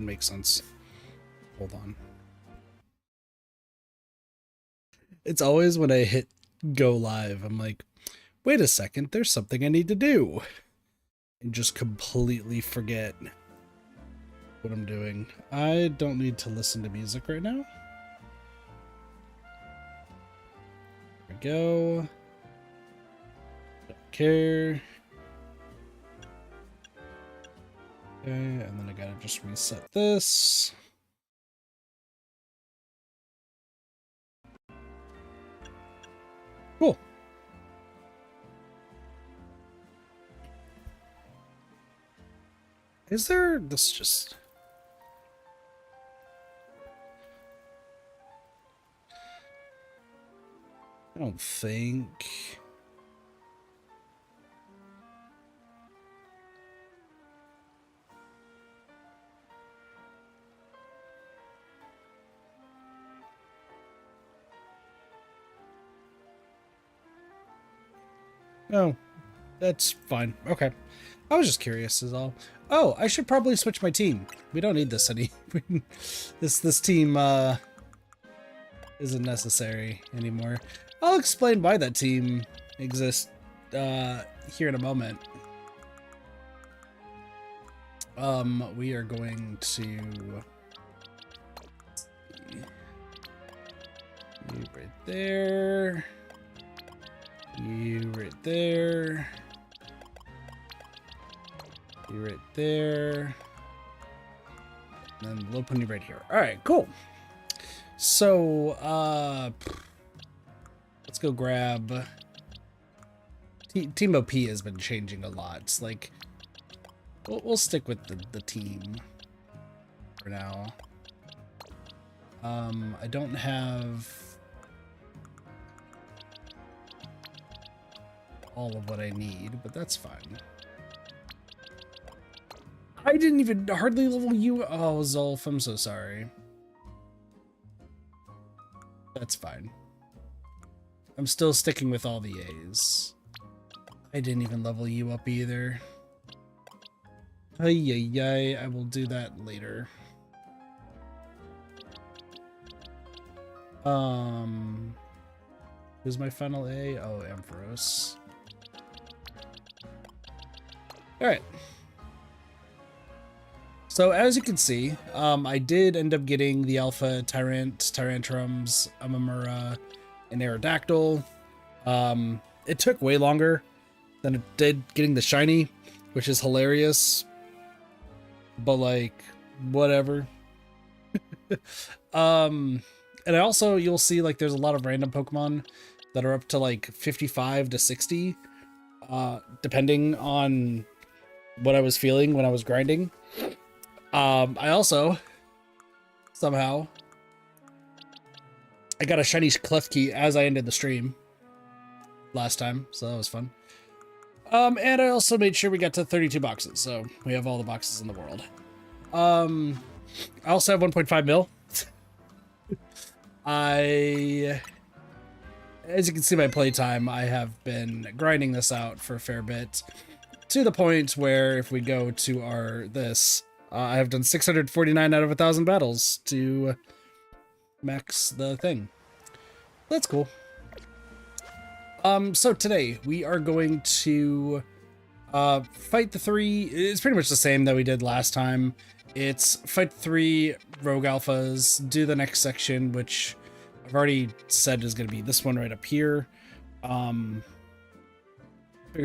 would make sense. Hold on. It's always when I hit go live, I'm like, wait a second, there's something I need to do. And just completely forget what I'm doing. I don't need to listen to music right now. There we go. Don't care. Okay, and then I gotta just reset this. Cool. Is there this just... I don't think... Oh, that's fine. Okay. I was just curious is all. Oh, I should probably switch my team. We don't need this any this team isn't necessary anymore. I'll explain why that team exists here in a moment. We are going to you right there. You right there. You right there. And then low pony right here. Alright, cool. So, let's go grab... Team OP has been changing a lot. It's like, we'll stick with the team for now. I don't have all of what I need, but that's fine. I didn't even hardly level you. Oh, Zolf, I'm so sorry. That's fine. I'm still sticking with all the A's. I didn't even level you up either. Ay, ay, ay, I will do that later. Who's my final A? Oh, Ampharos. Alright. So as you can see, I did end up getting the Alpha Tyrantrums, Amamura, and Aerodactyl. It took way longer than it did getting the shiny, which is hilarious. But like, whatever. And also, you'll see like there's a lot of random Pokemon that are up to like 55 to 60, depending on what I was feeling when I was grinding. I also somehow I got a shiny Klefki as I ended the stream last time, so that was fun. And I also made sure we got to 32 boxes, so we have all the boxes in the world. I also have 1.5 mil. As you can see my playtime, I have been grinding this out for a fair bit, to the point where if we go to our I have done 649 out of 1,000 battles to max the thing. That's cool. So today we are going to fight the 3. It's pretty much the same that we did last time. It's fight 3 rogue alphas, do the next section, which I've already said is going to be this one right up here. Figure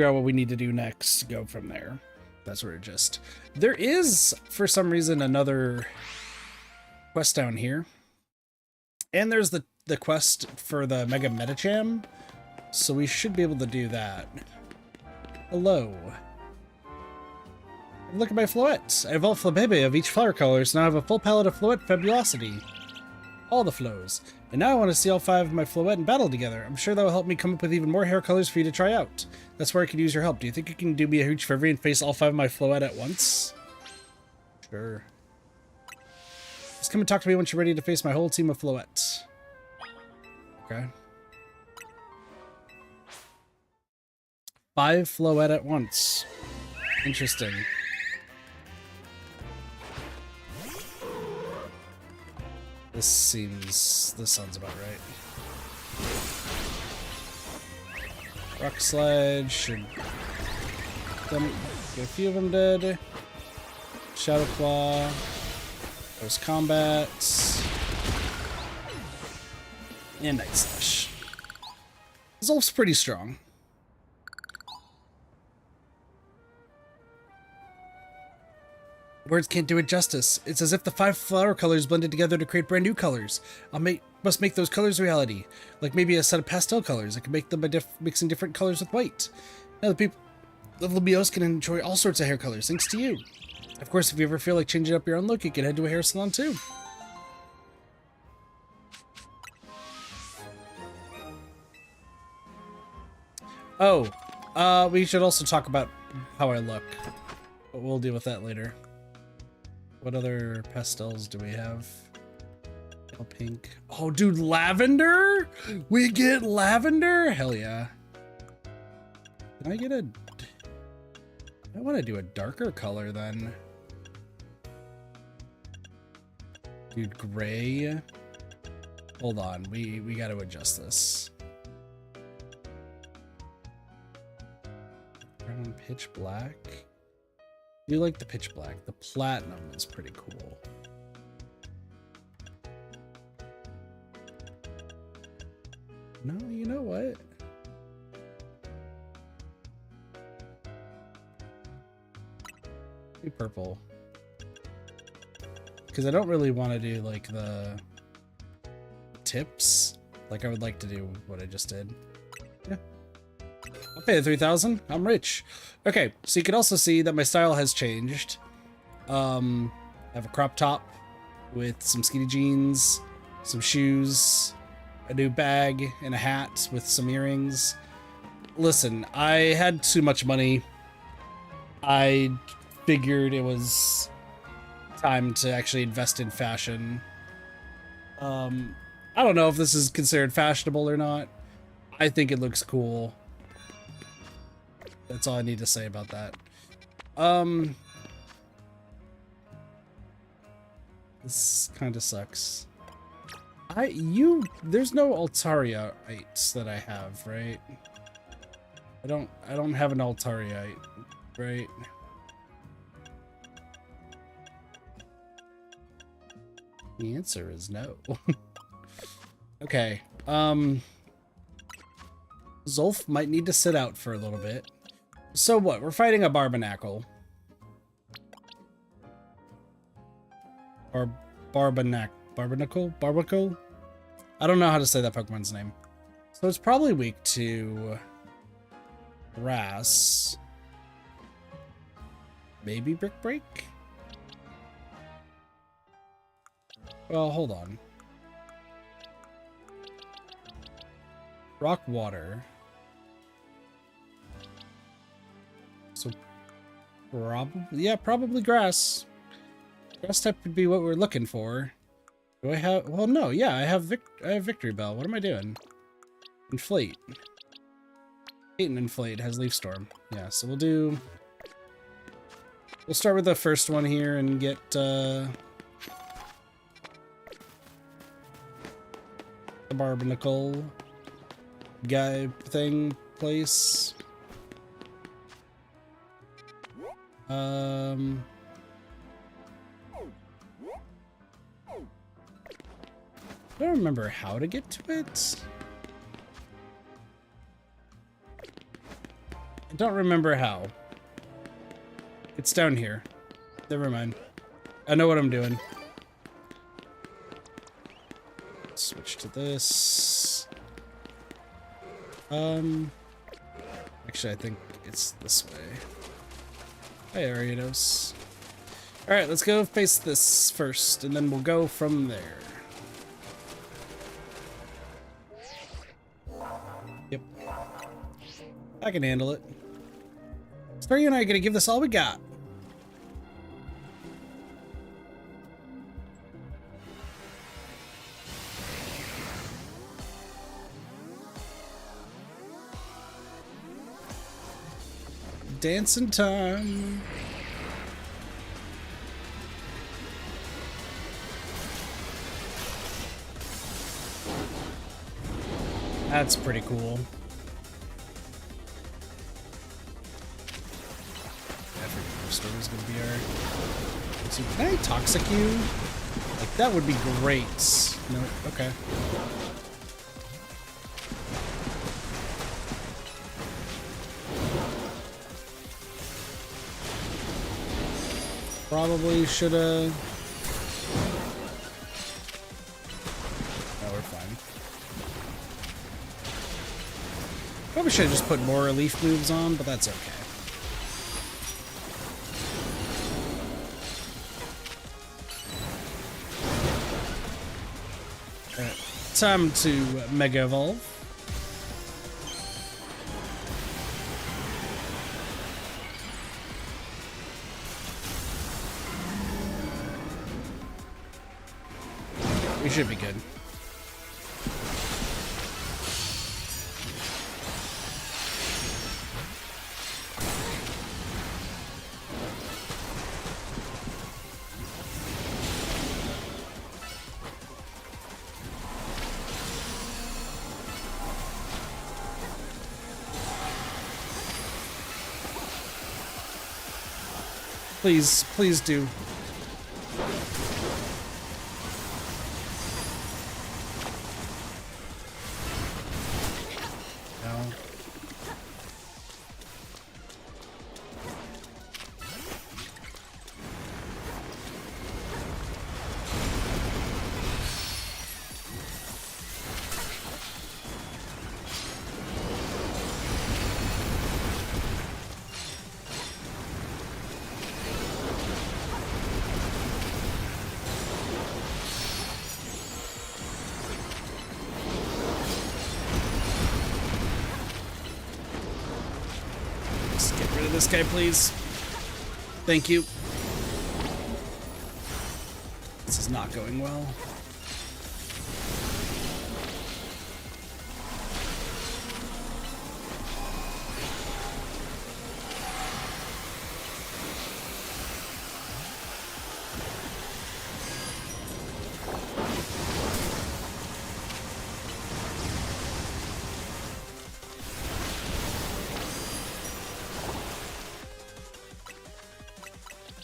out what we need to do next, go from there. That's where it just... There is, for some reason, another quest down here. And there's the quest for the Mega Metacham. So we should be able to do that. Hello. Look at my Floettes. I evolved Flabebe of each flower color, so now I have a full palette of Floette Fabulosity. All the flows. And now I want to see all 5 of my Floette in battle together. I'm sure that will help me come up with even more hair colors for you to try out. That's where I could use your help. Do you think you can do me a huge favor and face all 5 of my Floette at once? Sure. Just come and talk to me once you're ready to face my whole team of Floettes. Okay. 5 Floette at once. Interesting. This sounds about right. Rock slide should get a few of them dead. Shadow claw. There's combat. And night slash. Zolf's pretty strong. Words can't do it justice. It's as if the 5 flower colors blended together to create brand new colors. Must make those colors reality. Like maybe a set of pastel colors. I can make them by mixing different colors with white. Now the people of Labios can enjoy all sorts of hair colors, thanks to you. Of course, if you ever feel like changing up your own look, you can head to a hair salon too. Oh, we should also talk about how I look. But we'll deal with that later. What other pastels do we have? Pale pink. Oh, dude, lavender? We get lavender? Hell yeah. Can I get a... I want to do a darker color then. Dude, gray. Hold on, we got to adjust this. Brown pitch black. I do like the pitch black. The platinum is pretty cool. No, you know what? Do purple. Because I don't really want to do like the tips. Like I would like to do what I just did. Yeah. I'll pay the 3,000. I'm rich. Okay, so you can also see that my style has changed. I have a crop top with some skinny jeans, some shoes, a new bag, and a hat with some earrings. Listen, I had too much money. I figured it was time to actually invest in fashion. I don't know if this is considered fashionable or not. I think it looks cool. That's all I need to say about that. This kind of sucks. There's no Altariites that I have, right? I don't have an Altariite, right? The answer is no. Okay. Zolf might need to sit out for a little bit. So what? We're fighting a Barbarnacle. Or Barbarnacle? I don't know how to say that Pokemon's name. So it's probably weak to grass. Maybe Brick Break? Well, hold on. Rock Water. So probably grass. Grass type would be what we're looking for. Do I have? Well, no. Yeah, I have Victory Bell. What am I doing? Inflate. And Inflate has Leaf Storm. Yeah, so we'll start with the first one here and get the Barbarnacle guy thing place. I don't remember how to get to it. I don't remember how. It's down here. Never mind. I know what I'm doing. Switch to this. Actually, I think it's this way. Hi, Ariados. Alright, let's go face this first, and then we'll go from there. Yep. I can handle it. Starry and I are gonna give this all we got. Dancing time. That's pretty cool. I forget the story's gonna be our... So can I toxic you? Like, that would be great. No, okay. Probably shoulda... No, we're fine. Probably should have just put more relief moves on, but that's okay. Time to Mega Evolve. We should be good. Please, please do. No. This guy, please. Thank you. This is not going well.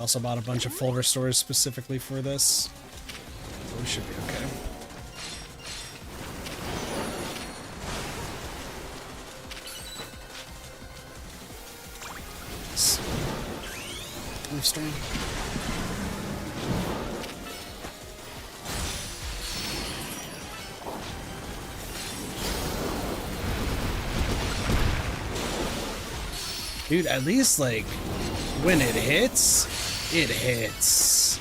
Also bought a bunch of full restores specifically for this. So we should be okay. Restore. Dude, at least like when it hits, it hits.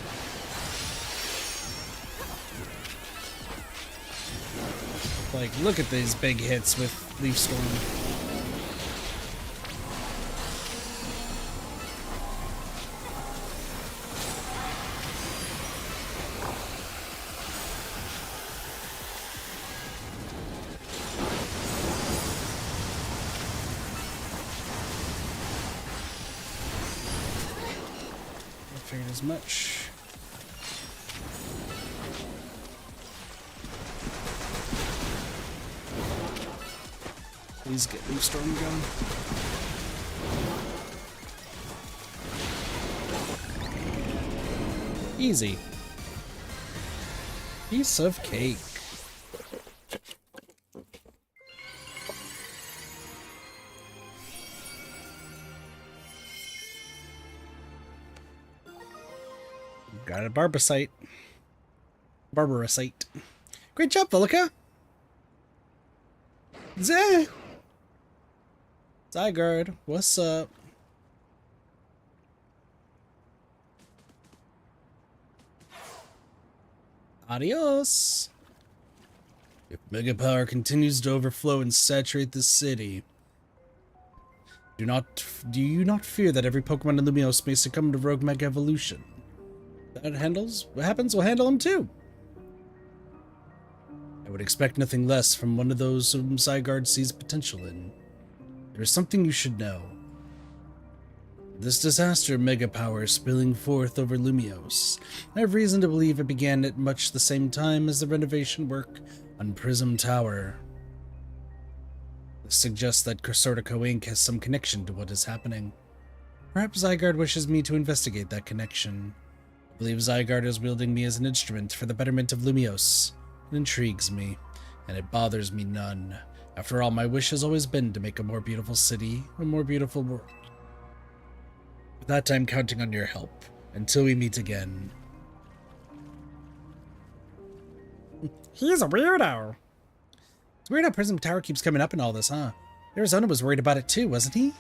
Like, look at these big hits with Leaf Storm. Figured as much. Please get Leaf Storm going. Easy. Piece of cake. Got a Barbicite. Barbaricite. Great job, Velica. Zygarde, what's up? Adios. If Mega Power continues to overflow and saturate the city, do you not fear that every Pokemon in Lumiose may succumb to Rogue Mega Evolution? What happens, we'll handle them too. I would expect nothing less from one of those whom Zygarde sees potential in. There is something you should know. This disaster Mega Power spilling forth over Lumiose, I have reason to believe it began at much the same time as the renovation work on Prism Tower. suggests that Corsortico Inc. has some connection to what is happening. Perhaps Zygarde wishes me to investigate that connection. I believe Zygarde is wielding me as an instrument for the betterment of Lumiose. It intrigues me, and it bothers me none. After all, my wish has always been to make a more beautiful city, a more beautiful world. With that, I'm counting on your help. Until we meet again. He's a weirdo. It's weird how Prism Tower keeps coming up in all this, huh? Arizona was worried about it too, wasn't he?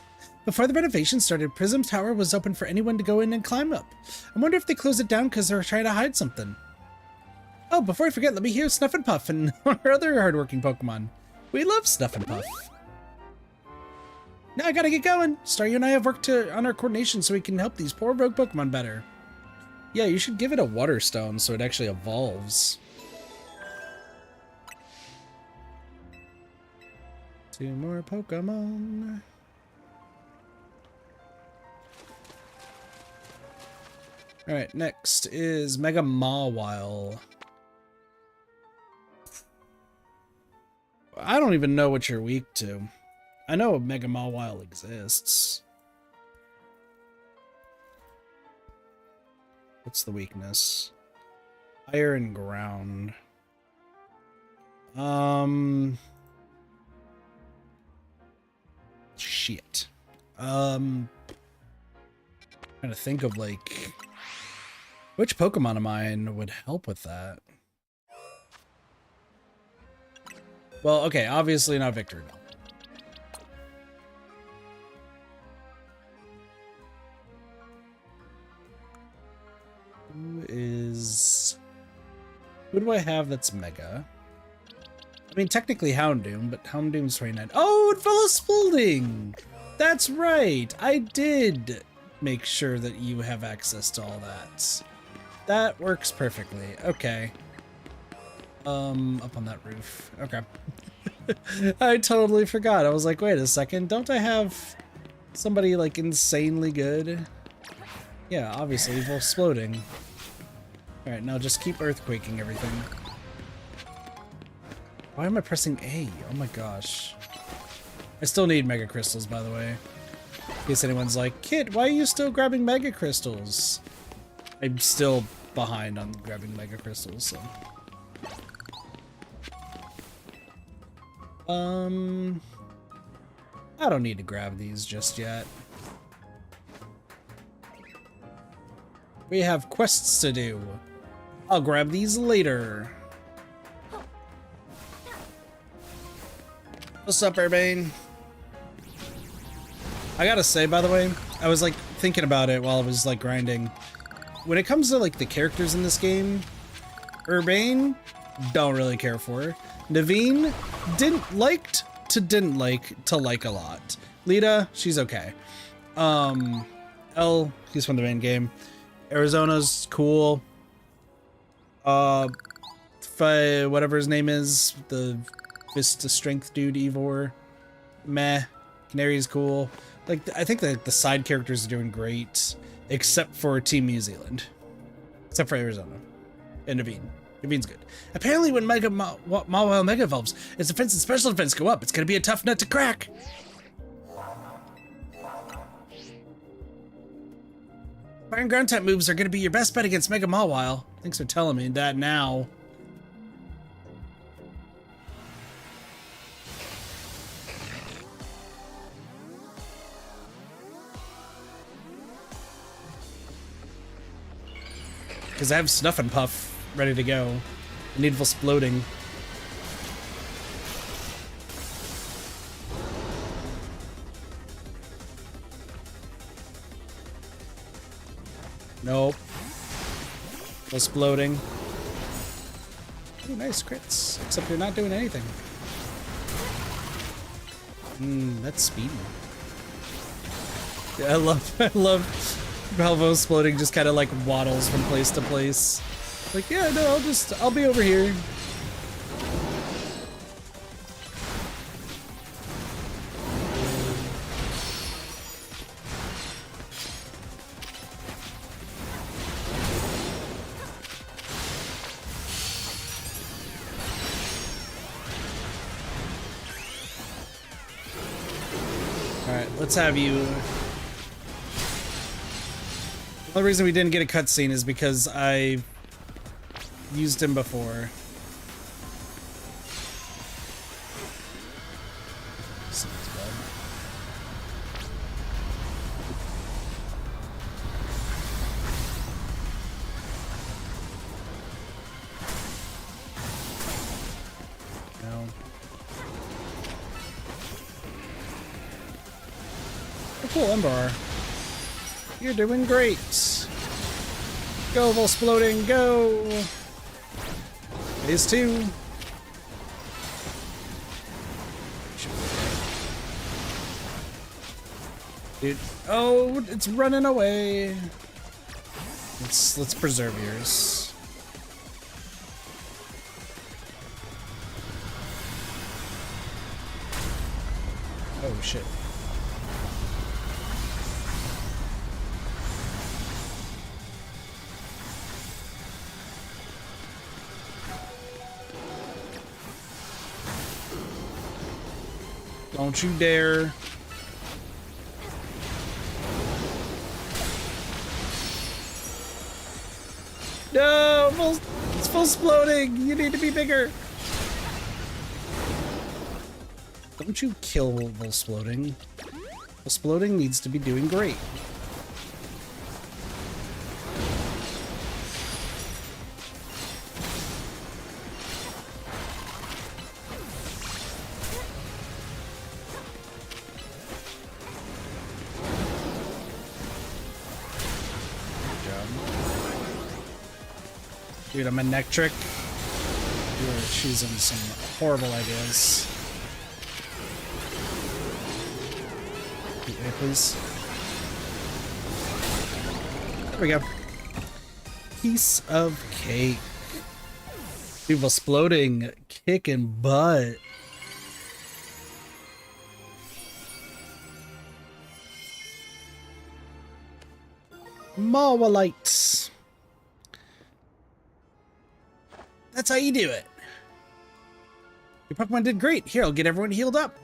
Before the renovation started, Prism Tower was open for anyone to go in and climb up. I wonder if they closed it down because they're trying to hide something. Oh, before I forget, let me hear Snuff and Puff and our other hardworking Pokemon. We love Snuff and Puff. Now I gotta get going. Staryu and I have worked on our coordination so we can help these poor rogue Pokemon better. Yeah, you should give it a Water Stone so it actually evolves. 2 more Pokemon. Alright, next is Mega Mawile. I don't even know what you're weak to. I know Mega Mawile exists. What's the weakness? Fire and ground. Shit. Trying to think of like which Pokemon of mine would help with that. Well, okay, obviously not Victory Bell. Who do I have that's Mega? I mean, technically Houndoom, but Houndoom's 29. Oh, it follows Spalding! That's right! I did make sure that you have access to all that. That works perfectly. Okay. Up on that roof. Okay. I totally forgot. I was like, wait a second, don't I have somebody like insanely good? Yeah, obviously, evil exploding. Alright, now just keep earthquaking everything. Why am I pressing A? Oh my gosh. I still need Mega Crystals, by the way. In case anyone's like, Kit, why are you still grabbing Mega Crystals? I'm still behind on grabbing Mega Crystals, so. I don't need to grab these just yet. We have quests to do. I'll grab these later. What's up, Urbane? I gotta say, by the way, I was like thinking about it while I was like grinding. When it comes to like the characters in this game, Urbane, don't really care for. Naveen, didn't like to like a lot. Lita, she's okay. L, he's from the main game. Arizona's cool. Whatever his name is, the Vista Strength dude, Ivor, meh. Canary's cool. Like, I think that the side characters are doing great, except for Team New Zealand. Except for Arizona. And Naveen. Naveen's good. Apparently when Mawile Mega Evolves, its defense and special defense go up. It's gonna be a tough nut to crack. Fire and ground type moves are gonna be your best bet against Mega Mawile. Thanks for telling me that now. Because I have Snuff and Puff ready to go. Needful Exploding. Nope. Exploding. Ooh, nice crits. Except you're not doing anything. That's speed. Yeah, I love Valvo Exploding just kind of like waddles from place to place. Like, yeah, no, I'll be over here. Alright, let's have you. The only reason we didn't get a cutscene is because I used him before. No. Oh, cool, Ember. You're doing great. Go, Volsploding, go! Phase 2. Dude, oh, it's running away. Let's preserve yours. Oh shit. Don't you dare. No! It's full exploding! You need to be bigger! Don't you kill Volsploding. Volsploding needs to be doing great. Dude, I'm a neck trick. You are choosing some horrible ideas. Yeah, please. There we go. Piece of cake. Dude, exploding, kicking butt. Mawalites. That's how you do it. Your Pokemon did great. Here, I'll get everyone healed up.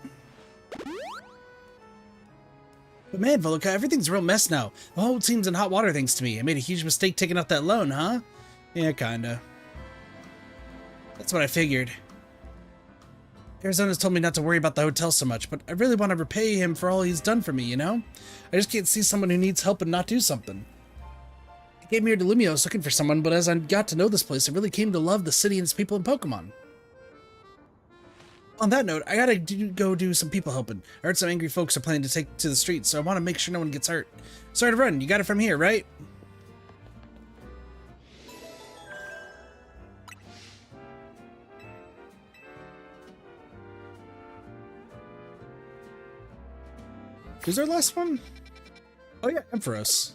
But man, Voluka, everything's a real mess now. The whole team's in hot water thanks to me. I made a huge mistake taking out that loan, huh? Yeah, kinda. That's what I figured. Arizona's told me not to worry about the hotel so much, but I really want to repay him for all he's done for me, you know? I just can't see someone who needs help and not do something. I came here to Lumiose looking for someone, but as I got to know this place, I really came to love the city and its people and Pokemon. On that note, I gotta go do some people helping. I heard some angry folks are planning to take to the streets, so I want to make sure no one gets hurt. Sorry to run, you got it from here, right? Who's our last one? Oh yeah, Ampharos.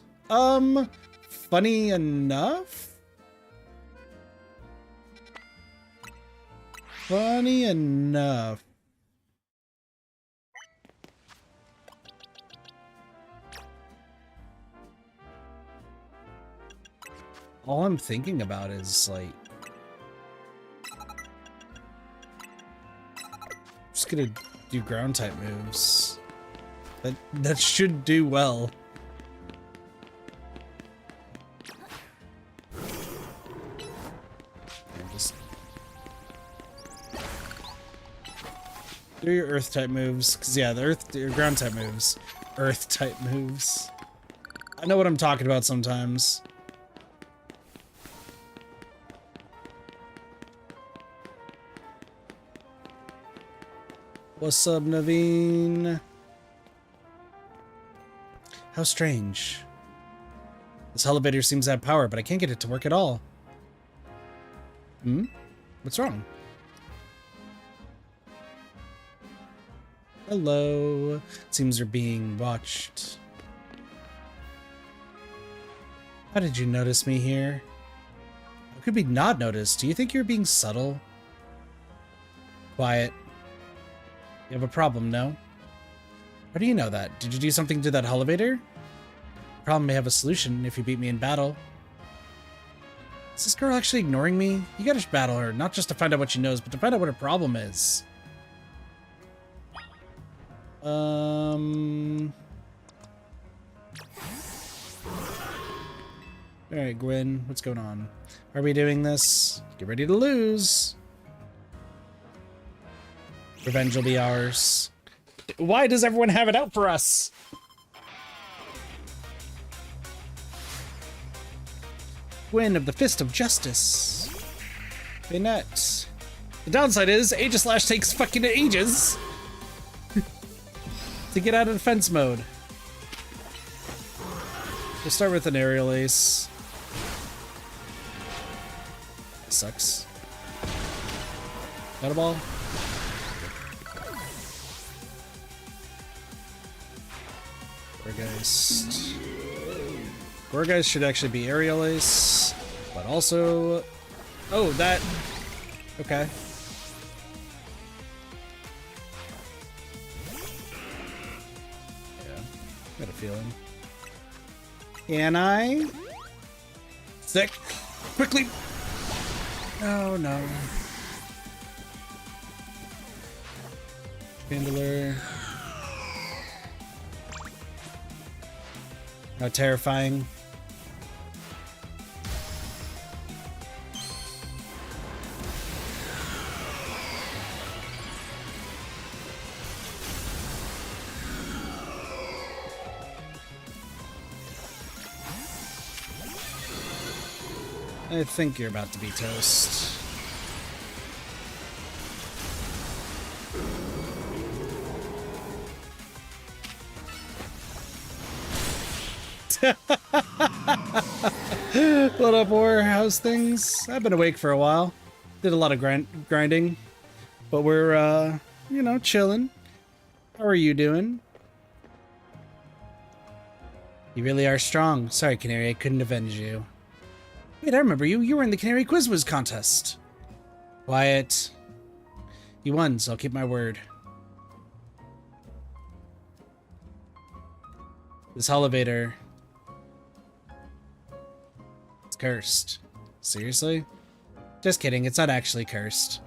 Funny enough? Funny enough. All I'm thinking about is like, I'm just gonna do ground type moves. That should do well. Just do your earth type moves, cause yeah, your ground type moves, earth type moves. I know what I'm talking about sometimes. What's up, Naveen? How strange. This elevator seems to have power, but I can't get it to work at all. Hmm? What's wrong? Hello. It seems you're being watched. How did you notice me here? How could we not notice? Do you think you're being subtle? Quiet. You have a problem, no? How do you know that? Did you do something to that elevator? The problem may have a solution if you beat me in battle. Is this girl actually ignoring me? You gotta battle her, not just to find out what she knows, but to find out what her problem is. Alright, Gwen, what's going on? Are we doing this? Get ready to lose. Revenge will be ours. Why does everyone have it out for us? Gwen of the Fist of Justice. Bayonette. The downside is Aegislash takes fucking ages to get out of defense mode. We'll start with an aerial ace. That sucks. Got a ball? Gorgeist. Gorgeist should actually be aerial ace, but also... Oh, that... Okay. Yeah, got a feeling. Can I? Sick. Quickly. Oh no. Chandelier. How terrifying. I think you're about to be toast. What up, War? How's things? I've been awake for a while. Did a lot of grinding. But we're, you know, chilling. How are you doing? You really are strong. Sorry, Canary, I couldn't avenge you. Wait, I remember you. You were in the Canary Quiz Whiz contest. Quiet. You won, so I'll keep my word. This elevator... It's cursed. Seriously? Just kidding, it's not actually cursed.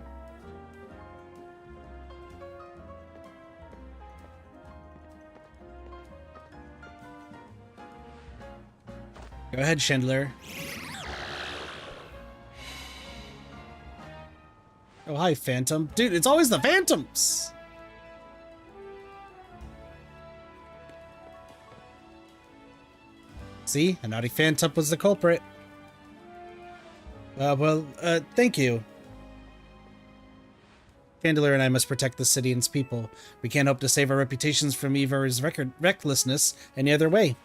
Go ahead, Schindler. Oh, hi, Phantom. Dude, it's always the Phantoms! See? A naughty Phantom was the culprit. Thank you. Chandelier and I must protect the city and its people. We can't hope to save our reputations from Evar's recklessness any other way.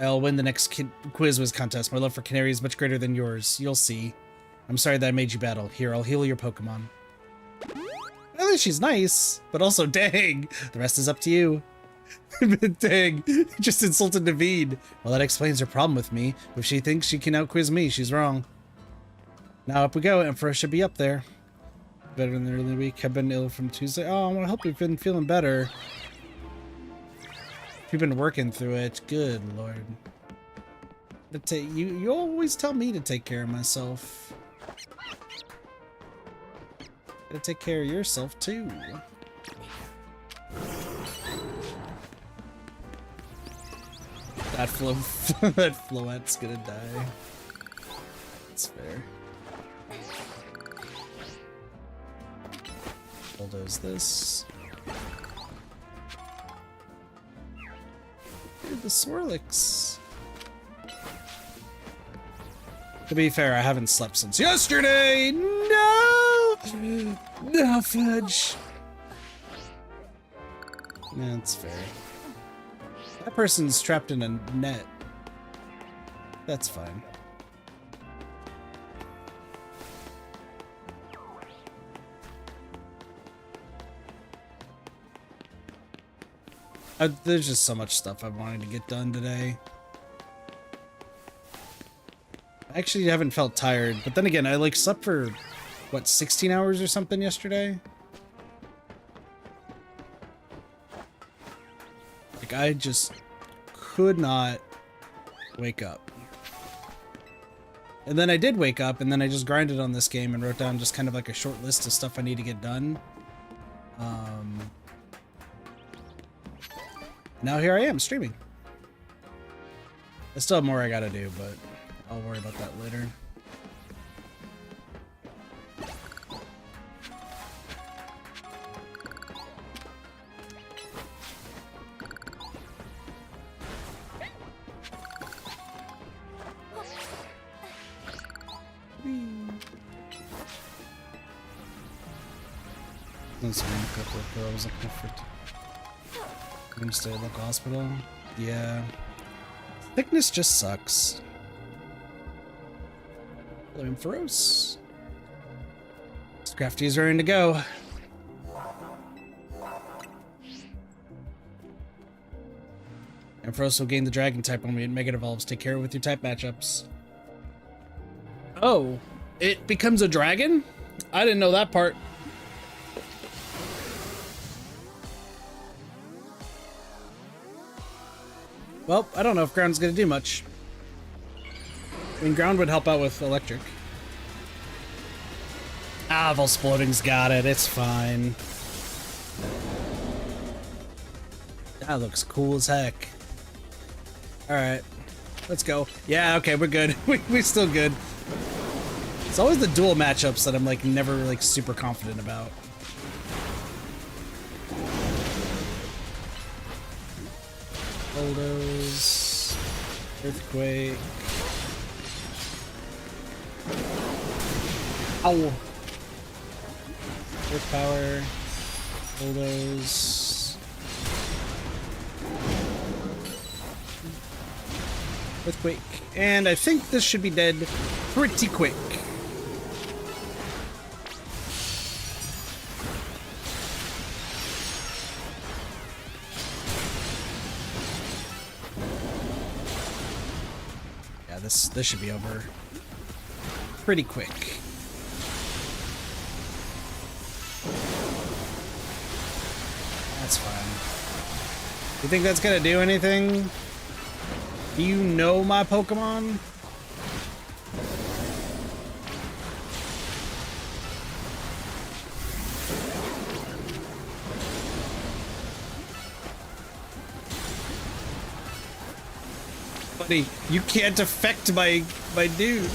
I'll win the next Quiz Whiz contest. My love for Canary is much greater than yours. You'll see. I'm sorry that I made you battle. Here, I'll heal your Pokemon. Well, she's nice, but also, dang, the rest is up to you. Dang, just insulted Naveed. Well, that explains her problem with me. If she thinks she can out-quiz me, she's wrong. Now up we go. Emperor should be up there. Better than the early week. I've been ill from Tuesday. Oh, I hope you've been feeling better. You've been working through it. Good lord. But you always tell me to take care of myself. Gotta take care of yourself too. That Floette's gonna die. That's fair. Bulldoze this. The Swirlix. To be fair, I haven't slept since yesterday. No, no fudge. That's fair. That person's trapped in a net. That's fine. There's just so much stuff I wanted to get done today. I actually haven't felt tired, but then again, I like slept for, what, 16 hours or something yesterday? Like, I just could not wake up. And then I did wake up, and then I just grinded on this game and wrote down just kind of like a short list of stuff I need to get done. Now here I am, streaming. I still have more I gotta do, but I'll worry about that later. Let's make up what I was looking for. I'm gonna stay at local hospital. Yeah. Thickness just sucks. Flame Feroce. Crafty is ready to go. And Feroce will gain the dragon type when it Mega Evolves. Take care with your type matchups. Oh, it becomes a dragon? I didn't know that part. Well, I don't know if ground's gonna do much. I mean, ground would help out with electric. Ah, Volsploding's got it. It's fine. That looks cool as heck. Alright. Let's go. Yeah, okay, we're good. We're still good. It's always the dual matchups that I'm, like, never, like, super confident about. Bulldoze. Earthquake. Ow! Earth power. Bulldoze. Earthquake. And I think this should be dead pretty quick. Yeah, this should be over pretty quick. That's fine. You think that's gonna do anything? Do you know my Pokemon? Buddy, you can't affect my dude.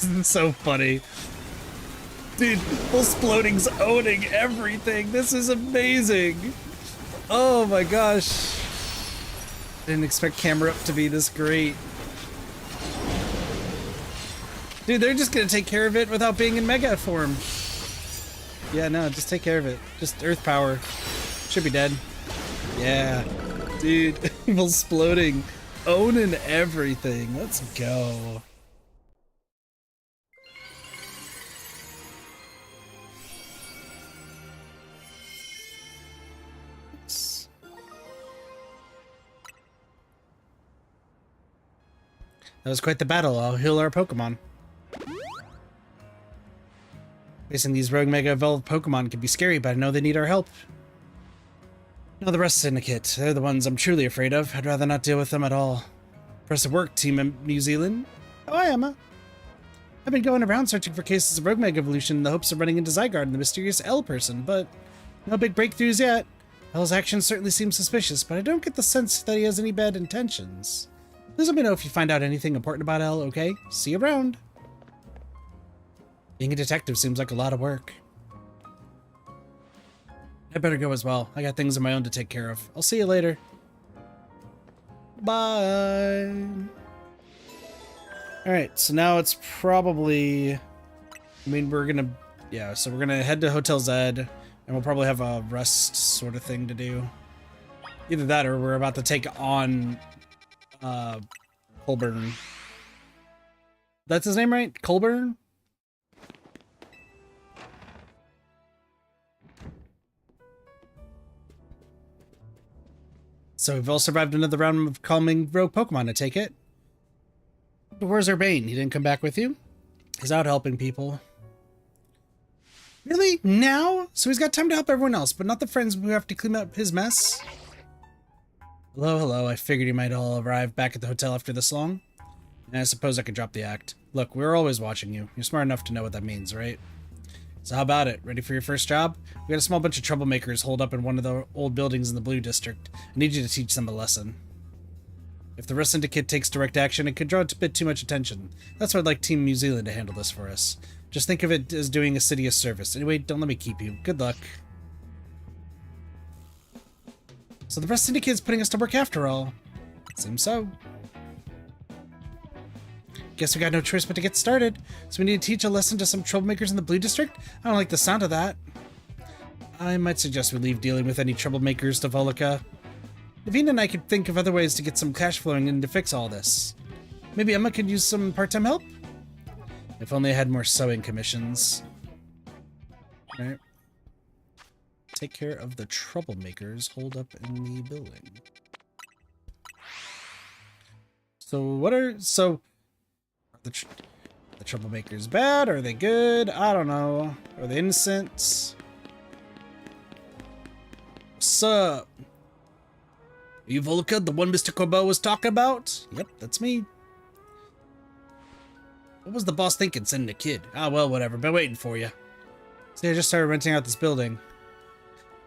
This is so funny. Dude, Volsploding's owning everything. This is amazing. Oh my gosh. Didn't expect camera up to be this great. Dude, they're just gonna take care of it without being in mega form. Yeah, no, just take care of it. Just earth power. Should be dead. Yeah. Dude, Volsploding owning everything. Let's go. That was quite the battle. I'll heal our Pokemon. Facing these rogue Mega Evolved Pokemon can be scary, but I know they need our help. No, the rest Syndicate. They're the ones I'm truly afraid of. I'd rather not deal with them at all. Impressive work, Team in New Zealand. Oh, hi, Emma. I've been going around searching for cases of rogue Mega Evolution in the hopes of running into Zygarde and the mysterious L person, but no big breakthroughs yet. L's actions certainly seem suspicious, but I don't get the sense that he has any bad intentions. Please let me know if you find out anything important about L, okay? See you around. Being a detective seems like a lot of work. I better go as well. I got things of my own to take care of. I'll see you later. Bye. Alright, so now it's probably... I mean, we're gonna... Yeah, so we're gonna head to Hotel Zed, and we'll probably have a rest sort of thing to do. Either that or we're about to take on... Colburn. That's his name, right? Colburn? So we've all survived another round of calming rogue Pokemon, I take it? But where's Urbane? He didn't come back with you? He's out helping people. Really? Now? So he's got time to help everyone else, but not the friends who have to clean up his mess? Hello. I figured you might all arrive back at the hotel after this long. And I suppose I could drop the act. Look, we're always watching you. You're smart enough to know what that means, right? So how about it? Ready for your first job? We got a small bunch of troublemakers holed up in one of the old buildings in the Blue District. I need you to teach them a lesson. If the Rust Syndicate takes direct action, it could draw a bit too much attention. That's why I'd like Team New Zealand to handle this for us. Just think of it as doing a city a service. Anyway, don't let me keep you. Good luck. So the Rust Syndicate is putting us to work after all. Seems so. Guess we got no choice but to get started. So we need to teach a lesson to some troublemakers in the Blue District? I don't like the sound of that. I might suggest we leave dealing with any troublemakers to Volca. Naveen and I could think of other ways to get some cash flowing in to fix all this. Maybe Emma could use some part-time help? If only I had more sewing commissions. Alright. Take care of the troublemakers holed up in the building. So the troublemakers bad? Are they good? I don't know. Are they innocent? What's up? Are you Volca, the one Mr. Corbeau was talking about? Yep, that's me. What was the boss thinking sending a kid? Ah, well, whatever. Been waiting for you. See, I just started renting out this building.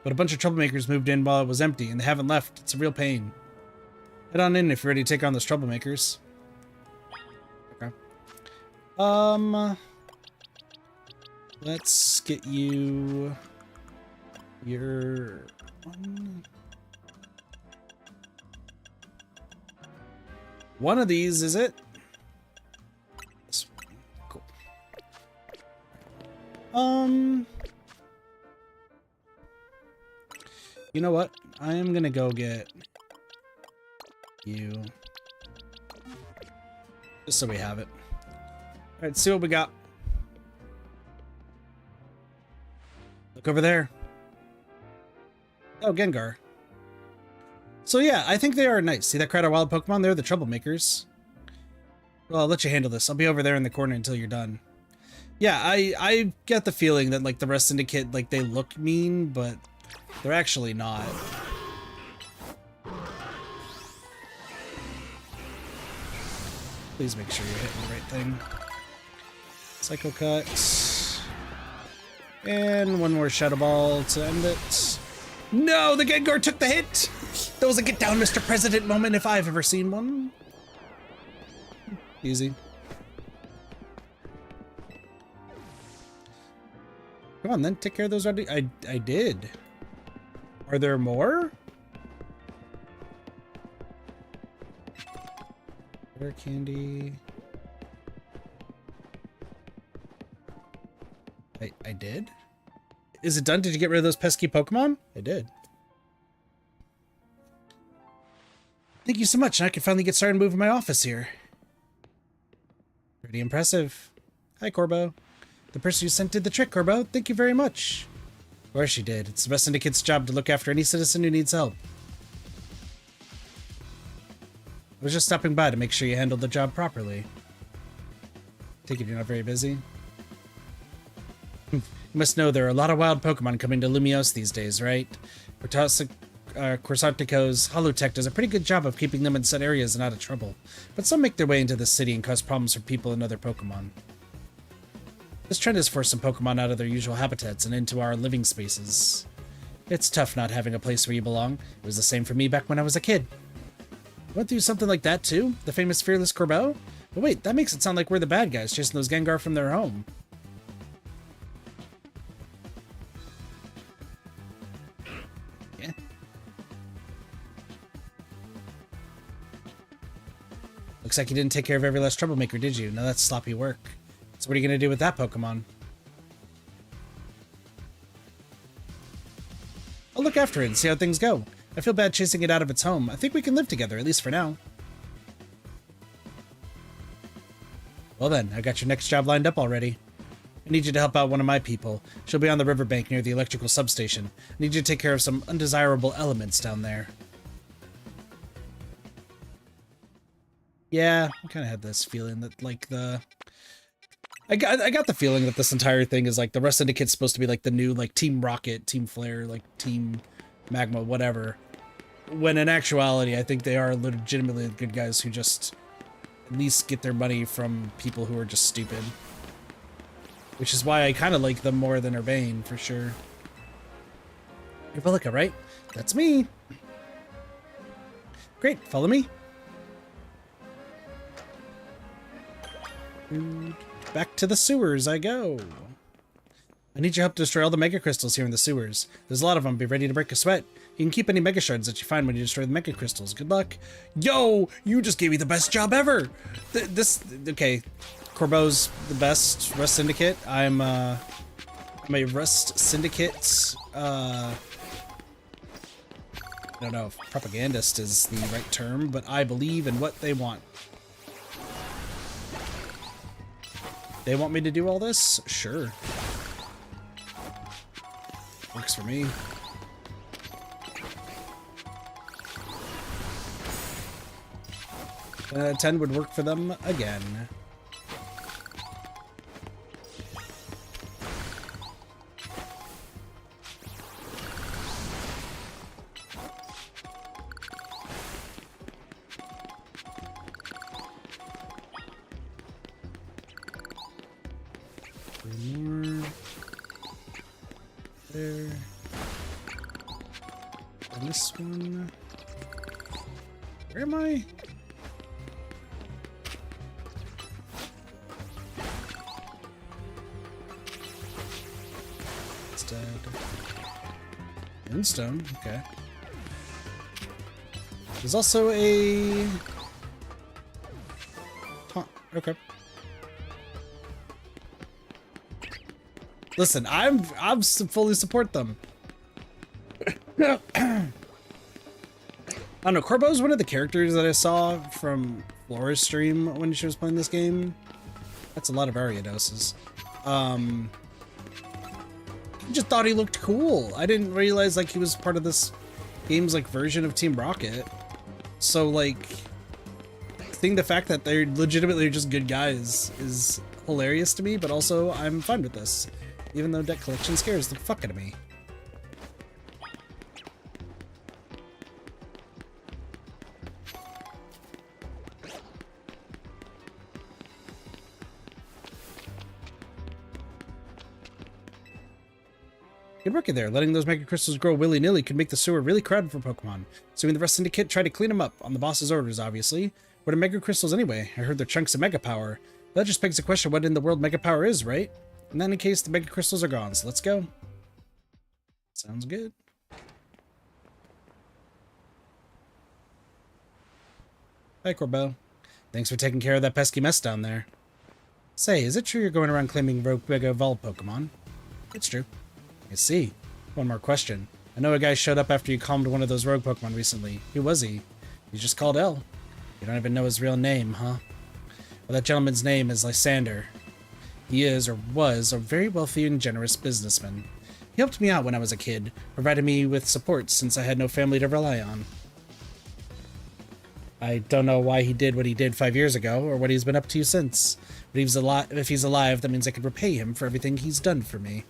But a bunch of troublemakers moved in while it was empty, and they haven't left. It's a real pain. Head on in if you're ready to take on those troublemakers. Okay. Let's get you your one of these, is it? This one. Cool. You know what? I am gonna go get you. Just so we have it. Alright, see what we got. Look over there. Oh, Gengar. So yeah, I think they are nice. See that crowd of wild Pokemon? They're the troublemakers. Well, I'll let you handle this. I'll be over there in the corner until you're done. Yeah, I get the feeling that like the Rust Syndicate, like they look mean, but they're actually not. Please make sure you're hitting the right thing. Psycho Cut. And one more Shadow Ball to end it. No, the Gengar took the hit! That was a get down, Mr. President moment if I've ever seen one. Easy. Come on then, take care of those already. I did. Are there more? Rare candy. I did? Is it done? Did you get rid of those pesky Pokemon? I did. Thank you so much. I can finally get started moving my office here. Pretty impressive. Hi, Corbeau. The person who sent did the trick, Corbeau. Thank you very much. Of course she did. It's the Rust Syndicate's job to look after any citizen who needs help. I was just stopping by to make sure you handled the job properly. Take it you're not very busy. You must know there are a lot of wild Pokemon coming to Lumiose these days, right? Corsotico's Holotech does a pretty good job of keeping them in set areas and out of trouble, but some make their way into the city and cause problems for people and other Pokemon. This trend has forced some Pokemon out of their usual habitats and into our living spaces. It's tough not having a place where you belong. It was the same for me back when I was a kid. You went through something like that too? The famous Fearless Corbeau? But wait, that makes it sound like we're the bad guys chasing those Gengar from their home. Yeah. Looks like you didn't take care of every last troublemaker, did you? Now that's sloppy work. So what are you going to do with that Pokemon? I'll look after it and see how things go. I feel bad chasing it out of its home. I think we can live together, at least for now. Well then, I got your next job lined up already. I need you to help out one of my people. She'll be on the riverbank near the electrical substation. I need you to take care of some undesirable elements down there. Yeah, I kind of had this feeling that, like, I got the feeling that this entire thing is, like, the Rust Syndicate's supposed to be, like, the new, like, Team Rocket, Team Flare, like, Team Magma, whatever. When in actuality, I think they are legitimately the good guys who just at least get their money from people who are just stupid. Which is why I kind of like them more than Urbane, for sure. Ivalica, right? That's me. Great, follow me. And back to the sewers I go. I need your help to destroy all the mega crystals here in the sewers. There's a lot of them. Be ready to break a sweat. You can keep any mega shards that you find when you destroy the mega crystals. Good luck. Yo, you just gave me the best job ever. Okay. Corbo's the best Rust Syndicate. I'm a Rust Syndicate, I don't know if propagandist is the right term, but I believe in what they want. They want me to do all this? Sure. Works for me. 10 would work for them again. More there. And this one. Where am I? It's dead. Endstone, okay. There's also a okay. Listen, I'm fully support them. I don't know, Corbo's one of the characters that I saw from Flora's stream when she was playing this game. That's a lot of Ariadoses. I just thought he looked cool. I didn't realize like he was part of this game's like version of Team Rocket. So like, seeing the fact that they're legitimately just good guys is hilarious to me, but also I'm fine with this. Even though deck collection scares the fuck out of me. Good work in there. Letting those mega crystals grow willy-nilly could make the sewer really crowded for Pokemon. So when the Rust Syndicate tried to clean them up, on the boss's orders, obviously. What are mega crystals anyway? I heard they're chunks of mega power. That just begs the question what in the world mega power is, right? In that case, the mega crystals are gone, so let's go. Sounds good. Hi, Corbo. Thanks for taking care of that pesky mess down there. Say, is it true you're going around claiming rogue mega evolved Pokemon? It's true. I see. One more question. I know a guy showed up after you calmed one of those rogue Pokemon recently. Who was he? He's just called L. You don't even know his real name, huh? Well, that gentleman's name is Lysander. He is, or was, a very wealthy and generous businessman. He helped me out when I was a kid, provided me with support since I had no family to rely on. I don't know why he did what he did 5 years ago, or what he's been up to since. But if he's alive, that means I could repay him for everything he's done for me.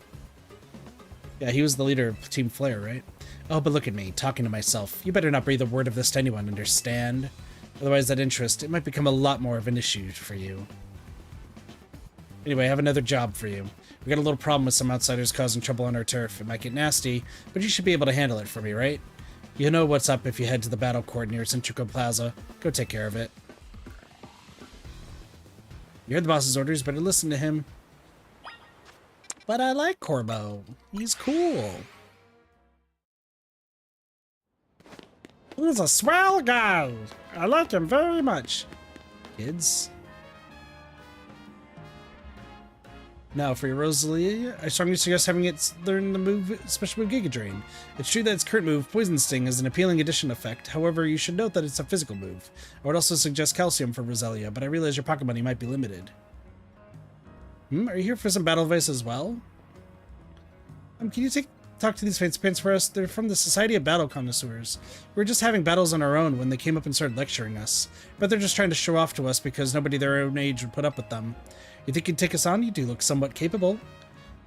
Yeah, he was the leader of Team Flare, right? Oh, but look at me, talking to myself. You better not breathe a word of this to anyone, understand? Otherwise, that interest, it might become a lot more of an issue for you. Anyway, I have another job for you. We got a little problem with some outsiders causing trouble on our turf. It might get nasty, but you should be able to handle it for me, right? You know what's up if you head to the battle court near Centrico Plaza. Go take care of it. You heard the boss's orders, better listen to him. But I like Corbo. He's cool. He's a swell guy. I like him very much. Kids. Now, for your Rosalie, I strongly suggest having it learn the move, special move Giga Drain. It's true that its current move, Poison Sting, is an appealing addition effect. However, you should note that it's a physical move. I would also suggest Calcium for Rosalia, but I realize your pocket money might be limited. Are you here for some battle advice as well? Can you take talk to these fancy pants for us. They're from the Society of Battle Connoisseurs. We were just having battles on our own when they came up and started lecturing us. But they're just trying to show off to us because nobody their own age would put up with them. You think you'd take us on? You do look somewhat capable.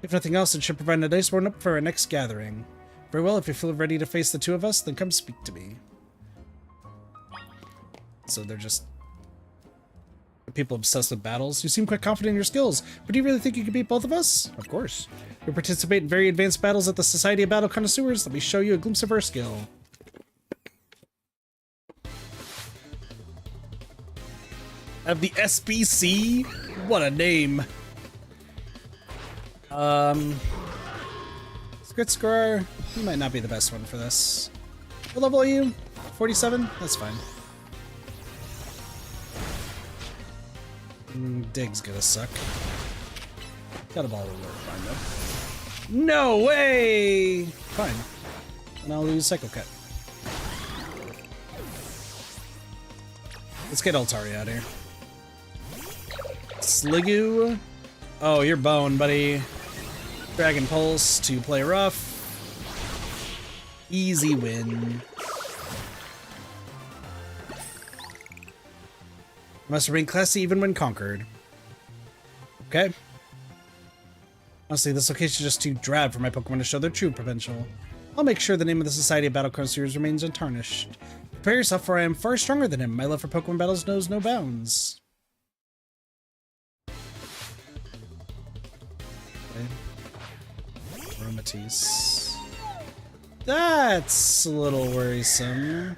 If nothing else, it should provide a nice warm-up for our next gathering. Very well, if you feel ready to face the two of us, then come speak to me. So they're just people obsessed with battles. You seem quite confident in your skills, but do you really think you can beat both of us? Of course. We participate in very advanced battles at the Society of Battle Connoisseurs. Let me show you a glimpse of our skill. Of the SBC? What a name. Skritscar, you might not be the best one for this. What level are you? 47? That's fine. Dig's gonna suck. Got a ball of work, fine though. No way! Fine. And I'll lose Psycho Cut. Let's get Altari out of here. Sliggoo. Oh, you're bone, buddy. Dragon Pulse to play rough. Easy win. Must remain classy even when conquered. Okay. Honestly, this location is just too drab for my Pokemon to show their true potential. I'll make sure the name of the Society of Battle Connoisseurs remains untarnished. Prepare yourself, for I am far stronger than him. My love for Pokemon battles knows no bounds. Okay. Aromatisse. That's a little worrisome.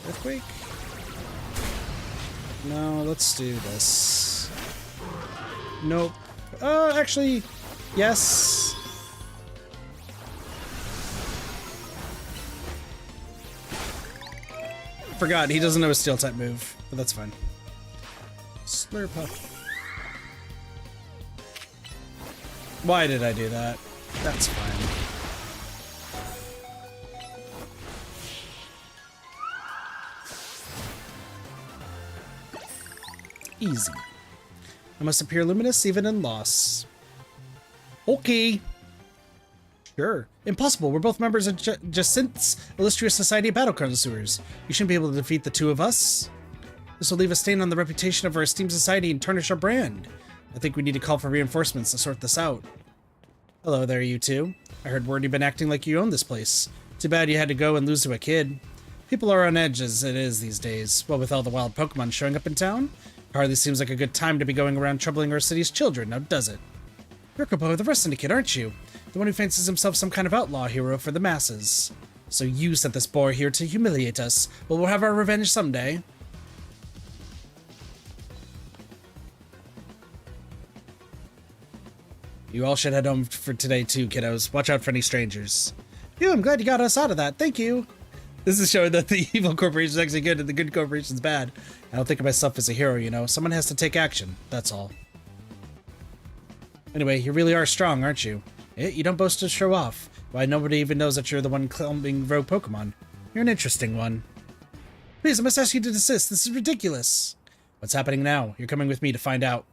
Earthquake? No, let's do this. Nope. Actually, yes. Forgot, he doesn't know a steel type move, but that's fine. Slurpuff. Why did I do that? That's fine. Easy. I must appear luminous even in loss. Okay. Sure. Impossible. We're both members of Jacint's illustrious Society of Battle Connoisseurs. You shouldn't be able to defeat the two of us. This will leave a stain on the reputation of our esteemed society and tarnish our brand. I think we need to call for reinforcements to sort this out. Hello there, you two. I heard word you've been acting like you own this place. Too bad you had to go and lose to a kid. People are on edge as it is these days. What with all the wild Pokemon showing up in town? Hardly seems like a good time to be going around troubling our city's children, now does it? You're Kopo, the Rust Syndicate, aren't you? The one who fancies himself some kind of outlaw hero for the masses. So you sent this boar here to humiliate us, but we'll have our revenge someday. You all should head home for today too, kiddos. Watch out for any strangers. Phew, I'm glad you got us out of that. Thank you. This is showing that the evil corporation is actually good and the good corporation's bad. I don't think of myself as a hero, you know. Someone has to take action, that's all. Anyway, you really are strong, aren't you? You don't boast to show off. Why, nobody even knows that you're the one climbing rogue Pokemon. You're an interesting one. Please, I must ask you to desist. This is ridiculous. What's happening now? You're coming with me to find out.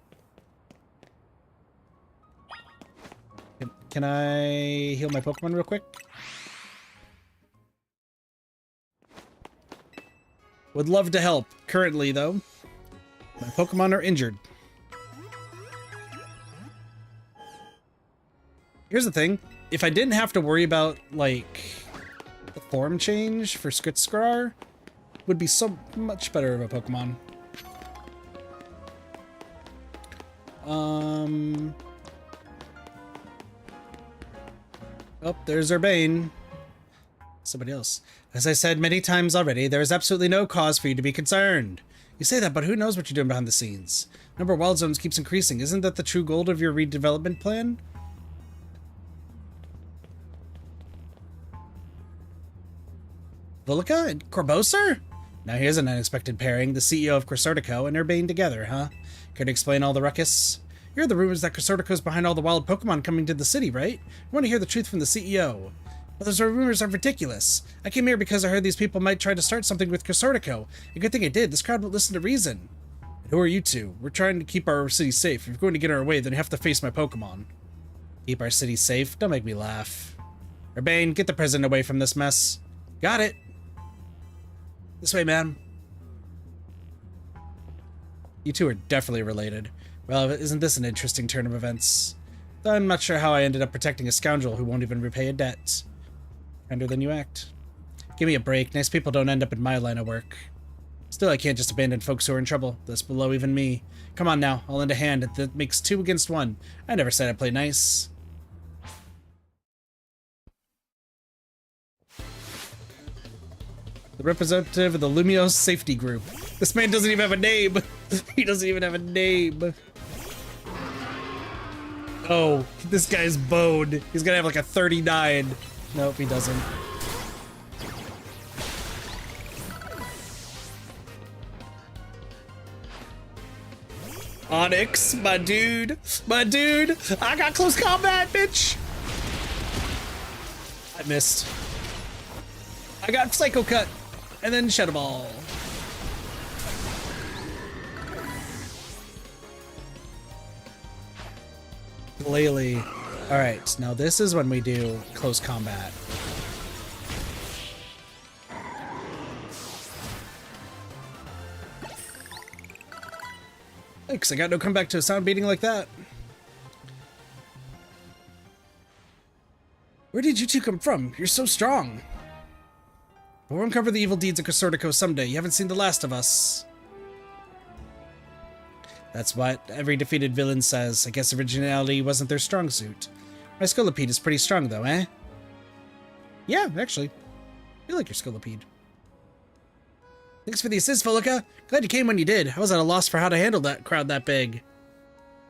Can I heal my Pokemon real quick? Would love to help. Currently, though, my Pokemon are injured. Here's the thing. If I didn't have to worry about, like, the form change for Skritscar, would be so much better of a Pokemon. Oh, there's Urbane. Somebody else. As I said many times already, there is absolutely no cause for you to be concerned. You say that, but who knows what you're doing behind the scenes? Number of wild zones keeps increasing. Isn't that the true goal of your redevelopment plan? Vullica and Corboser? Now here's an unexpected pairing. The CEO of Cresartico and Urbane together, huh? Care to explain all the ruckus? You heard the rumors that Cresartico's behind all the wild Pokemon coming to the city, right? You want to hear the truth from the CEO. But those rumors are ridiculous. I came here because I heard these people might try to start something with Cresartico. A good thing I did. This crowd won't listen to reason. Who are you two? We're trying to keep our city safe. If you're going to get in our way, then you have to face my Pokemon. Keep our city safe? Don't make me laugh. Urbane, get the president away from this mess. Got it. This way, man. You two are definitely related. Well, isn't this an interesting turn of events? Though I'm not sure how I ended up protecting a scoundrel who won't even repay a debt. Kinder than you act. Give me a break. Nice people don't end up in my line of work. Still, I can't just abandon folks who are in trouble. This below even me. Come on now, I'll lend a hand. That makes 2 against 1. I never said I'd play nice. The representative of the Lumiose Safety Group. This man doesn't even have a name. He doesn't even have a name. Oh, this guy's boned. He's gonna have like a 39. Nope, he doesn't. Onyx, my dude. My dude. I got close combat, bitch. I missed. I got Psycho Cut. And then Shadow Ball. Glalie. Alright, now this is when we do close combat. Thanks, I got no comeback to a sound beating like that. Where did you two come from? You're so strong. We'll uncover the evil deeds of Casortico someday. You haven't seen the last of us. That's what every defeated villain says. I guess originality wasn't their strong suit. My Scolipede is pretty strong though, eh? Yeah, actually. I like your Scolipede. Thanks for the assist, Folica. Glad you came when you did. I was at a loss for how to handle that crowd that big.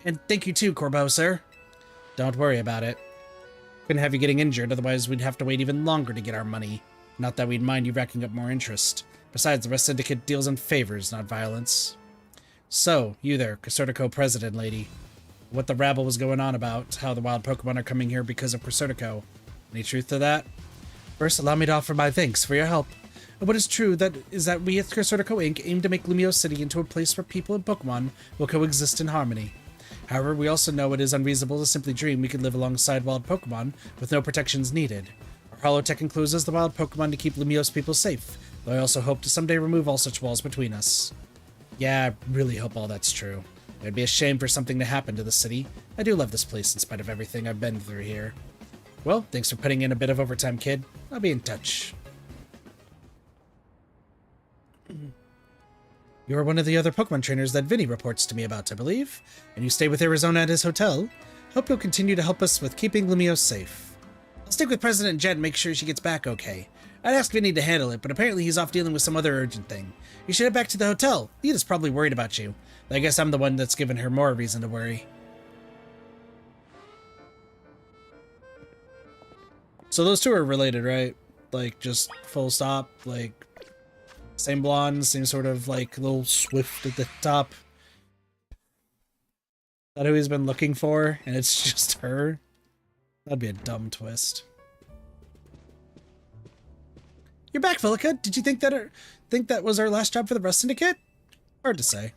And thank you too, Corbeau, sir. Don't worry about it. Couldn't have you getting injured, otherwise we'd have to wait even longer to get our money. Not that we'd mind you racking up more interest. Besides, the Rest Syndicate deals in favors, not violence. So, you there, Casortico president lady. What the rabble was going on about, how the wild Pokemon are coming here because of Casortico. Any truth to that? First, allow me to offer my thanks for your help. And what is true is that we at Casortico Inc. aim to make Lumiose City into a place where people and Pokemon will coexist in harmony. However, we also know it is unreasonable to simply dream we could live alongside wild Pokemon with no protections needed. Our holotech encloses the wild Pokemon to keep Lumiose people safe, though I also hope to someday remove all such walls between us. Yeah, I really hope all that's true. It'd be a shame for something to happen to the city. I do love this place in spite of everything I've been through here. Well, thanks for putting in a bit of overtime, kid. I'll be in touch. You're one of the other Pokemon trainers that Vinny reports to me about, I believe, and you stay with Arizona at his hotel. Hope you'll continue to help us with keeping Lumiose safe. I'll stick with President Jet and make sure she gets back okay. I'd ask Vinny to handle it, but apparently he's off dealing with some other urgent thing. You should head back to the hotel. Lita's probably worried about you. I guess I'm the one that's given her more reason to worry. So those two are related, right? Like, just full stop, like, same blonde, same sort of, like, little swift at the top. That who he's been looking for, and it's just her? That'd be a dumb twist. You're back, Felica. Did you think that was our last job for the Rust Syndicate? Hard to say.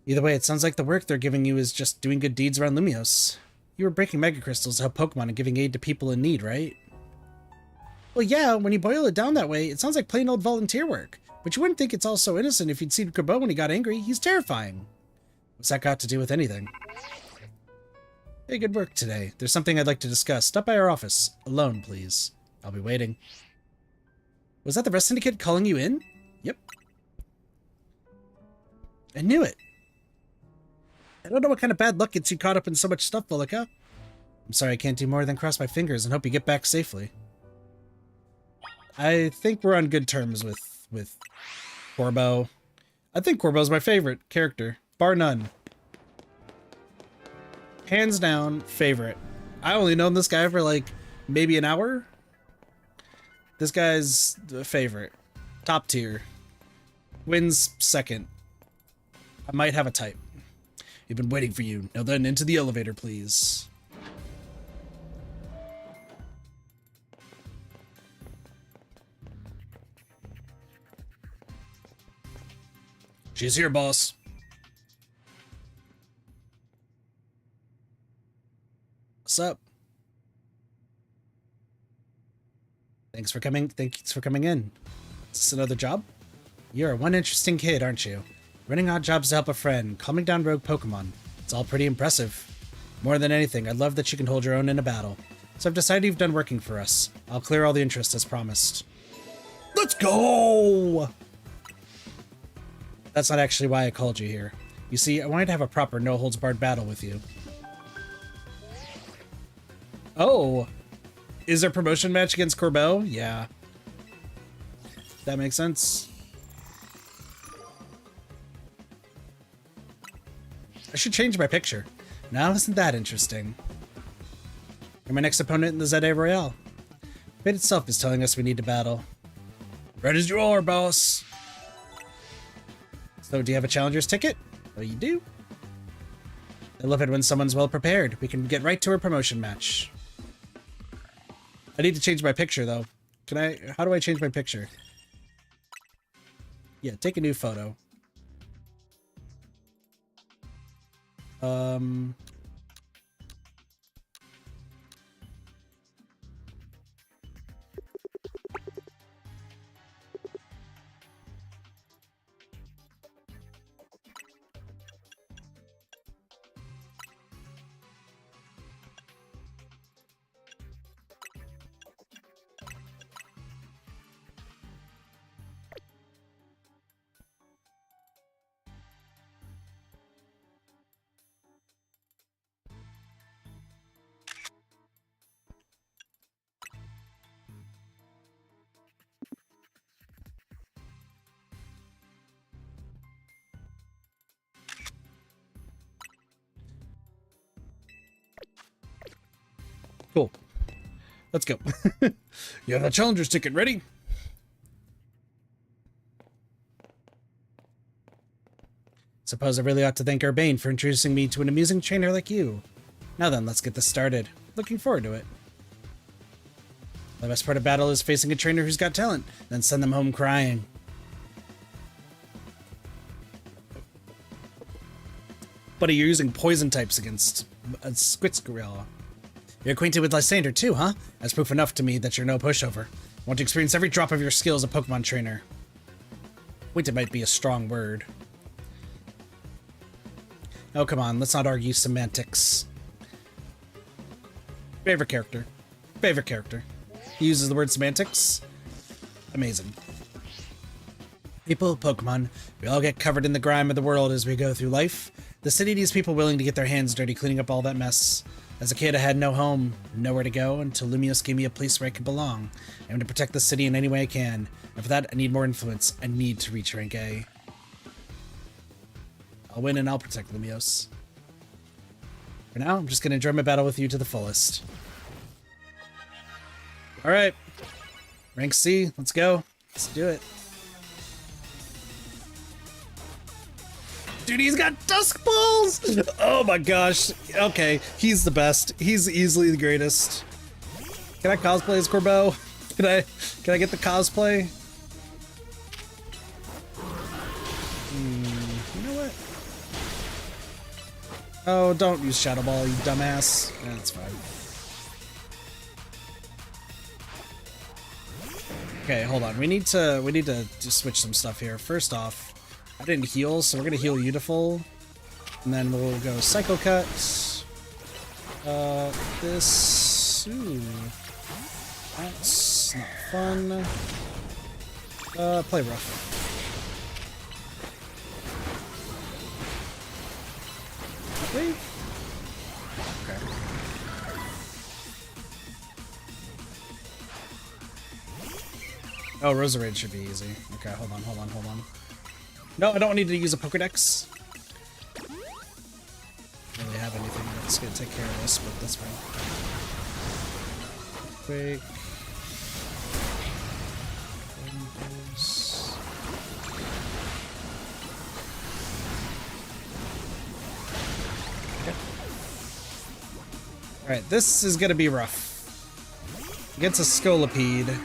Either way, it sounds like the work they're giving you is just doing good deeds around Lumiose. You were breaking Mega Crystals to help Pokemon and giving aid to people in need, right? Well, yeah, when you boil it down that way, it sounds like plain old volunteer work. But you wouldn't think it's all so innocent if you'd seen Kerbo when he got angry. He's terrifying. What's that got to do with anything? Hey, good work today. There's something I'd like to discuss. Stop by our office. Alone, please. I'll be waiting. Was that the Rest Syndicate calling you in? Yep. I knew it. I don't know what kind of bad luck gets you caught up in so much stuff, Folica. I'm sorry I can't do more than cross my fingers and hope you get back safely. I think we're on good terms with Corbeau. I think Corbeau's my favorite character, bar none. Hands down, favorite. I only known this guy for like maybe an hour. This guy's the favorite. Top tier. Wins second. I might have a type. We've been waiting for you. Now then, into the elevator, please. She's here, boss. What's up? Thanks for coming in. Is this another job? You're one interesting kid, aren't you? Running odd jobs to help a friend, calming down rogue Pokemon. It's all pretty impressive. More than anything, I love that you can hold your own in a battle. So I've decided you've done working for us. I'll clear all the interest as promised. Let's go! That's not actually why I called you here. You see, I wanted to have a proper no-holds-barred battle with you. Oh! Is there a promotion match against Corbeau? Yeah. That makes sense. I should change my picture. Now isn't that interesting? You're my next opponent in the ZA Royale. Fate itself is telling us we need to battle. Right as you are, boss. So, do you have a challenger's ticket? Well, you do. I love it when someone's well prepared. We can get right to a promotion match. I need to change my picture, though. Can I? How do I change my picture? Yeah, take a new photo. Cool. Let's go. You have that challenger's ticket ready? Suppose I really ought to thank Urbane for introducing me to an amusing trainer like you. Now then, let's get this started. Looking forward to it. The best part of battle is facing a trainer who's got talent, then send them home crying. Buddy, you're using poison types against Squitsgorilla. You're acquainted with Lysander too, huh? That's proof enough to me that you're no pushover. I want to experience every drop of your skill as a Pokemon trainer. Acquainted might be a strong word. Oh, come on, let's not argue semantics. Favorite character. Favorite character. He uses the word semantics. Amazing. People of Pokemon, we all get covered in the grime of the world as we go through life. The city needs people willing to get their hands dirty cleaning up all that mess. As a kid, I had no home, nowhere to go, until Lumiose gave me a place where I could belong. I am to protect the city in any way I can, and for that, I need more influence. I need to reach rank A. I'll win and I'll protect Lumiose. For now, I'm just going to enjoy my battle with you to the fullest. Alright. Rank C, let's go. Let's do it. Dude, he's got Dusk Balls! Oh my gosh. Okay, he's the best. He's easily the greatest. Can I cosplay as Corbeau? Can I get the cosplay? You know what? Oh, don't use Shadow Ball, you dumbass. That's fine. Okay, hold on. We need to just switch some stuff here. First off, I didn't heal, so we're gonna heal Beautiful, and then we'll go Psycho Cut. This. Ooh, that's not fun. Play rough. Wait. Okay. Oh, Roserade should be easy. Okay, hold on. No, I don't need to use a Pokedex. Don't really have anything that's gonna take care of this, but that's fine. Quick. Okay. Alright, this is gonna be rough. Against a Scolipede.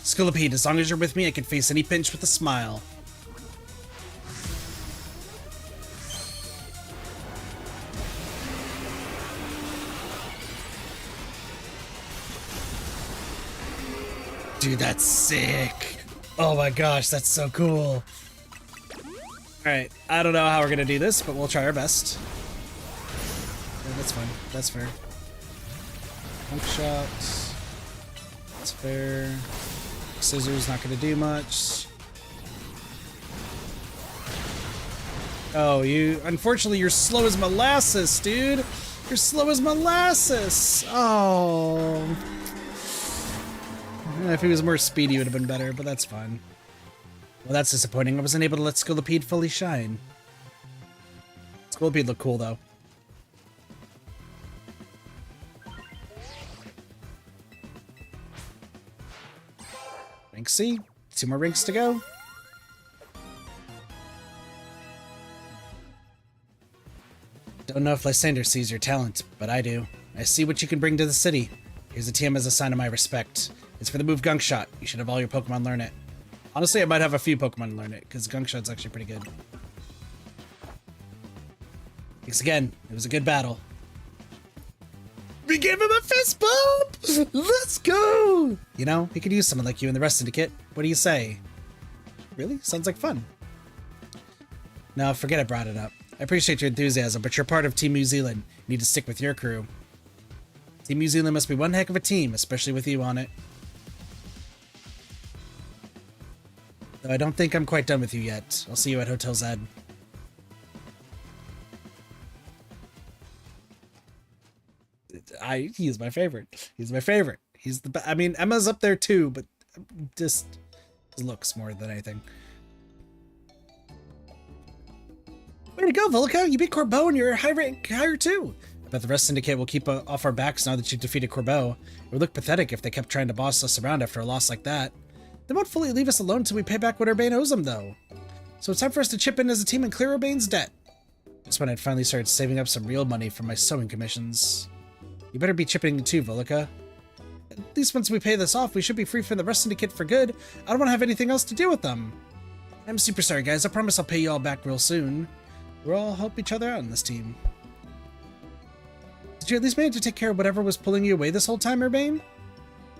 Scolipede, as long as you're with me, I can face any pinch with a smile. Dude, that's sick. Oh my gosh, that's so cool. Alright, I don't know how we're gonna do this, but we'll try our best. Yeah, that's fine. That's fair. Hook shot. That's fair. Scissors not gonna do much. Oh, unfortunately, you're slow as molasses, dude. You're slow as molasses. Oh. If he was more speedy, it would have been better, but that's fine. Well, that's disappointing. I wasn't able to let Scolipede fully shine. Scolipede looked cool, though. Rank C. 2 more ranks to go. Don't know if Lysander sees your talent, but I do. I see what you can bring to the city. Here's a TM as a sign of my respect. It's for the move Gunk Shot. You should have all your Pokemon learn it. Honestly, I might have a few Pokemon learn it, because Gunk Shot's actually pretty good. Thanks again. It was a good battle. We gave him a fist bump! Let's go! You know, he could use someone like you in the rest syndicate. What do you say? Really? Sounds like fun. No, forget I brought it up. I appreciate your enthusiasm, but you're part of Team New Zealand. You need to stick with your crew. Team New Zealand must be one heck of a team, especially with you on it. Though I don't think I'm quite done with you yet. I'll see you at Hotel Z. He's my favorite. He's my favorite. He's the I mean, Emma's up there too, but just looks more than anything. Way to go, Volca! You beat Corbeau and you're higher too! I bet the rest syndicate will keep off our backs now that you've defeated Corbeau. It would look pathetic if they kept trying to boss us around after a loss like that. They won't fully leave us alone until we pay back what Urbane owes them, though. So it's time for us to chip in as a team and clear Urbane's debt. That's when I'd finally started saving up some real money from my sewing commissions. You better be chipping in too, Volca. At least once we pay this off, we should be free from the rest syndicate for good. I don't want to have anything else to do with them. I'm super sorry, guys. I promise I'll pay you all back real soon. We'll all help each other out in this team. Did you at least manage to take care of whatever was pulling you away this whole time, Urbane?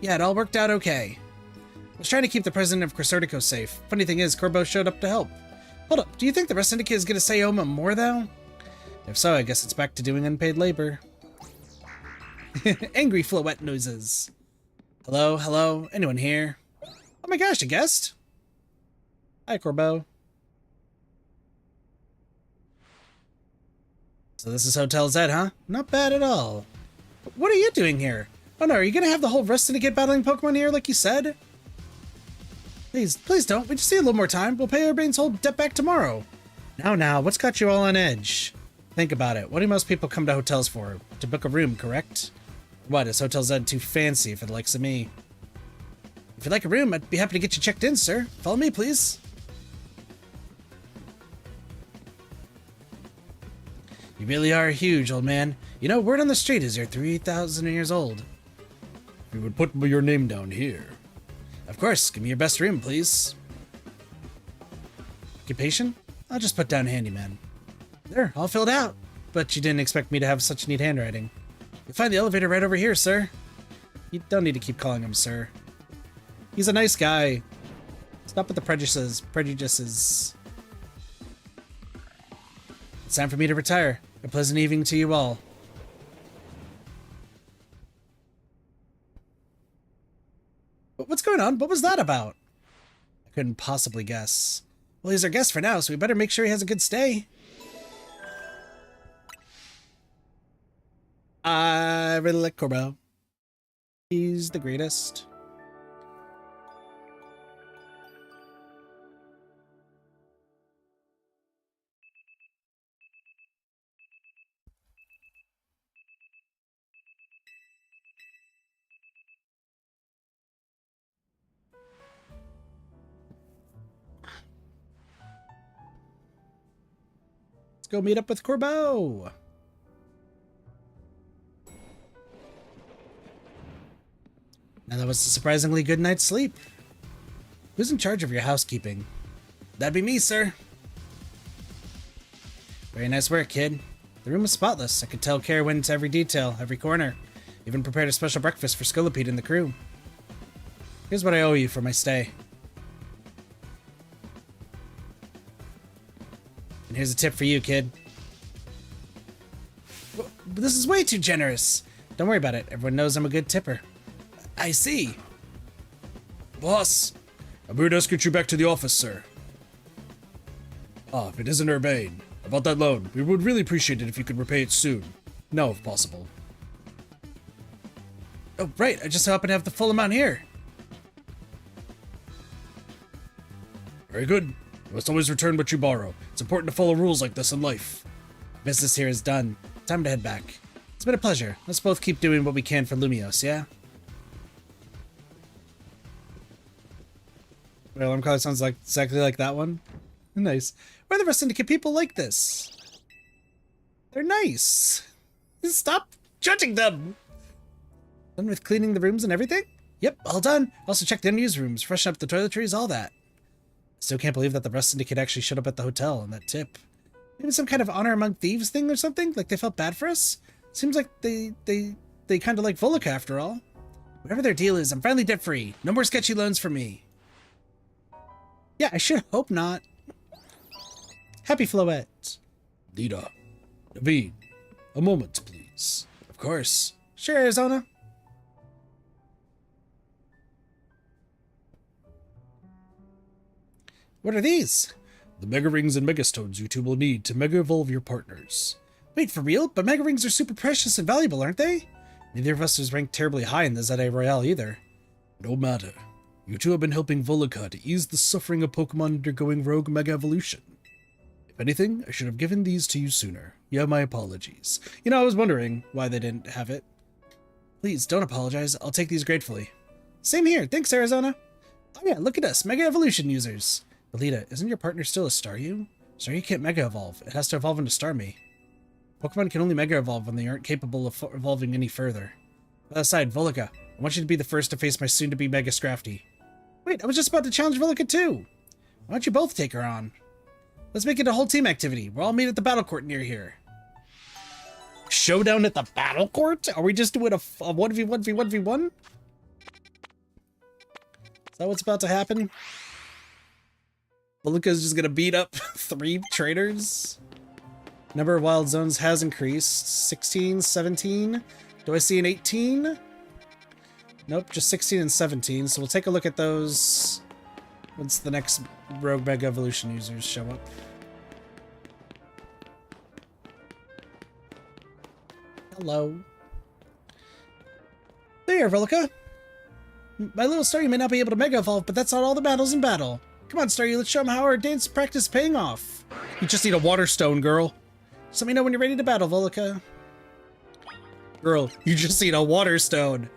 Yeah, it all worked out okay. I was trying to keep the president of Cresartico safe. Funny thing is, Corbeau showed up to help. Hold up, do you think the rest syndicate is going to say Oma more, though? If so, I guess it's back to doing unpaid labor. Angry Floette noises. Hello, hello, anyone here? Oh my gosh, a guest? Hi, Corbeau. So this is Hotel Z, huh? Not bad at all. What are you doing here? Oh no, are you gonna have the whole rest syndicate battling Pokemon here like you said? Please, please don't. We just need a little more time. We'll pay Urbane's whole debt back tomorrow. Now, what's got you all on edge? Think about it. What do most people come to hotels for? To book a room, correct? What, is Hotel Z too fancy for the likes of me? If you'd like a room, I'd be happy to get you checked in, sir. Follow me, please. You really are huge, old man. You know, word on the street is you're 3,000 years old. You would put your name down here. Of course, give me your best room, please. Occupation? I'll just put down handyman. There, all filled out. But you didn't expect me to have such neat handwriting. You'll find the elevator right over here, sir. You don't need to keep calling him sir. He's a nice guy. Stop with the prejudices. It's time for me to retire. A pleasant evening to you all. What's going on? What was that about? I couldn't possibly guess. Well, he's our guest for now, so we better make sure he has a good stay. I really like Corbeau. He's the greatest. Let's go meet up with Corbeau. Now that was a surprisingly good night's sleep. Who's in charge of your housekeeping? That'd be me, sir. Very nice work, kid. The room was spotless. I could tell care went into every detail, every corner. Even prepared a special breakfast for Scolipede and the crew. Here's what I owe you for my stay. And here's a tip for you, kid. But this is way too generous. Don't worry about it. Everyone knows I'm a good tipper. I see. Boss, I'm here to escort you back to the office, sir. Ah, if it isn't Urbane. About that loan, we would really appreciate it if you could repay it soon. No, if possible. Oh, right. I just happen to have the full amount here. Very good. You must always return what you borrow. It's important to follow rules like this in life. Business here is done. Time to head back. It's been a pleasure. Let's both keep doing what we can for Lumios, yeah? My alarm clock sounds like exactly like that one. Nice. Why are the rest Syndicate people like this? They're nice. Stop judging them. Done with cleaning the rooms and everything? Yep, all done. Also check the unused rooms, freshen up the toiletries, all that. Still can't believe that the rest Syndicate actually showed up at the hotel and that tip. Maybe some kind of honor among thieves thing or something? Like they felt bad for us? Seems like they kind of like Volok after all. Whatever their deal is, I'm finally debt free. No more sketchy loans for me. Yeah, I should hope not. Happy Floette. Lita. Naveen. A moment, please. Of course. Sure, Arizona. What are these? The Mega Rings and Mega Stones you two will need to Mega Evolve your partners. Wait, for real? But Mega Rings are super precious and valuable, aren't they? Neither of us is ranked terribly high in the Zeta Royale either. No matter. You two have been helping Volca to ease the suffering of Pokemon undergoing Rogue Mega Evolution. If anything, I should have given these to you sooner. You have my apologies. You know, I was wondering why they didn't have it. Please, don't apologize. I'll take these gratefully. Same here. Thanks, Arizona. Oh yeah, look at us. Mega Evolution users. Belita, isn't your partner still a Staryu? Staryu can't Mega Evolve. It has to evolve into Starmie. Pokemon can only Mega Evolve when they aren't capable of evolving any further. That aside, Volca, I want you to be the first to face my soon-to-be Mega Scrafty. Wait, I was just about to challenge Volca too. Why don't you both take her on? Let's make it a whole team activity. We'll all meet at the battle court near here. Showdown at the battle court? Are we just doing a 1v1v1v1? Is that what's about to happen? Volca's just gonna beat up 3 trainers? Number of wild zones has increased. 16, 17. Do I see an 18? Nope, just 16 and 17. So we'll take a look at those once the next Rogue Mega Evolution users show up. Hello. There, Volca. My little Staryu may not be able to Mega Evolve, but that's not all the battles in battle. Come on, Staryu, let's show them how our dance practice is paying off. You just need a water stone, girl. Just let me know when you're ready to battle, Volca. Girl, you just need a water stone.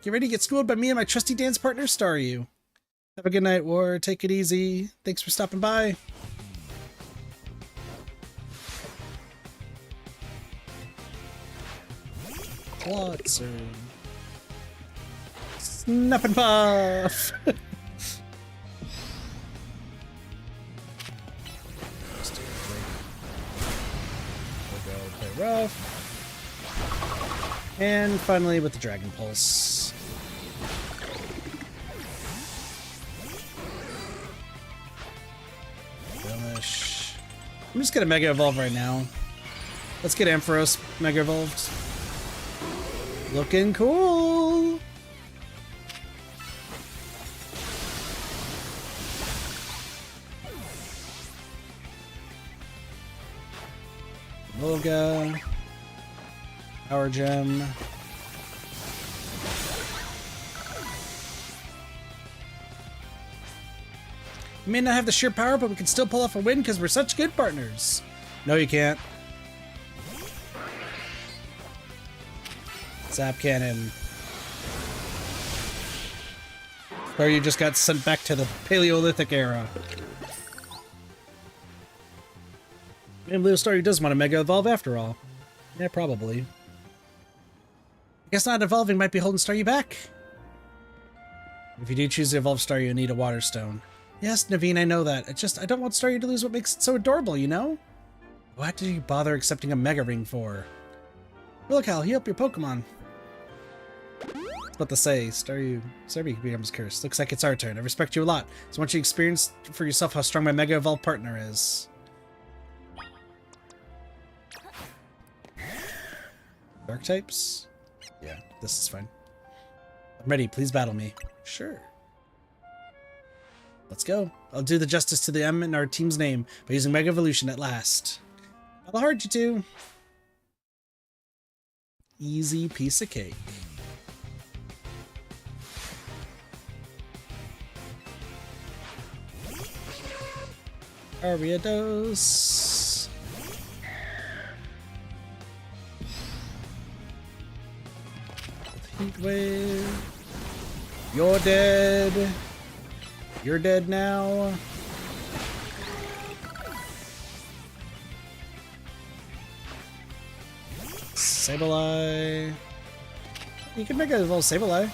Get ready to get schooled by me and my trusty dance partner, Staryu. Have a good night, War. Take it easy. Thanks for stopping by. Watson. Snap and puff! We'll go play rough. And finally with the Dragon Pulse. Delish. I'm just gonna Mega Evolve right now. Let's get Ampharos Mega Evolved. Looking cool! Volga. Power Gem. We may not have the sheer power, but we can still pull off a win because we're such good partners. No, you can't. Zap Cannon. Or you just got sent back to the Paleolithic era. Maybe Little Staryu does want to Mega Evolve after all. Yeah, probably. I guess not evolving might be holding Staryu back. If you do choose to evolve Staryu, you need a Water Stone. Yes, Naveen, I know that. I don't want Staryu to lose what makes it so adorable, you know? What did you bother accepting a Mega Ring for? Look, Hal, heal up your Pokemon. I was about to say, Staryu becomes cursed. Looks like it's our turn. I respect you a lot, so I want you to experience for yourself how strong my Mega Evolved partner is. Dark types? Yeah, this is fine. I'm ready. Please battle me. Sure. Let's go. I'll do the justice to the M in our team's name by using Mega Evolution at last. I'll hard you to. Easy piece of cake. Ariados. Heat wave. You're dead. You're dead now. Sableye. You can make a little Sableye.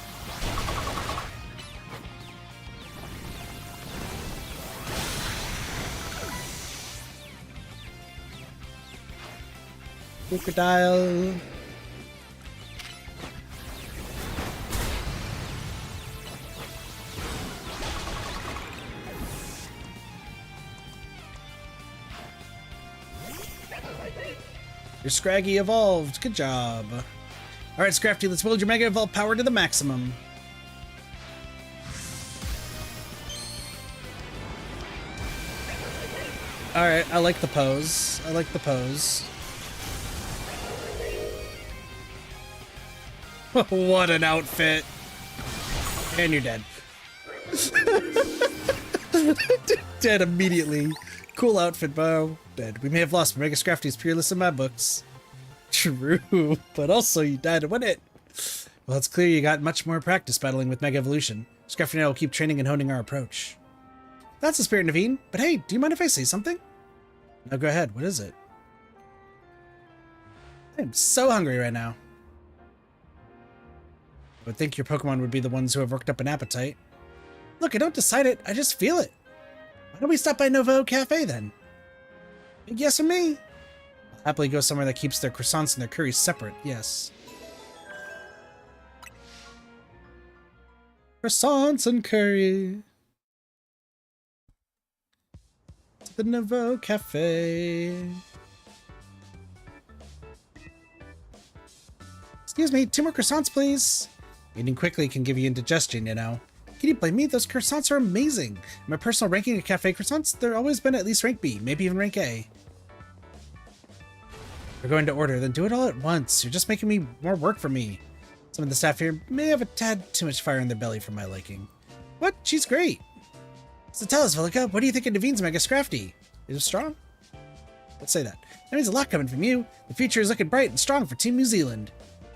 Crocodile. Your Scraggy evolved. Good job. Alright, Scrafty, let's build your Mega Evolved power to the maximum. Alright, I like the pose. I like the pose. What an outfit. And you're dead. Dead immediately. Cool outfit, Bo. Dead. We may have lost, but Mega Scrafty is peerless in my books. True, but also you died to win it. Well, it's clear you got much more practice battling with Mega Evolution. Scrafty and I will keep training and honing our approach. That's the spirit, Naveen. But hey, do you mind if I say something? No, go ahead. What is it? I'm so hungry right now. I would think your Pokemon would be the ones who have worked up an appetite. Look, I don't decide it. I just feel it. Why don't we stop by Novo Cafe then? Big yes from me. I'll happily go somewhere that keeps their croissants and their curries separate, yes. Croissants and curry. To the Novo Cafe. Excuse me, 2 more croissants, please. Eating quickly can give you indigestion, you know. Can you blame me? Those croissants are amazing. In my personal ranking of cafe croissants, they've always been at least rank B, maybe even rank A. We're going to order, then do it all at once. You're just making me more work for me. Some of the staff here may have a tad too much fire in their belly for my liking. What? She's great. So tell us, Vilica, what do you think of Naveen's Mega Scrafty? Is it strong? Let's say that. That means a lot coming from you. The future is looking bright and strong for Team New Zealand.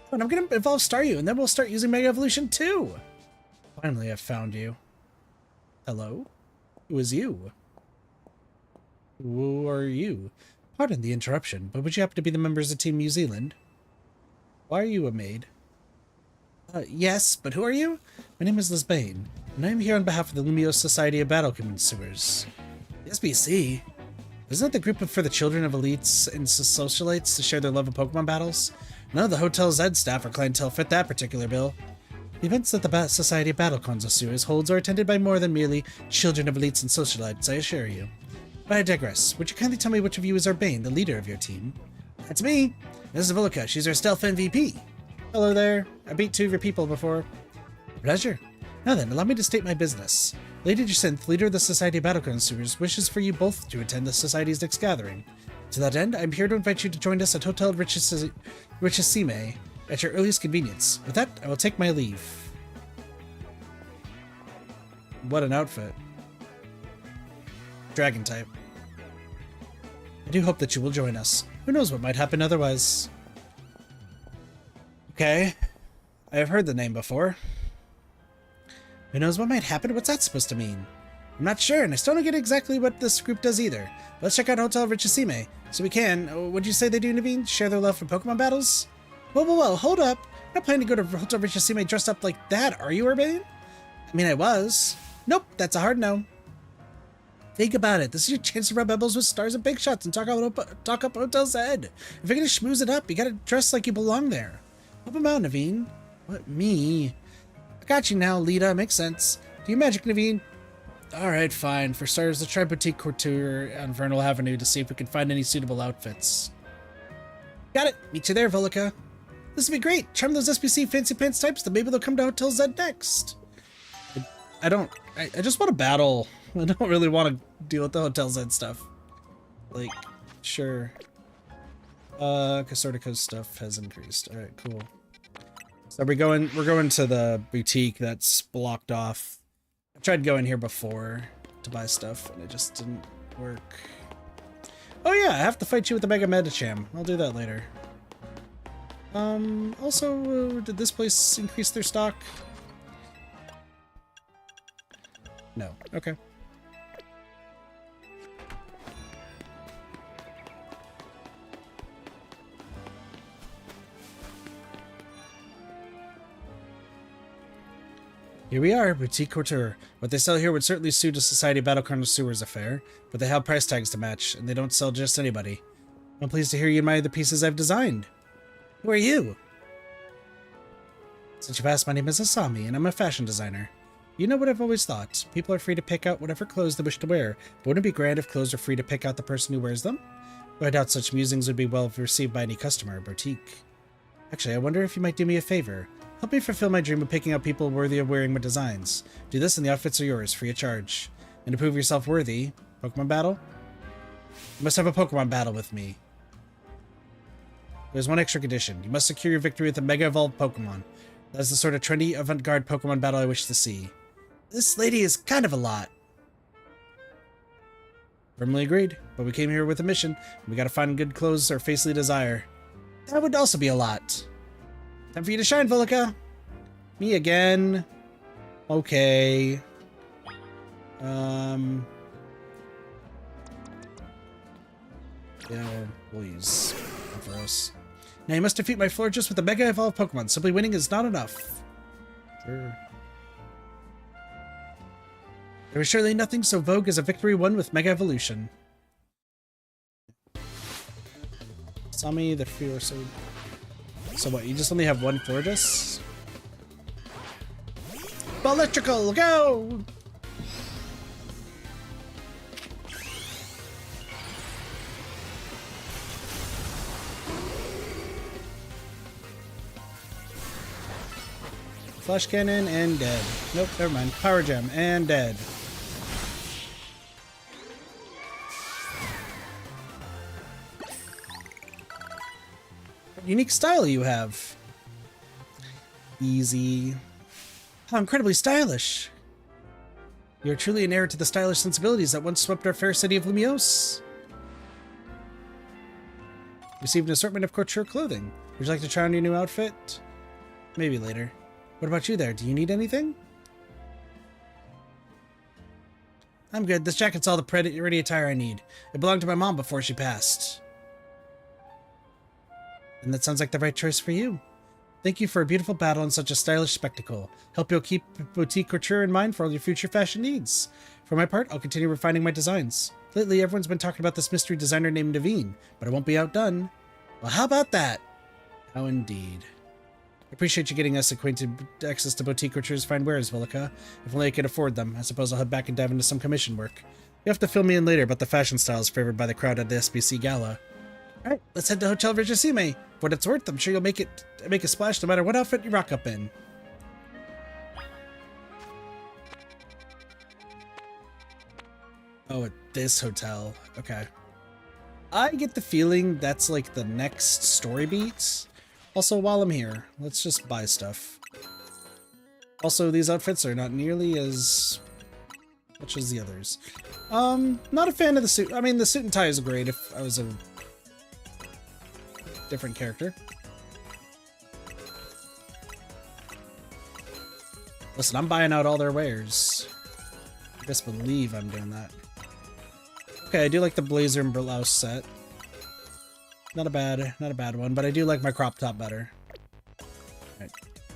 Oh, and I'm going to evolve Staryu, and then we'll start using Mega Evolution too. Finally, I've found you. Hello? Who is you? Who are you? Pardon the interruption, but would you happen to be the members of Team New Zealand? Why are you a maid? Yes, but who are you? My name is Lisbane, and I am here on behalf of the Lumiose Society of Battle Consumers. The SBC? Isn't that the group for the children of elites and socialites to share their love of Pokemon battles? None of the Hotel Z staff or clientele fit that particular bill. The events that the Society of Battle Consumers holds are attended by more than merely children of elites and socialites, I assure you. But I digress. Would you kindly tell me which of you is Urbane, the leader of your team? That's me. This is Vilica. She's our stealth MVP. Hello there. I beat 2 of your people before. Pleasure. Now then, allow me to state my business. Lady Jacinth, leader of the Society of Battle Consumers, wishes for you both to attend the Society's next gathering. To that end, I'm here to invite you to join us at Hotel Richissime at your earliest convenience. With that, I will take my leave. What an outfit. Dragon type. I do hope that you will join us. Who knows what might happen otherwise. Okay. I have heard the name before. Who knows what might happen? What's that supposed to mean? I'm not sure, and I still don't get exactly what this group does either. But let's check out Hotel Richissime. So we can, would you say they do, Naveen? Share their love for Pokemon battles? Whoa, hold up. I'm not planning to go to Hotel Richissime dressed up like that, are you, Urbane? I mean, I was. Nope, that's a hard no. Think about it. This is your chance to rub elbows with stars and big shots and talk up Hotel Zed. If you're gonna schmooze it up, you gotta dress like you belong there. Help him out, Naveen. What, me? I got you now, Lita. Makes sense. Do you magic, Naveen? Alright, fine. For starters, let's try Boutique Couture on Vernal Avenue to see if we can find any suitable outfits. Got it. Meet you there, Volika. This would be great. Charm those SPC fancy pants types, then maybe they'll come to Hotel Zed next. I just want to battle. I don't really want to deal with the Hotel Zed stuff. Like, sure. Casortico's stuff has increased. Alright, cool. So we're going to the boutique that's blocked off. I tried going here before to buy stuff and it just didn't work. Oh yeah, I have to fight you with the Mega Medicham. I'll do that later. Also, did this place increase their stock? No. Okay. Here we are, Boutique Couture. What they sell here would certainly suit a Society Battle Connoisseurs affair, but they have price tags to match, and they don't sell just anybody. I'm pleased to hear you admire the pieces I've designed. Who are you? Since you've asked, my name is Asami, and I'm a fashion designer. You know what I've always thought. People are free to pick out whatever clothes they wish to wear, but wouldn't it be grand if clothes were free to pick out the person who wears them? Though I doubt such musings would be well received by any customer or boutique. Actually, I wonder if you might do me a favor. Help me fulfill my dream of picking out people worthy of wearing my designs. Do this and the outfits are yours, free of charge. And to prove yourself worthy, Pokemon battle? You must have a Pokemon battle with me. There's one extra condition. You must secure your victory with a Mega Evolved Pokemon. That is the sort of trendy, avant-garde Pokemon battle I wish to see. This lady is kind of a lot. Firmly agreed, but we came here with a mission. We gotta find good clothes our facely desire. That would also be a lot. Time for you to shine, Volika. Me again. Okay. Yeah, we'll use Ampharos. Now you must defeat my Florges with a Mega Evolved Pokemon. Simply winning is not enough. Sure. There is surely nothing so vogue as a victory won with Mega Evolution. Sami, the Fear Sword. So what, you just only have one Florges? Electrical, go! Flash Cannon and dead. Nope, never mind. Power Gem and dead. What unique style you have. Easy. How incredibly stylish. You're truly an heir to the stylish sensibilities that once swept our fair city of Lumiose. Received an assortment of couture clothing. Would you like to try on your new outfit? Maybe later. What about you there? Do you need anything? I'm good. This jacket's all the ready attire I need. It belonged to my mom before she passed. And that sounds like the right choice for you. Thank you for a beautiful battle and such a stylish spectacle. Hope you'll keep Boutique Couture in mind for all your future fashion needs. For my part, I'll continue refining my designs. Lately, everyone's been talking about this mystery designer named Naveen, but I won't be outdone. Well, how about that? How indeed. I appreciate you getting us access to Boutique Couture's fine wares, Volika. If only I could afford them. I suppose I'll head back and dive into some commission work. You have to fill me in later about the fashion styles favored by the crowd at the SBC Gala. Alright, let's head to Hotel Regicime. For what it's worth, I'm sure you'll make a splash no matter what outfit you rock up in. Oh, at this hotel. Okay. I get the feeling that's like the next story beats. Also, while I'm here, let's just buy stuff. Also, these outfits are not nearly as much as the others. Not a fan of the suit. I mean, the suit and tie is great if I was a different character. Listen, I'm buying out all their wares. I best believe I'm doing that. Okay, I do like the blazer and blouse set. Not a bad one, but I do like my crop top better.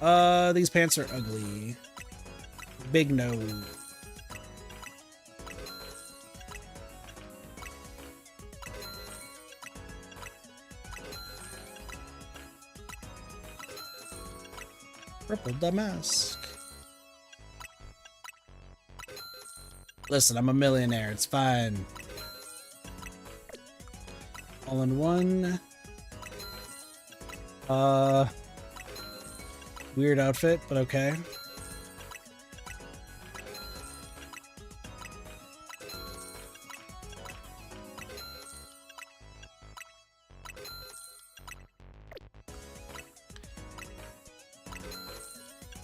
Alright. These pants are ugly. Big no. Purple damask. Listen, I'm a millionaire. It's fine. All in one. Weird outfit, but okay.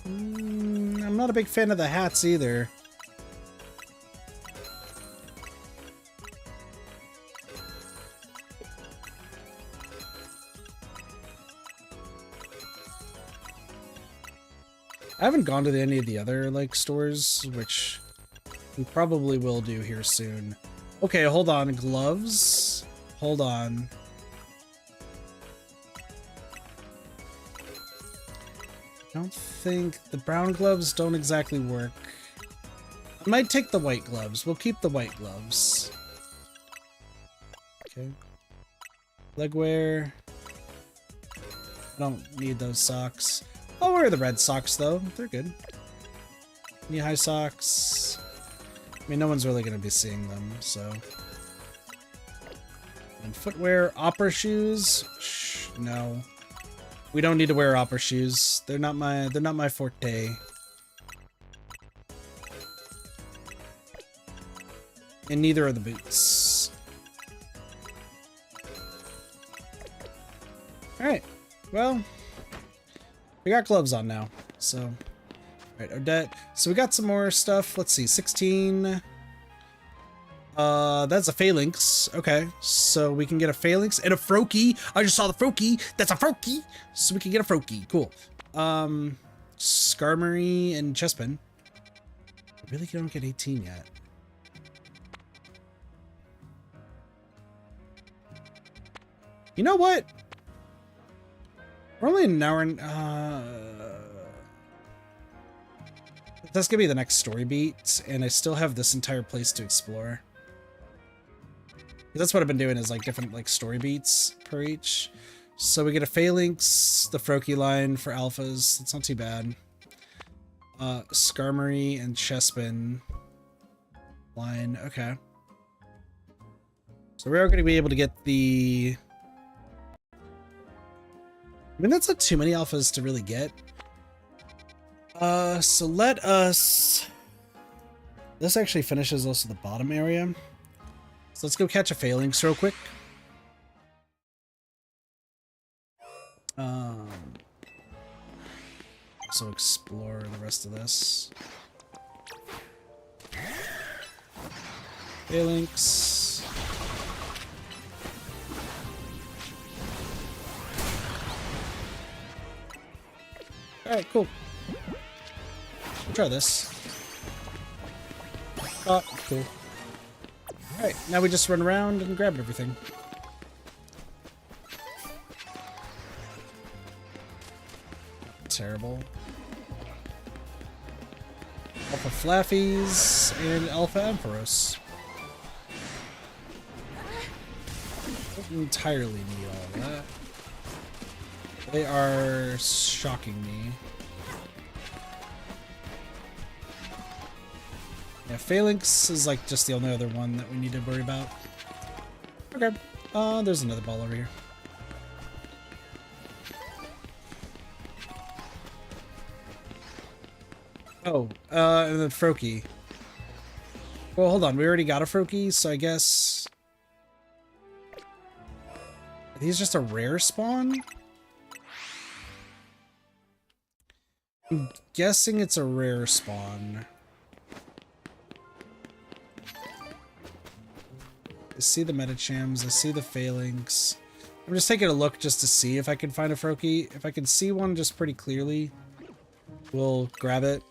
I'm not a big fan of the hats either. I haven't gone to any of the other, like, stores, which we probably will do here soon. Okay, hold on. Gloves? Hold on. I don't think... the brown gloves don't exactly work. I might take the white gloves. We'll keep the white gloves. Okay. Leg wear. I don't need those socks. I'll wear the red socks, though. They're good. Knee-high socks. I mean, no one's really going to be seeing them, so... And footwear. Opera shoes? Shh, no. We don't need to wear opera shoes. They're not my forte. And neither are the boots. Alright. Well... we got gloves on now, so... Alright, Odette. So we got some more stuff. Let's see, 16... that's a phalanx. Okay, so we can get a phalanx and a froakie. I just saw the froakie. That's a froakie. So we can get a froakie. Cool. Skarmory and Chespin. I really don't get 18 yet. You know what? We're only an hour and, that's gonna be the next story beat, and I still have this entire place to explore. That's what I've been doing, is like different like story beats per each. So we get a phalanx, the froakie line for alphas. That's not too bad. Skarmory and Chespin line. Okay. So we are going to be able to get the... I mean, that's not too many alphas to really get. So let us... This actually finishes also the bottom area. So let's go catch a phalanx real quick. So explore the rest of this. Phalanx. Alright, cool. Try this. Oh, cool. Alright, now we just run around and grab everything. Terrible. Alpha Flaffies and Alpha Ampharos. Don't entirely need all of that. They are shocking me. Yeah, Phalanx is like just the only other one that we need to worry about. Okay. There's another ball over here. Oh, and then Froakie. Well, hold on. We already got a Froakie, so I guess... Are these just a rare spawn? I'm guessing it's a rare spawn. I see the Metachams, I see the Phalanx. I'm just taking a look just to see if I can find a Froakie. If I can see one just pretty clearly, we'll grab it.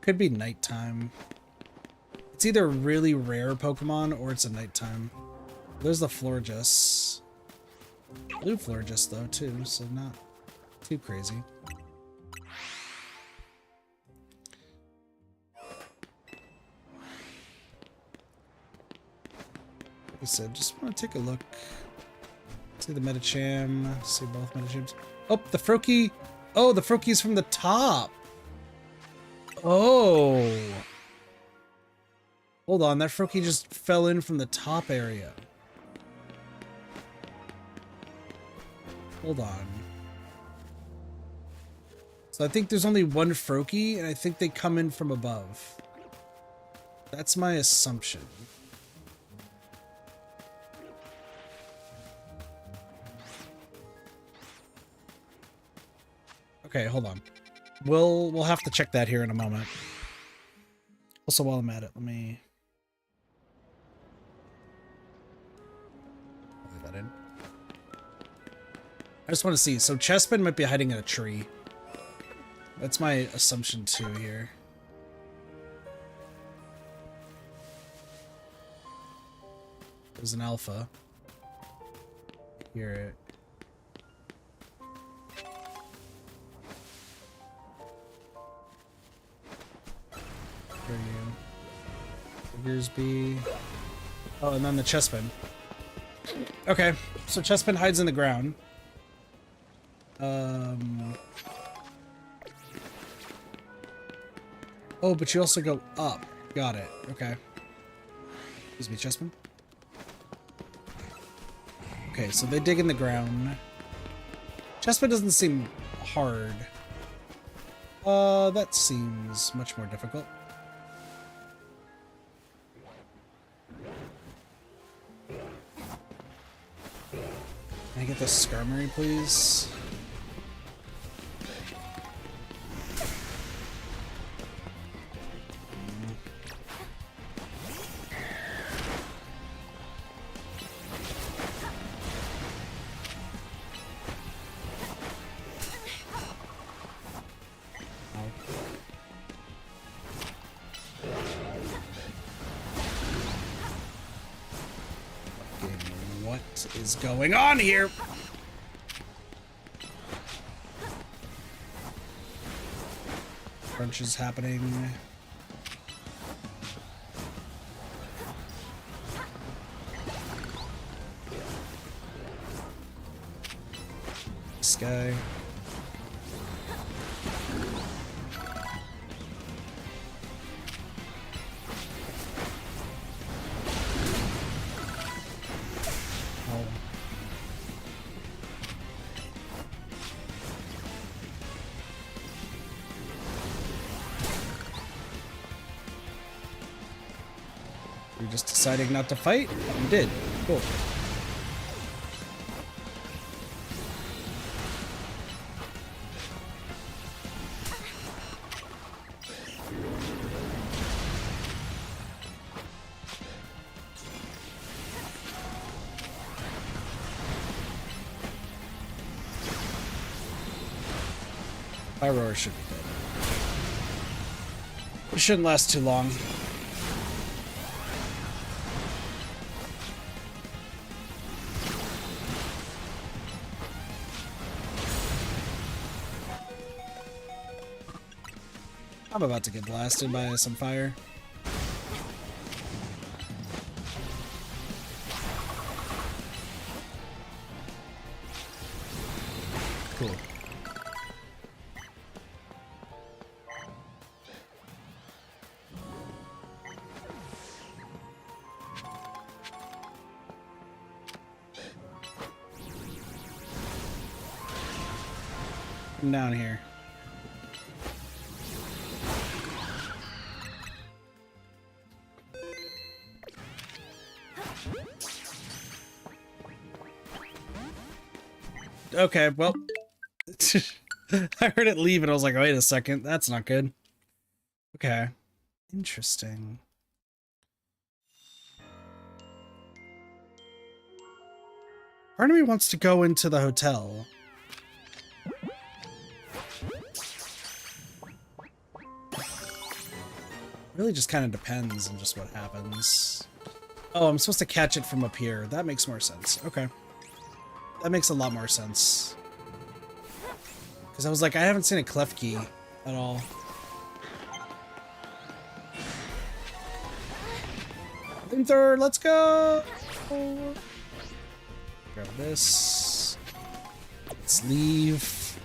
Could be nighttime. It's either a really rare Pokemon or it's a nighttime. There's the Florges. Blue floor just though too, so not too crazy. Like I said, just want to take a look. See the Metacham, see both Metachams. Oh, the Froakie! Oh, the Froakie's from the top! Oh! Hold on, that Froakie just fell in from the top area. Hold on. So I think there's only one Froakie, and I think they come in from above. That's my assumption. Okay, hold on. We'll have to check that here in a moment. Also, while I'm at it, let me leave that in. I just want to see. So Chespin might be hiding in a tree. That's my assumption too here. There's an alpha. Hear it. Where are you? Figures B. Oh, and then the Chespin. Okay, so Chespin hides in the ground. Oh, but you also go up. Got it. Okay. Excuse me, Chespin. Okay, so they dig in the ground. Chespin doesn't seem hard. That seems much more difficult. Can I get the Skarmory, please? What is going on here? Crunch is happening. This guy. You're just deciding not to fight? You did. Cool. Pyroar should be dead. It shouldn't last too long. I'm about to get blasted by some fire. Cool. I'm down here. Okay, well, I heard it leave and I was like, wait a second, that's not good. Okay, interesting. Part of me wants to go into the hotel. Really just kind of depends on just what happens. Oh, I'm supposed to catch it from up here. That makes more sense. Okay. That makes a lot more sense. Because I was like, I haven't seen a clef key at all. Flamethrower, let's go! Grab this. Let's leave.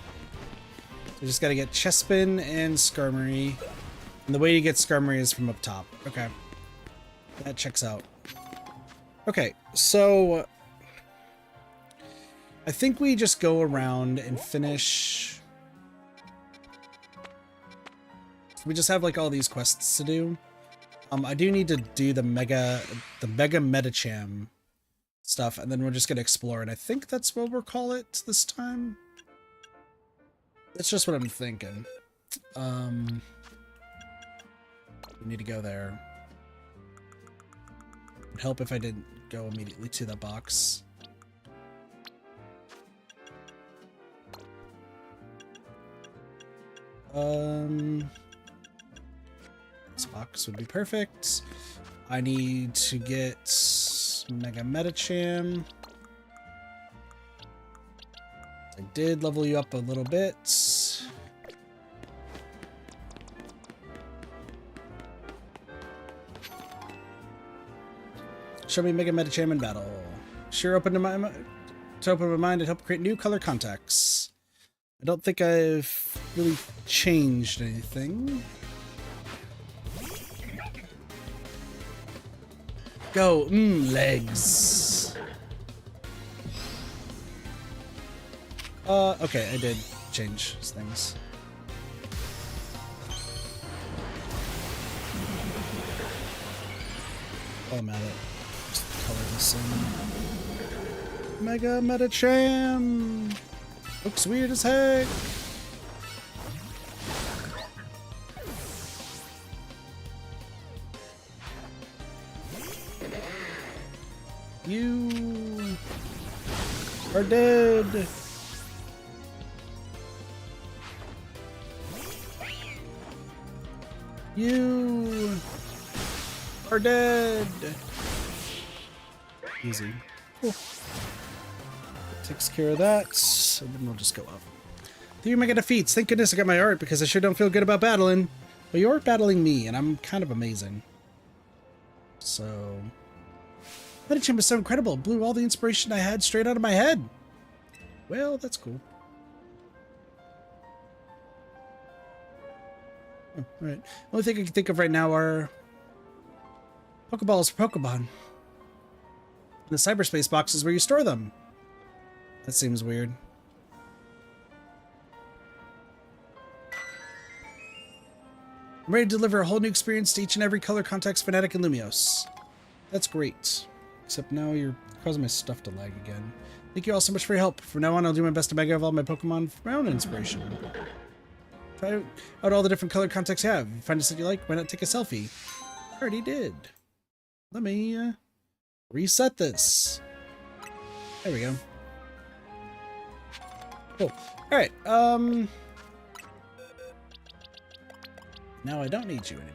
We just gotta get Chespin and Skarmory. And the way to get Skarmory is from up top. Okay. That checks out. Okay, so I think we just go around and finish. We just have like all these quests to do. I do need to do the Mega Metacham stuff, and then we're just gonna explore it. I think that's what we'll call it this time. That's just what I'm thinking. We need to go there. It'd help if I didn't go immediately to the box. This box would be perfect. I need to get Mega Metacham. I did level you up a little bit. Show me Mega Metacham in battle. Sure, open my mind and help create new color contacts. I don't think I've really changed anything. Go, legs. Okay, I did change things. Oh, I'm at it. Just color this in. Mega Metacham! Looks weird as heck! You are dead! You are dead! Easy. Cool. Takes care of that, so then we'll just go up. 3 mega defeats. Thank goodness I got my art, because I sure don't feel good about battling. But you are battling me, and I'm kind of amazing. So... Metacham is so incredible. It blew all the inspiration I had straight out of my head. Well, that's cool. Oh, alright. Only thing I can think of right now are... Pokeballs for Pokemon. And the cyberspace boxes where you store them. That seems weird. I'm ready to deliver a whole new experience to each and every Color Contacts fanatic in Lumios. That's great. Except now you're causing my stuff to lag again. Thank you all so much for your help. From now on, I'll do my best to mega evolve my Pokemon for my own inspiration. Try out all the different color contacts you have. If you find a set you like, why not take a selfie? I already did. Let me reset this. There we go. Cool. Alright, now I don't need you anymore.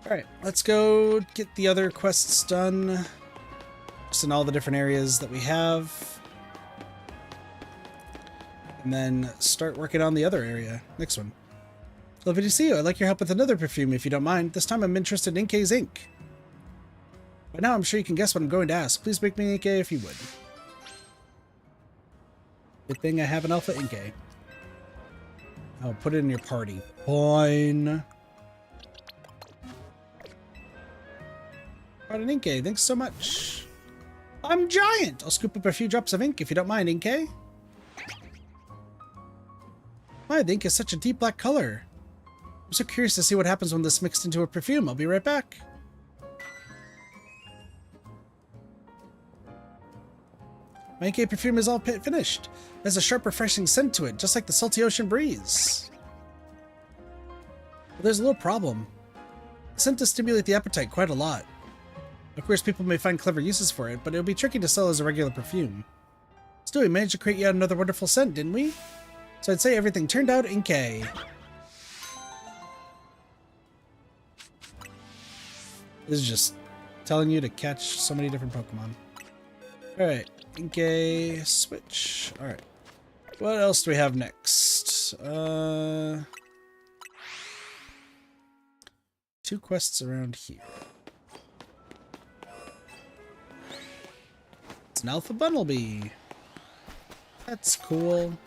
Alright, let's go get the other quests done. Just in all the different areas that we have. And then start working on the other area. Next one. Lovely to see you. I'd like your help with another perfume if you don't mind. This time I'm interested in Inkay's ink. By now I'm sure you can guess what I'm going to ask. Please make me Inkay if you would. Good thing I have an Alpha Inkay. I'll put it in your party. Fine. Got an Inkay, thanks so much. I'm giant! I'll scoop up a few drops of ink if you don't mind, Inkay. My, the ink is such a deep black color. I'm so curious to see what happens when this mixed into a perfume. I'll be right back. My Inkay perfume is all finished. It has a sharp, refreshing scent to it, just like the salty ocean breeze. But there's a little problem. The scent does stimulate the appetite quite a lot. Of course, people may find clever uses for it, but it'll be tricky to sell as a regular perfume. Still, we managed to create yet another wonderful scent, didn't we? So I'd say everything turned out Inkay. This is just telling you to catch so many different Pokemon. Alright, Inkay, switch. Alright. What else do we have next? 2 quests around here. It's an Alpha Bunnelby. That's cool.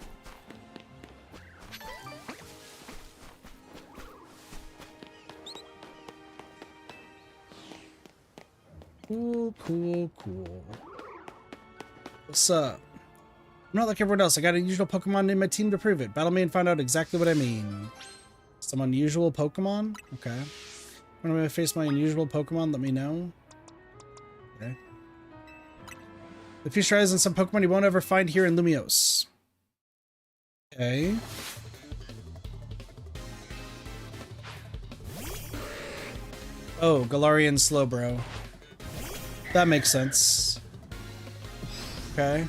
Cool, cool, cool. What's up? I'm not like everyone else. I got an unusual Pokemon in my team to prove it. Battle me and find out exactly what I mean. Some unusual Pokemon? Okay. When I face my unusual Pokemon, let me know. Okay. The future eyes on some Pokemon you won't ever find here in Lumiose. Okay. Oh, Galarian Slowbro. That makes sense. Okay.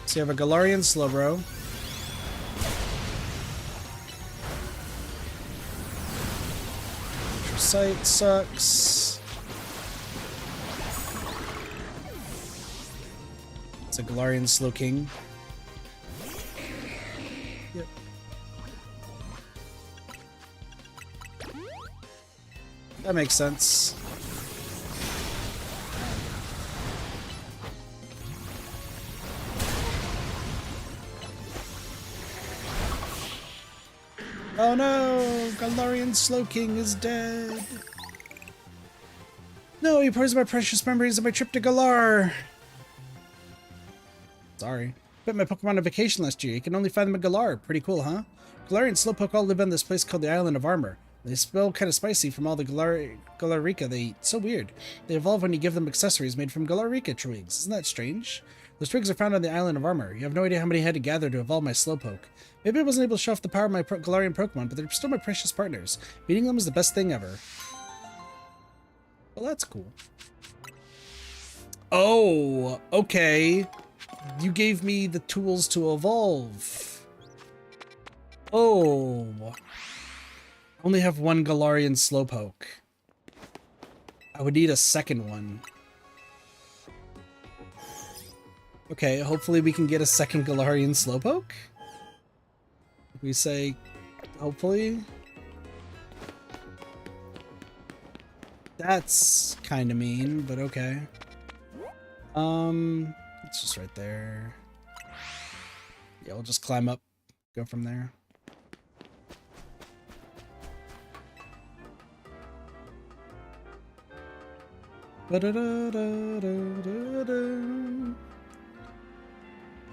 So you have a Galarian Slowbro. Your sight sucks. It's a Galarian Slowking. Yep. That makes sense. Oh no! Galarian Slowking is dead! No, he poisoned my precious memories of my trip to Galar! Sorry. Bet my Pokemon on vacation last year. You can only find them in Galar. Pretty cool, huh? Galarian Slowpoke all live on this place called the Island of Armor. They smell kind of spicy from all the Galarica they eat. So weird. They evolve when you give them accessories made from Galarica twigs. Isn't that strange? Those twigs are found on the Island of Armor. You have no idea how many I had to gather to evolve my Slowpoke. Maybe I wasn't able to show off the power of my Galarian Pokemon, but they're still my precious partners. Meeting them is the best thing ever. Well, that's cool. Oh, okay. You gave me the tools to evolve. Oh. I only have one Galarian Slowpoke. I would need a second one. Okay, hopefully we can get a second Galarian Slowpoke? We say, hopefully? That's kind of mean, but okay. It's just right there. Yeah, we'll just climb up, go from there.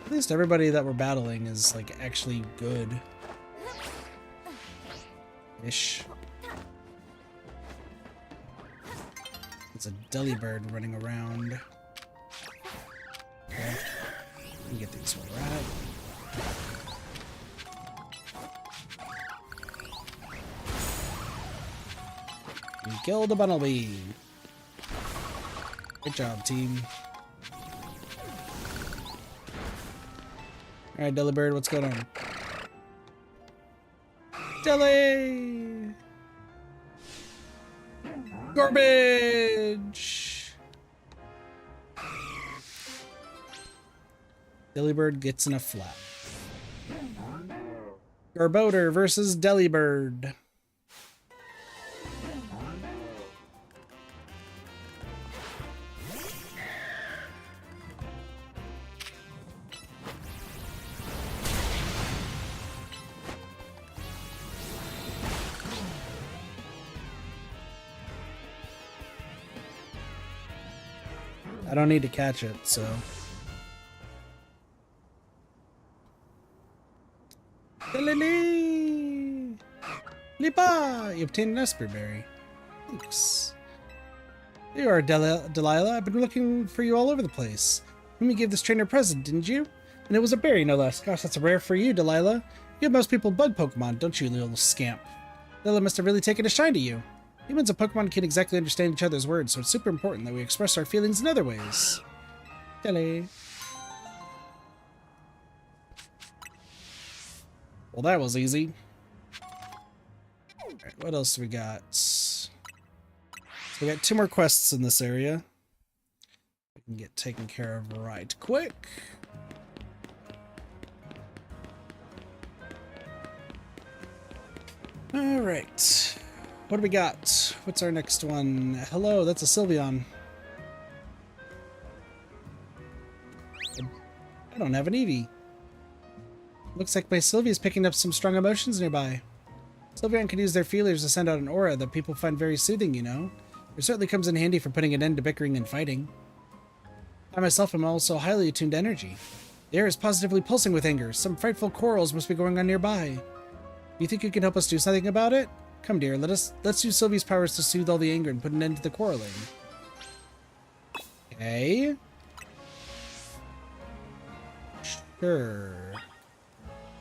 At least everybody that we're battling is, like, actually good. Ish. It's a Delibird running around. Okay. Let me get these where we're at. We killed a Bunnelby. Good job, team. Alright, Delibird, what's going on? Deli! Garbage! Delibird gets in a flat. Garbodor versus Delibird. I don't need to catch it, so. Delili! Lipa! You obtained an Esper Berry. Thanks. There you are, Delilah. I've been looking for you all over the place. You gave this trainer a present, didn't you? And it was a berry, no less. Gosh, that's rare for you, Delilah. You give most people bug Pokemon, don't you, little scamp? Delilah must have really taken a shine to you. Humans and Pokemon can't exactly understand each other's words, so it's super important that we express our feelings in other ways. Jelly. Well, that was easy. Alright, what else do we got? Let's So we got 2 more quests in this area. We can get taken care of right quick. Alright. What do we got? What's our next one? Hello, that's a Sylveon. I don't have an Eevee. Looks like my Sylvie is picking up some strong emotions nearby. Sylveon can use their feelers to send out an aura that people find very soothing, you know. It certainly comes in handy for putting an end to bickering and fighting. I myself am also highly attuned to energy. The air is positively pulsing with anger. Some frightful quarrels must be going on nearby. You think you can help us do something about it? Come, dear, let's use Sylvie's powers to soothe all the anger and put an end to the quarreling. Okay. Sure.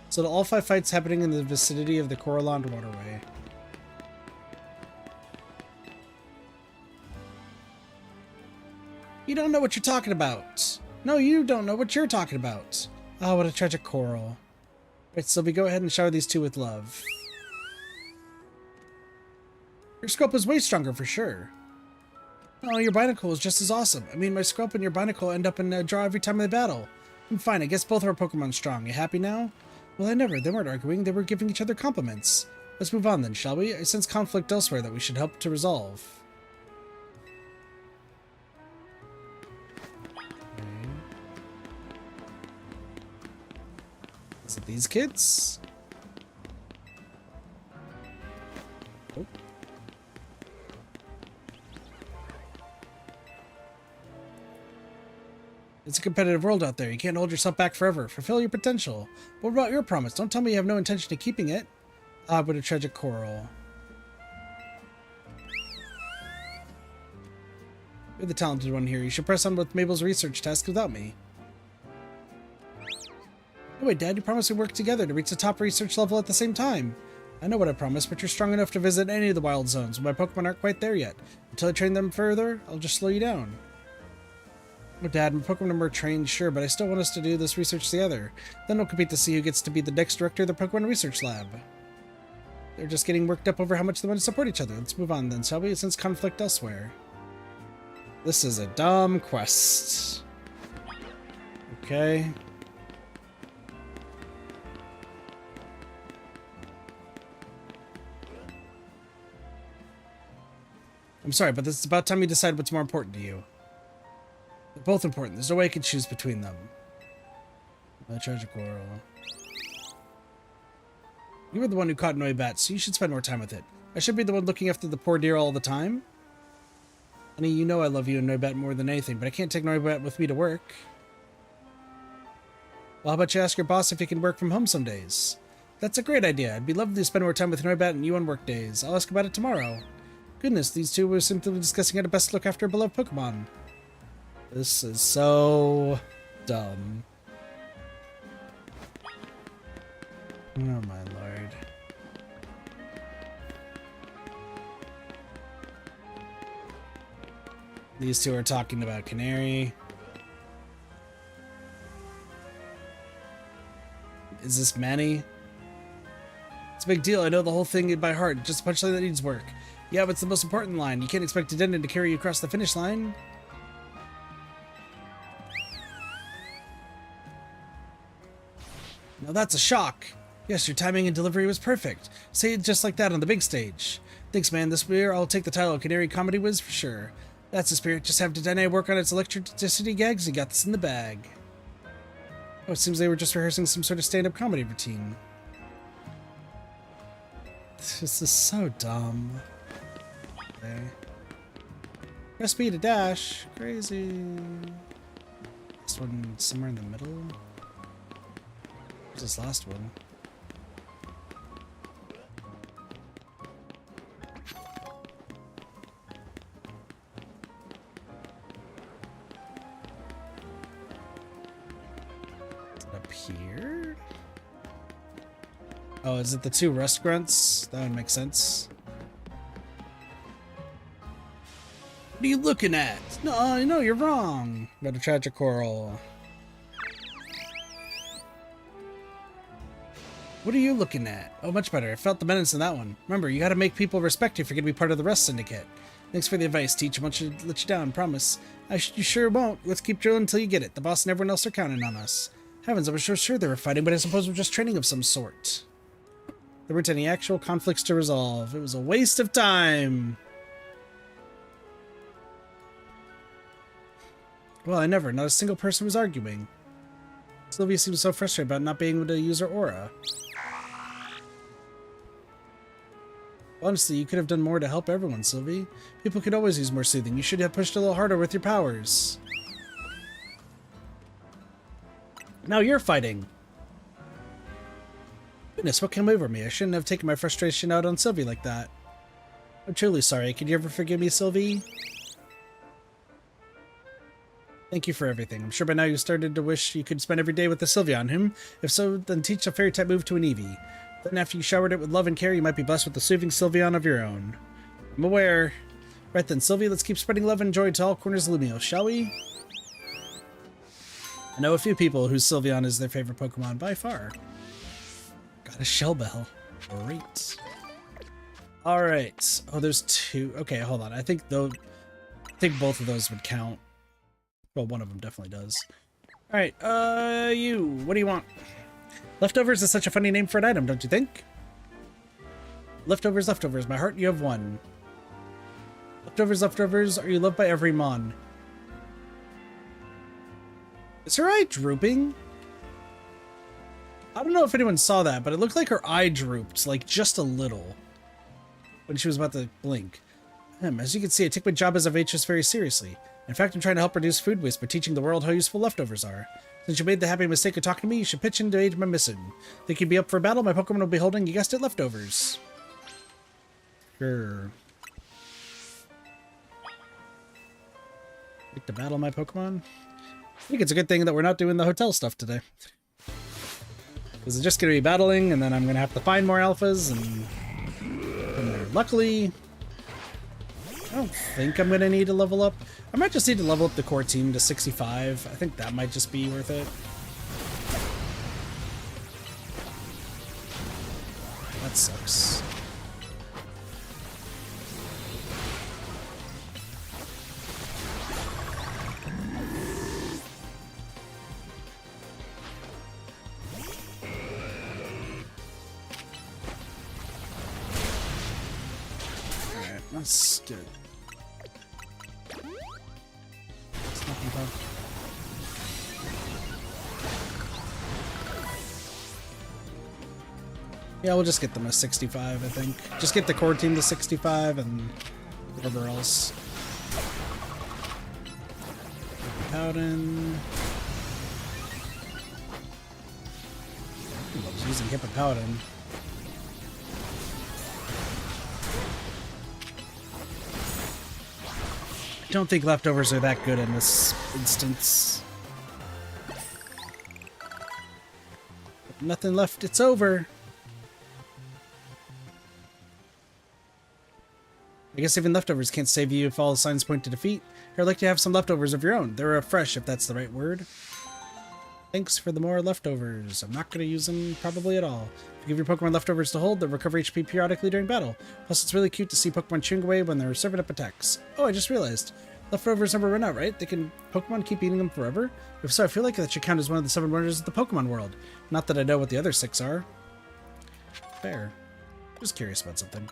So all 5 fights happening in the vicinity of the Coralland waterway. You don't know what you're talking about. No, you don't know what you're talking about. Oh, what a tragic quarrel. Right, Sylvie, go ahead and shower these 2 with love. Your scope is way stronger for sure. Oh, your binacle is just as awesome. I mean, my scope and your binacle end up in a draw every time they battle. I'm fine, I guess both our Pokemon strong. You happy now? Well, they weren't arguing, they were giving each other compliments. Let's move on then, shall we? I sense conflict elsewhere that we should help to resolve. Okay. Is it these kids? Oh. It's a competitive world out there. You can't hold yourself back forever. Fulfill your potential. What about your promise? Don't tell me you have no intention of keeping it. Ah, but a tragic quarrel. You're the talented one here. You should press on with Mabel's research task without me. Oh wait, Dad, you promised we'd work together to reach the top research level at the same time. I know what I promised, but you're strong enough to visit any of the wild zones. My Pokemon aren't quite there yet. Until I train them further, I'll just slow you down. Oh, Dad, my Pokemon are trained, sure, but I still want us to do this research together. Then we'll compete to see who gets to be the next director of the Pokemon Research Lab. They're just getting worked up over how much they want to support each other. Let's move on then, shall we? Since conflict elsewhere. This is a dumb quest. Okay. I'm sorry, but it's about time you decide what's more important to you. They're both important. There's no way I can choose between them. A tragic quarrel. You were the one who caught Noibat, so you should spend more time with it. I should be the one looking after the poor deer all the time. Honey, you know I love you and Noibat more than anything, but I can't take Noibat with me to work. Well, how about you ask your boss if he can work from home some days? That's a great idea. I'd be lovely to spend more time with Noibat and you on work days. I'll ask about it tomorrow. Goodness, these two were simply discussing how to best look after a beloved Pokemon. This is so dumb. Oh my lord. These two are talking about Canary. Is this Manny? It's a big deal. I know the whole thing by heart. Just a punchline that needs work. Yeah, but it's the most important line. You can't expect Addendum to carry you across the finish line. Now that's a shock. Yes, your timing and delivery was perfect. Say it just like that on the big stage. Thanks, man. This year I'll take the title of Canary Comedy Whiz for sure. That's the spirit. Just have Dedenne work on its electricity gags and got this in the bag. Oh, it seems they were just rehearsing some sort of stand-up comedy routine. This is so dumb. Okay. Press B to dash. Crazy. This one somewhere in the middle. Where's this last one? Is it up here? Oh, is it the two rust grunts? That would make sense. What are you looking at? No, you're wrong. Got a tragic quarrel. What are you looking at? Oh, much better. I felt the menace in that one. Remember, you gotta make people respect you if you're gonna be part of the Rust Syndicate. Thanks for the advice, Teach. I won't let you down, promise. You sure won't. Let's keep drilling until you get it. The boss and everyone else are counting on us. Heavens, I was sure they were fighting, but I suppose we're just training of some sort. There weren't any actual conflicts to resolve. It was a waste of time. Well, not a single person was arguing. Sylvia seems so frustrated about not being able to use her aura. Honestly, you could have done more to help everyone, Sylvie. People could always use more soothing. You should have pushed a little harder with your powers. Now you're fighting. Goodness, what came over me? I shouldn't have taken my frustration out on Sylvie like that. I'm truly sorry. Could you ever forgive me, Sylvie? Thank you for everything. I'm sure by now you started to wish you could spend every day with the Sylvia on him. If so, then teach a fairy type move to an Eevee. Then after you showered it with love and care, you might be blessed with a soothing Sylveon of your own. I'm aware. Right then, Sylvia, let's keep spreading love and joy to all corners of Lumio, shall we? I know a few people whose Sylveon is their favorite Pokemon by far. Got a shell bell. Great. Alright. Oh, there's two. Okay, hold on. I think both of those would count. Well, one of them definitely does. Alright, you. What do you want? Leftovers is such a funny name for an item, don't you think? Leftovers, leftovers. My heart, you have won. Leftovers, leftovers. Are you loved by every mon? Is her eye drooping? I don't know if anyone saw that, but it looked like her eye drooped, like just a little, when she was about to blink. As you can see, I take my job as a waitress very seriously. In fact, I'm trying to help reduce food waste by teaching the world how useful leftovers are. Since you made the happy mistake of talking to me, you should pitch in to aid my mission. Think you'd be up for a battle? My Pokemon will be holding, you guessed it, leftovers. Sure. Like to battle my Pokemon? I think it's a good thing that we're not doing the hotel stuff today. Because it's just going to be battling, and then I'm going to have to find more alphas, and luckily, I don't think I'm going to need to level up. I might just need to level up the core team to 65. I think that might just be worth it. That sucks. Alright, let's do it. Yeah, we'll just get them to 65, I think. Just get the core team to 65 and whatever else. Hippowdon. I was using Hippowdon. I don't think leftovers are that good in this instance. Nothing left, it's over. I guess even leftovers can't save you if all signs point to defeat. Here, I'd like to have some leftovers of your own. They're fresh, if that's the right word. Thanks for the more leftovers. I'm not going to use them probably at all. If you give your Pokemon leftovers to hold, they'll recover HP periodically during battle. Plus, it's really cute to see Pokemon chewing away when they're serving up attacks. Oh, I just realized. Leftovers never run out, right? Pokemon keep eating them forever? If so, I feel like that should count as one of the 7 wonders of the Pokemon world. Not that I know what the other 6 are. Fair. Just curious about something.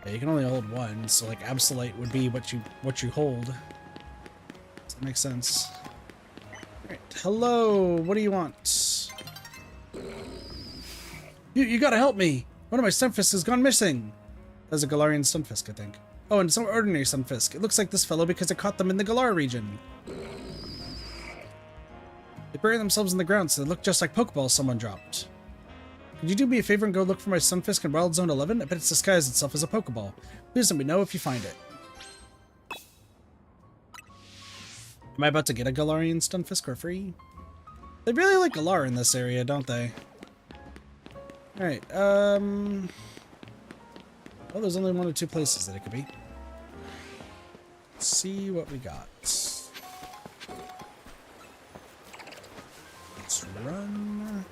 Yeah, you can only hold one, so like Absolite would be what you hold. Does that make sense? Alright, hello, what do you want? You gotta help me! One of my Stunfisk has gone missing! That's a Galarian Stunfisk, I think. Oh, and some ordinary Stunfisk. It looks like this fellow because I caught them in the Galar region. They bury themselves in the ground, so they look just like Pokeballs someone dropped. Could you do me a favor and go look for my Stunfisk in Wild Zone 11? I bet it's disguised itself as a Pokeball. Please let me know if you find it. Am I about to get a Galarian Stunfisk for free? They really like Galar in this area, don't they? Alright, well, there's only 1 or 2 places that it could be. Let's see what we got. Let's run.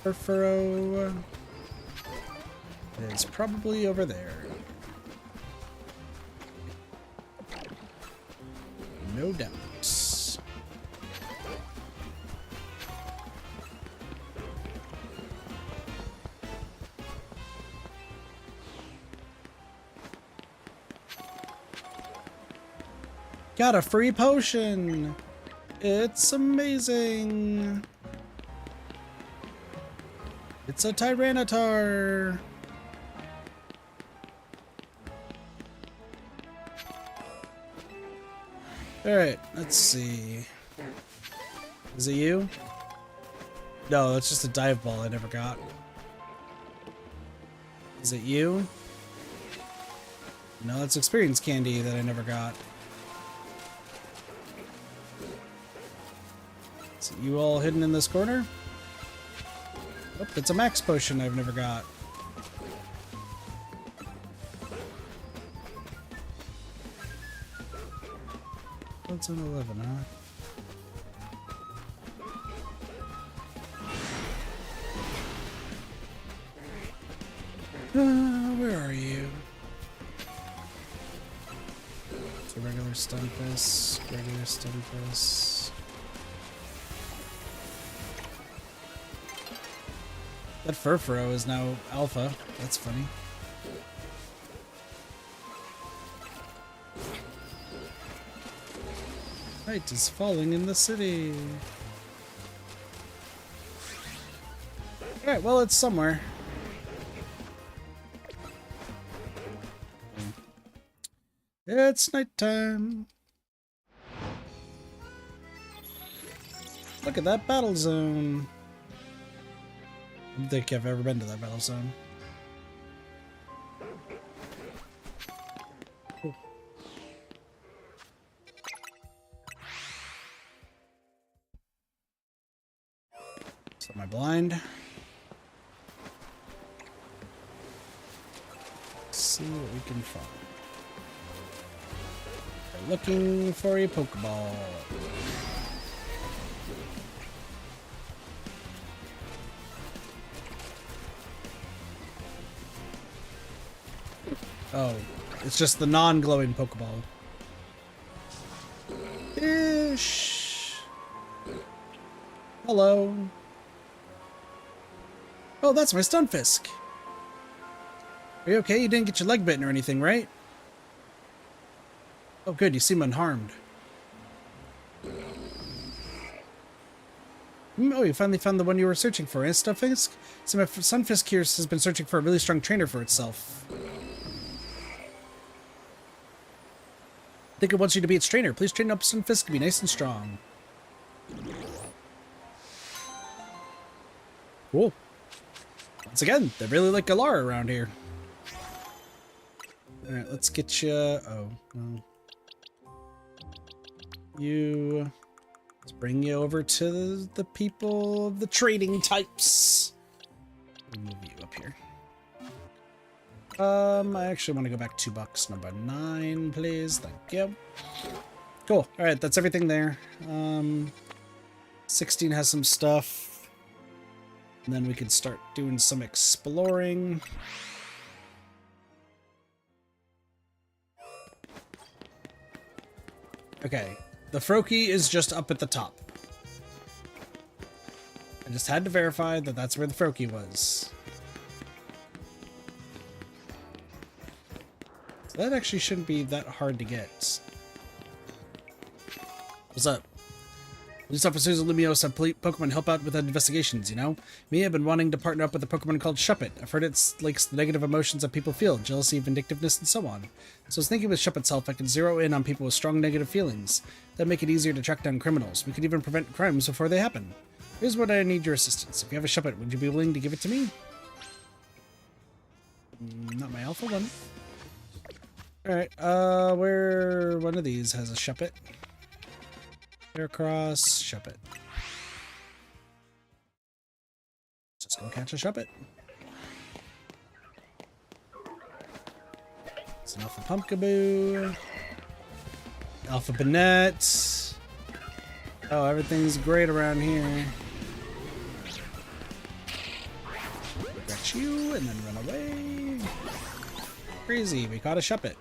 Furfurrow. It is probably over there. No doubt. Got a free potion! It's amazing! It's a Tyranitar! Alright, let's see. Is it you? No, that's just a dive ball I never got. Is it you? No, that's experience candy that I never got. Is it you all hidden in this corner? Oh, it's a max potion I've never got. What's an 11, huh? Where are you? It's a regular Stunfisk, regular Stunfisk. That Furfurrow is now alpha. That's funny. Night is falling in the city. Alright, well, it's somewhere. It's nighttime. Look at that battle zone. I don't think I've ever been to that battle zone. Cool. Set my blind. Let's see what we can find. We're looking for a Pokeball. Oh, it's just the non-glowing Pokeball. Ish. Hello. Oh, that's my Stunfisk. Are you okay? You didn't get your leg bitten or anything, right? Oh, good. You seem unharmed. Oh, you finally found the one you were searching for, eh, Stunfisk? So my Stunfisk here has been searching for a really strong trainer for itself. I think it wants you to be its trainer. Please train up Stunfisk to be nice and strong. Cool. Once again, they really like Galar around here. Alright, let's get you... Oh, no. Let's bring you over to the people of the trading types. We'll move you up here. I actually want to go back $2. Number 9, please. Thank you. Cool. Alright, that's everything there. 16 has some stuff. And then we can start doing some exploring. Okay. The Froakie is just up at the top. I just had to verify that that's where the Froakie was. So that actually shouldn't be that hard to get. What's up? Police officers of Lumiose have Pokemon help out with investigations, you know? Me, I've been wanting to partner up with a Pokemon called Shuppet. I've heard it likes the negative emotions that people feel, jealousy, vindictiveness, and so on. So I was thinking with Shuppet itself, I could zero in on people with strong negative feelings. That'd make it easier to track down criminals. We could even prevent crimes before they happen. Here's what I need your assistance. If you have a Shuppet, would you be willing to give it to me? Not my alpha one. Alright, where one of these has a Shuppet? Aircross, Shuppet. Just go catch a Shuppet. It's an Alpha Pumpkaboo. Alpha Banette. Oh, everything's great around here. Got you, and then run away. Crazy, we caught a Shuppet.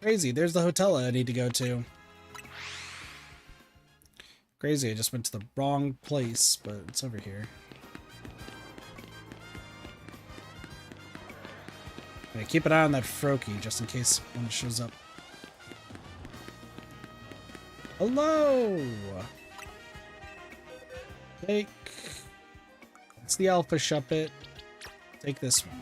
Crazy, there's the hotel I need to go to. Crazy, I just went to the wrong place, but it's over here. Okay, keep an eye on that Froakie, just in case one shows up. Hello! Take... It's the Alpha Shuppet. Take this one.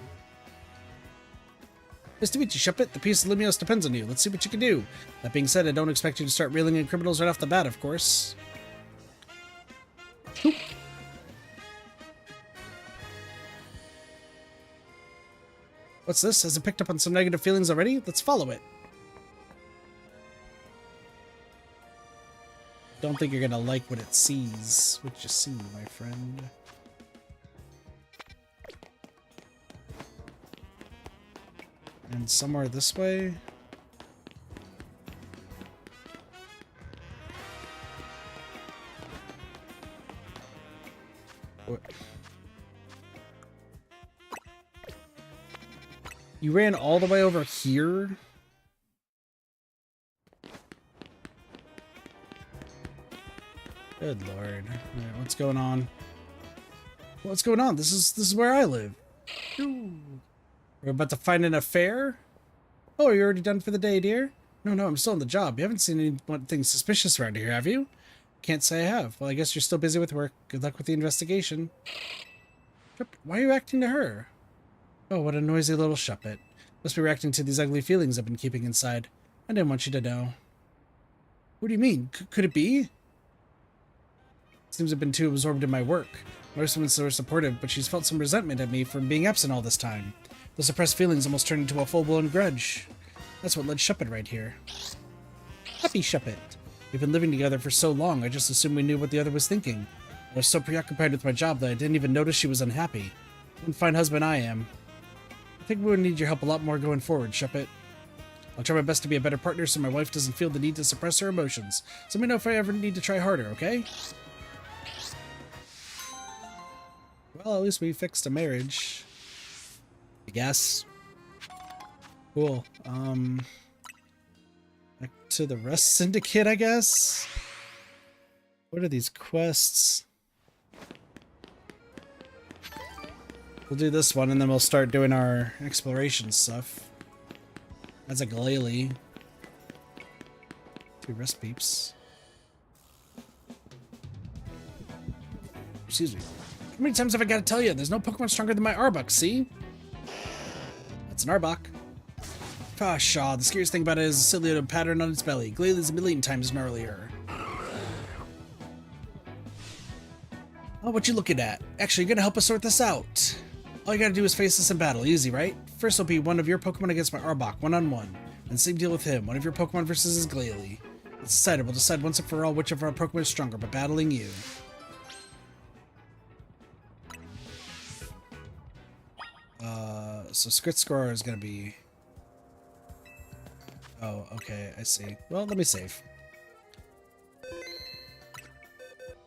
Nice to meet you, Shuppet. The peace of Limios depends on you. Let's see what you can do. That being said, I don't expect you to start reeling in criminals right off the bat, of course. Oop. What's this? Has it picked up on some negative feelings already? Let's follow it. Don't think you're gonna like what it sees. What you see, my friend? And somewhere this way? What? You ran all the way over here? Good lord. Alright, what's going on? What's going on? This is where I live. Ooh. We're about to find an affair? Oh, are you already done for the day, dear? No, I'm still on the job. You haven't seen anything suspicious around here, have you? Can't say I have. Well, I guess you're still busy with work. Good luck with the investigation. Why are you acting to her? Oh, what a noisy little Shuppet. Must be reacting to these ugly feelings I've been keeping inside. I didn't want you to know. What do you mean? Could it be? Seems I've been too absorbed in my work. Norseman's so supportive, but she's felt some resentment at me for being absent all this time. The suppressed feelings almost turned into a full-blown grudge. That's what led Shuppet right here. Happy Shuppet. We've been living together for so long, I just assumed we knew what the other was thinking. I was so preoccupied with my job that I didn't even notice she was unhappy. What a fine husband I am. I think we would need your help a lot more going forward, Shuppet. I'll try my best to be a better partner so my wife doesn't feel the need to suppress her emotions. So let me know if I ever need to try harder, okay? Well, at least we fixed a marriage. I guess. Cool. Back to the Rust Syndicate, I guess? What are these quests? We'll do this one, and then we'll start doing our exploration stuff. As a glalie. 2 rest peeps. Excuse me. How many times have I got to tell you? There's no Pokemon stronger than my Arbok, see? That's an Arbok. Ah, Shaw. The scariest thing about it is a silly little pattern on its belly. Glalie is a million times gnarlier. Oh, what you looking at? Actually, you're gonna help us sort this out. All you gotta do is face this in battle. Easy, right? First will be one of your Pokemon against my Arbok, one-on-one. And same deal with him. One of your Pokemon versus his Glalie. It's decided. We'll decide once and for all which of our Pokemon is stronger by battling you. So Scrit Score is gonna be... Oh, okay, I see. Well, let me save.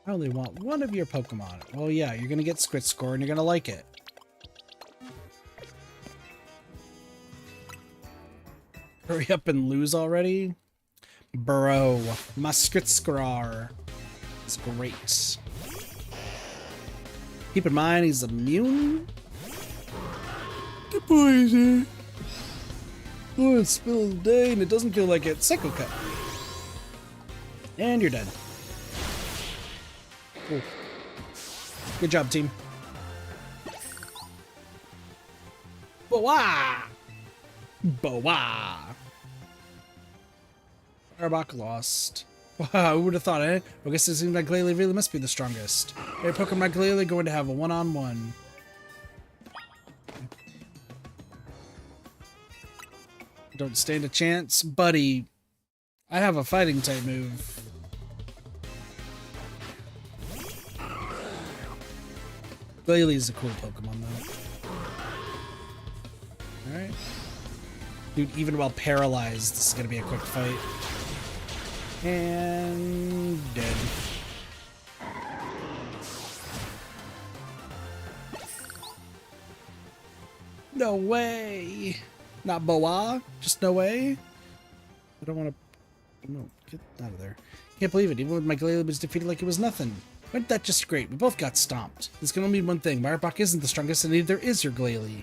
I only want one of your Pokemon. Well, yeah, you're gonna get Scrit Score and you're gonna like it. Hurry up and lose already? Bro, my Scrit Score is great. Keep in mind, he's immune to poison. Oh, it's still the day and it doesn't feel like it. Psycho Cut. And you're dead. Cool. Good job, team. Boa! Boa! Arbok lost. Wow, who would have thought, eh? I guess it seems like Glalie really must be the strongest. Hey, Pokemon Glalie going to have a one-on-one. Don't stand a chance, buddy. I have a fighting type move. Glalie is a cool Pokemon, though. Alright. Dude, even while paralyzed, this is gonna be a quick fight. And dead. No way! Not boa? Just no way? I don't want to... No, get out of there. Can't believe it. Even with my Glalie was defeated like it was nothing. Wasn't that just great? We both got stomped. This can only mean one thing. Meyerbock isn't the strongest, and neither is your Glalie.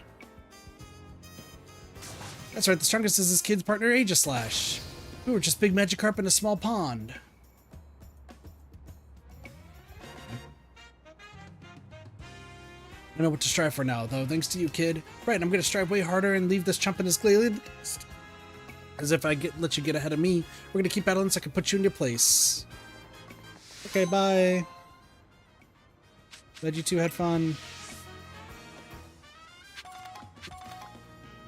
That's right, the strongest is his kid's partner, Aegislash. We were just big Magikarp in a small pond. I know what to strive for now, though, thanks to you, kid. Right, I'm gonna strive way harder and leave this chump in his Glalie. As if I let you get ahead of me. We're gonna keep battling so I can put you in your place. Okay, bye. Glad you two had fun.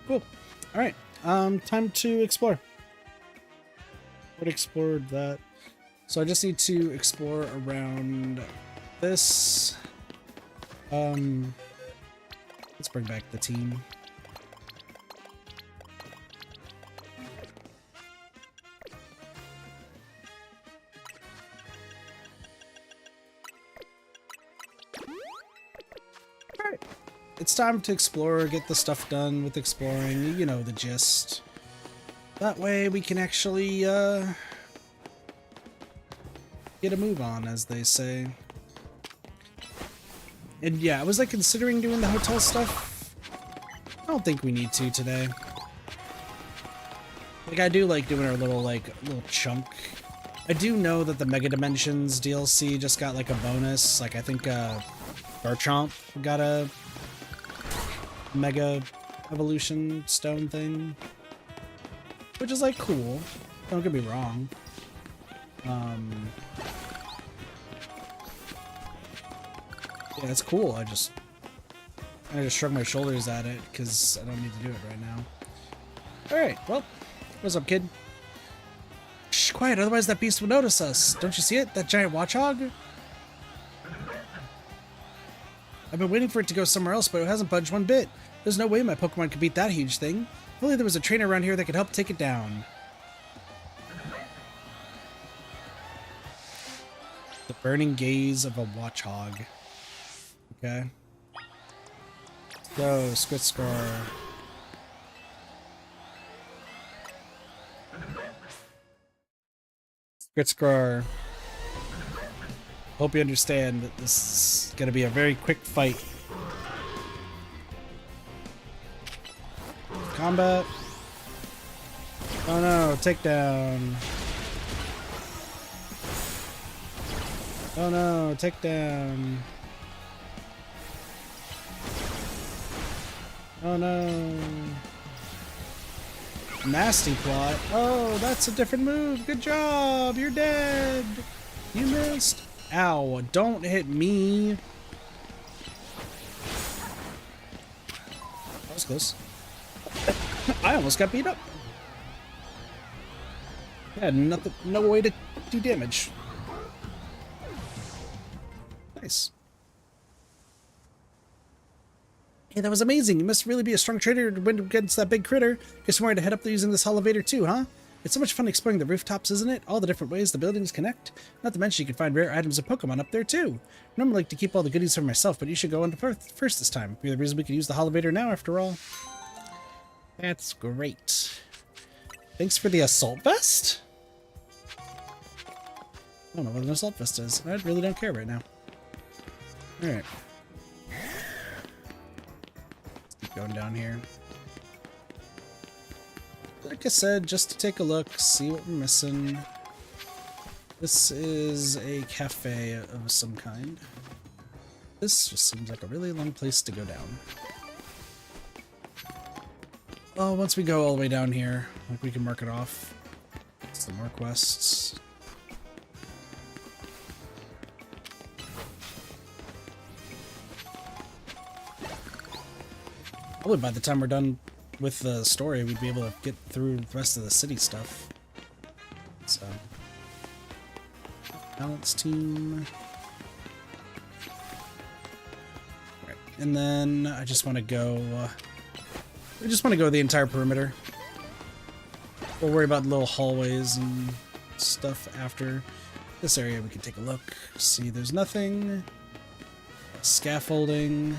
Cool. Alright, time to explore. Already explored that. So I just need to explore around this. Let's bring back the team. Alright. It's time to explore, get the stuff done with exploring, you know the gist. That way we can actually, get a move on, as they say. And yeah, I was like considering doing the hotel stuff. I don't think we need to today. Like I do like doing our little chunk. I do know that the Mega Dimensions DLC just got like a bonus. Like I think Garchomp got a Mega Evolution Stone thing. Which is like cool. Don't get me wrong. Yeah, it's cool. I just shrug my shoulders at it because I don't need to do it right now. Alright, well, what's up, kid? Shh, quiet, otherwise that beast will notice us. Don't you see it? That giant watchhog? I've been waiting for it to go somewhere else, but it hasn't budged one bit. There's no way my Pokemon could beat that huge thing. If only there was a trainer around here that could help take it down. The burning gaze of a watchhog. Okay. Let's go, Squitscar. Squitscar. Hope you understand that this is gonna be a very quick fight. Combat. Oh no, takedown. Oh no, takedown. Oh no. Nasty plot. Oh, that's a different move. Good job. You're dead. You missed. Ow, don't hit me. That was close. I almost got beat up. I had nothing, no way to do damage. Nice. Hey, that was amazing. You must really be a strong trainer to win against that big critter. Guess you wanted to head up there using this elevator too, huh? It's so much fun exploring the rooftops, isn't it? All the different ways the buildings connect. Not to mention you can find rare items of Pokemon up there too. I normally like to keep all the goodies for myself, but you should go on first this time. You're the reason we can use the elevator now, after all. That's great. Thanks for the assault vest? I don't know what an assault vest is. I really don't care right now. Alright. Keep going down here. Like I said, just to take a look, see what we're missing. This is a cafe of some kind. This just seems like a really long place to go down. Well, once we go all the way down here, like we can mark it off. Some more quests. Probably by the time we're done with the story, we'd be able to get through the rest of the city stuff. So, balance team. Right, and then I just want to go. We just want to go the entire perimeter. We'll worry about little hallways and stuff after this area. We can take a look. See, there's nothing. Scaffolding.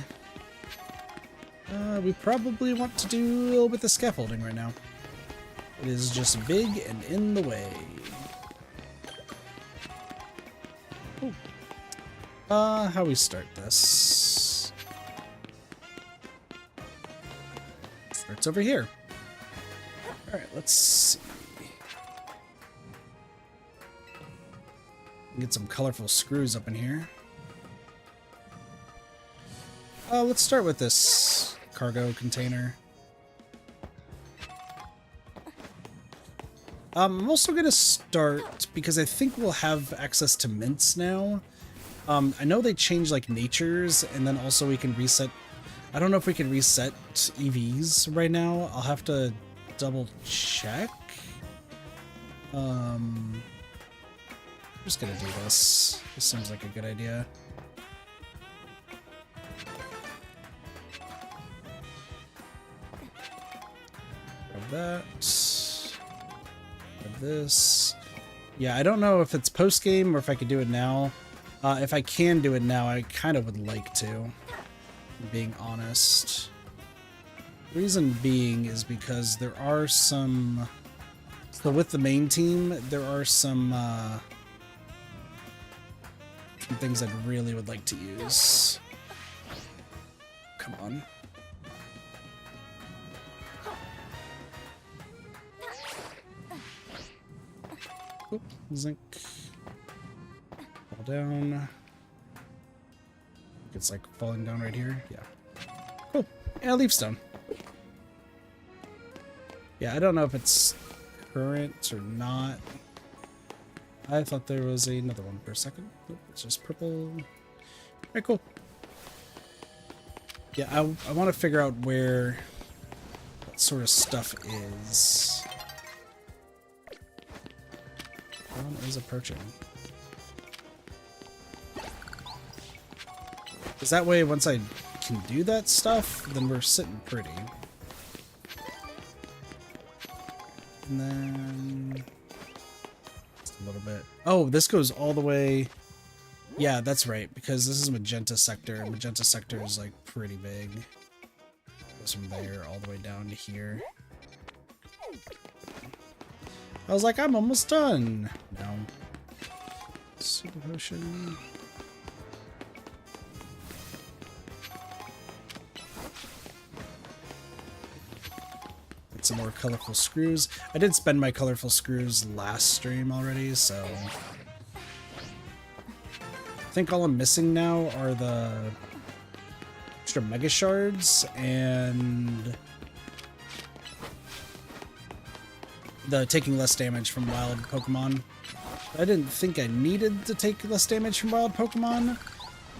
We probably want to do a little bit of scaffolding right now. It is just big and in the way. Ooh. How we start this? Starts over here. Alright, let's see. Get some colorful screws up in here. Let's start with this cargo container. I'm also going to start, because I think we'll have access to mints now. I know they change like natures, and then also we can reset. I don't know if we can reset EVs right now. I'll have to double check. I'm just going to do this. This seems like a good idea. Grab that. This. Yeah, I don't know if it's post-game or if I could do it now. If I can do it now, I kind of would like to, being honest. Reason being is because there are some... So with the main team, there are some things I really would like to use. Come on. Oop, zinc. Fall down. It's like falling down right here. Yeah. Cool. Yeah, leaf stone. Yeah, I don't know if it's current or not. I thought there was another one for a second. Nope, it's just purple. Alright, cool. Yeah, I want to figure out where that sort of stuff is. One is approaching. Because that way, once I can do that stuff, then we're sitting pretty. And then... just a little bit. Oh, this goes all the way... Yeah, that's right, because this is Magenta Sector, and Magenta Sector is, like, pretty big. Goes from there all the way down to here. I was like, I'm almost done. No. Super potion. Get some more colorful screws. I did spend my colorful screws last stream already, so... I think all I'm missing now are the extra Mega Shards and the taking less damage from wild Pokemon. I didn't think I needed to take less damage from wild Pokemon,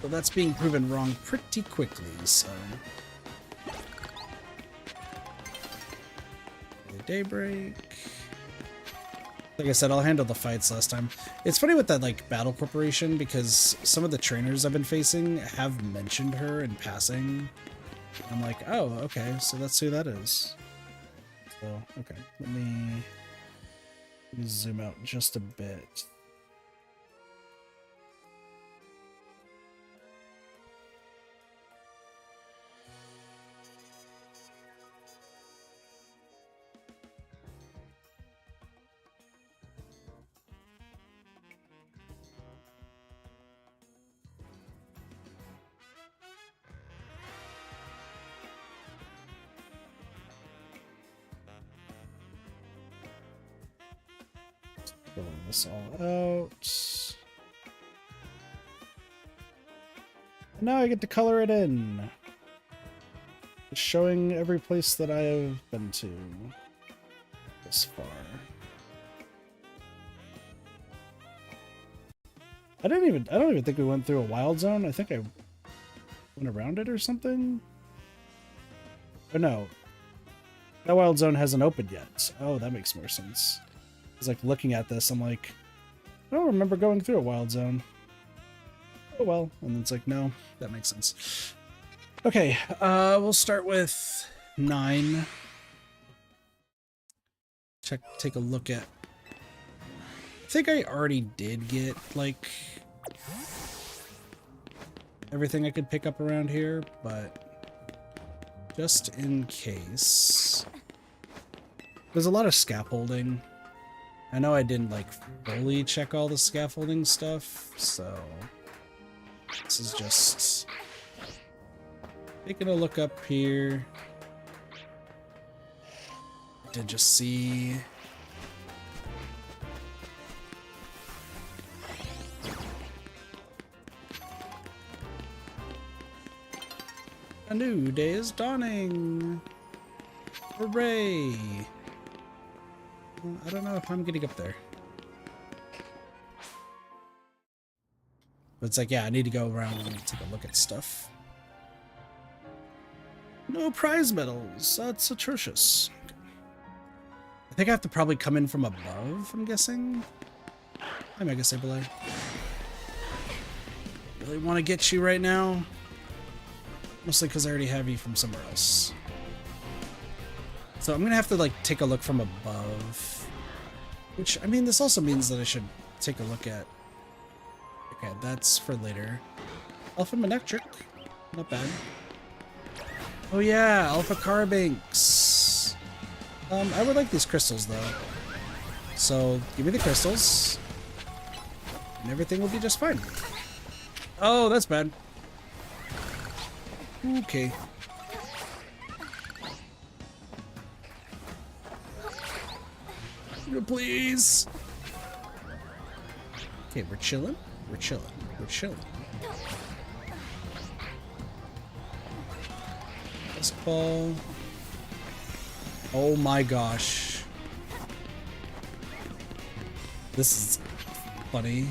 but that's being proven wrong pretty quickly, so... Daybreak. Like I said, I'll handle the fights last time. It's funny with that, like, Battle Corporation, because some of the trainers I've been facing have mentioned her in passing. I'm like, oh, okay, so that's who that is. So, okay, let me zoom out just a bit. Fill this all out. And now I get to color it in. Just showing every place that I have been to this far. I don't even think we went through a wild zone. I think I went around it or something. Oh no. That wild zone hasn't opened yet. Oh, that makes more sense. I was like looking at this, I'm like, I don't remember going through a wild zone. Oh well, and it's like, no, that makes sense. Okay, we'll start with 9. Take a look at think I already did get, like, everything I could pick up around here, but just in case. There's a lot of scaffolding. I know I didn't, like, fully check all the scaffolding stuff, so this is just taking a look up here. Did just see a new day is dawning. Hooray! I don't know if I'm getting up there. But it's like, yeah, I need to go around and take a look at stuff. No prize medals. That's atrocious. I think I have to probably come in from above, I'm guessing. Hi, Mega Sableye. Really want to get you right now. Mostly because I already have you from somewhere else. So I'm going to have to, like, take a look from above. Which, I mean, this also means that I should take a look at... Okay, that's for later. Alpha Manectric. Not bad. Oh yeah, Alpha Carbinks. I would like these crystals, though. So, give me the crystals. And everything will be just fine. Oh, that's bad. Okay. Please. Okay, we're chilling. We're chilling. We're chilling. Ball. Oh my gosh. This is funny.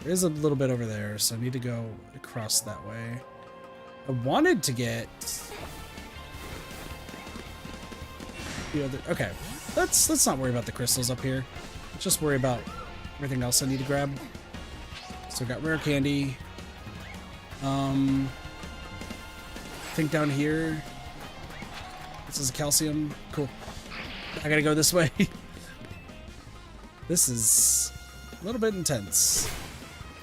There is a little bit over there, so I need to go across that way. I wanted to get the other. Okay, let's not worry about the crystals up here. Let's just worry about everything else I need to grab. So I got rare candy. I think down here. This is calcium. Cool. I gotta go this way. This is a little bit intense.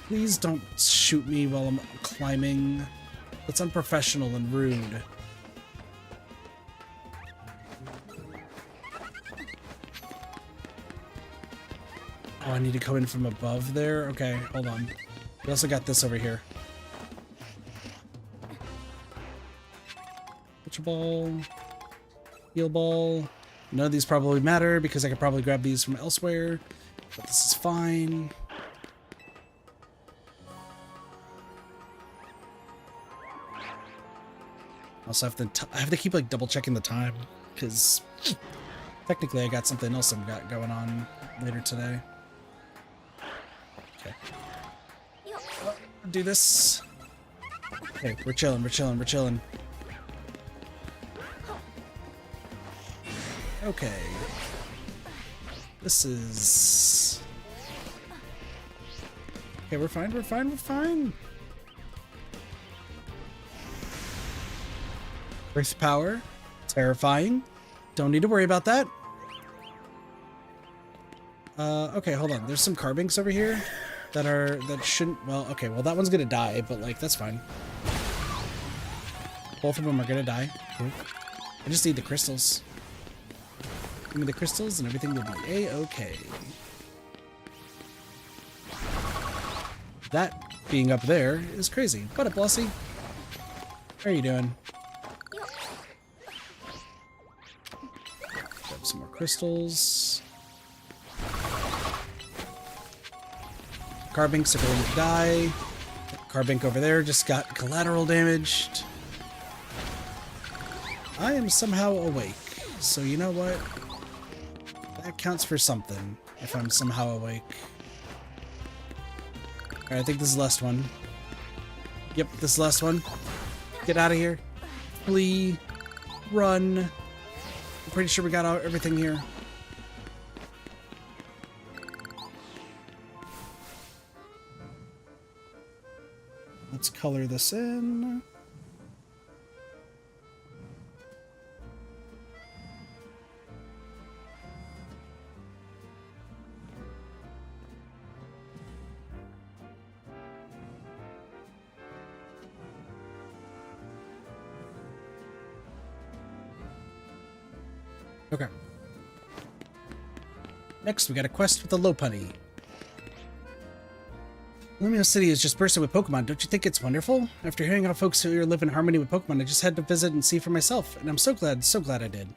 Please don't shoot me while I'm climbing. That's unprofessional and rude. Oh, I need to come in from above there? Okay, hold on. We also got this over here. Butcher ball. Heal ball. None of these probably matter because I could probably grab these from elsewhere. But this is fine. Also I have to keep like double checking the time because technically I got something else I've got going on later today. Okay. Do this. Okay, we're chilling, we're chilling, we're chilling. Okay. This is... Okay, we're fine, we're fine, we're fine. Earth power. Terrifying. Don't need to worry about that. Okay, hold on. There's some carbinks over here that shouldn't... Well, okay, well that one's gonna die, but like, that's fine. Both of them are gonna die. Cool. I just need the crystals. Give me the crystals and everything will be A-okay. That being up there is crazy. What up, Blossie? How are you doing? Grab some more crystals. Carbinks are going to die. Carbink over there just got collateral damaged. I am somehow awake, so you know what? That counts for something, if I'm somehow awake. Alright, I think this is the last one. Yep, this is the last one. Get out of here. Flee. Run. I'm pretty sure we got everything here. Let's color this in. Okay. Next, we got a quest with the Lopunny. Lumio City is just bursting with Pokemon. Don't you think it's wonderful? After hearing how folks here live in harmony with Pokemon, I just had to visit and see for myself, and I'm so glad I did.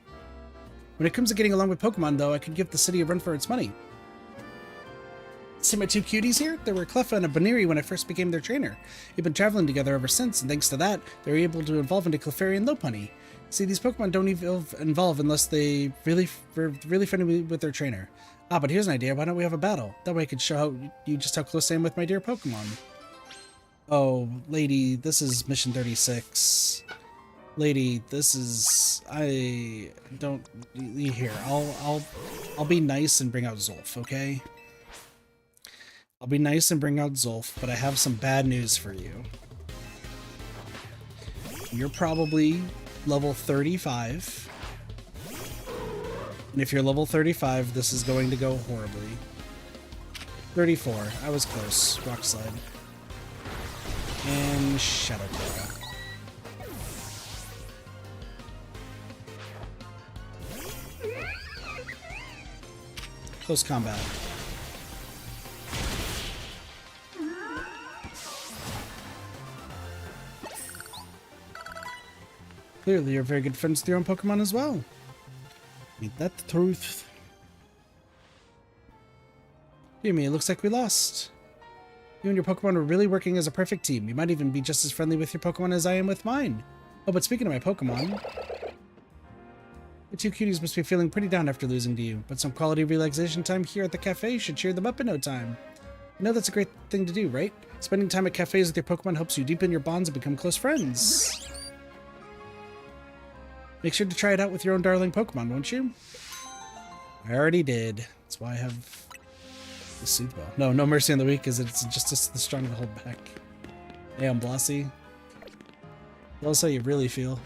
When it comes to getting along with Pokemon, though, I could give the city a run for its money. See my two cuties here? They were Cleffa and a Baniri when I first became their trainer. We've been traveling together ever since, and thanks to that, they were able to evolve into Clefairy and Lopunny. See, these Pokemon don't evolve unless they were really friendly with their trainer. Ah, but here's an idea. Why don't we have a battle? That way I could show you just how close I am with my dear Pokemon. Oh, lady, this is mission 36. Lady, this is... I don't... Here, I'll be nice and bring out Zolf, okay? I'll be nice and bring out Zolf, but I have some bad news for you. You're probably level 35. And if you're level 35, this is going to go horribly. 34. I was close. Rock Slide. And Shadow Claw. Close combat. Clearly, you're very good friends with your own Pokemon as well. Ain't that the truth? Dear me, it looks like we lost. You and your Pokemon were really working as a perfect team. You might even be just as friendly with your Pokemon as I am with mine. Oh, but speaking of my Pokemon, the two cuties must be feeling pretty down after losing to you, but some quality relaxation time here at the cafe should cheer them up in no time. You know that's a great thing to do, right? Spending time at cafes with your Pokemon helps you deepen your bonds and become close friends. Make sure to try it out with your own darling Pokemon, won't you? I already did. That's why I have the Soothe Bell. No Mercy on the Weak, because it's just the strong to hold back. Hey, I'm Blossy. Tell us how you really feel.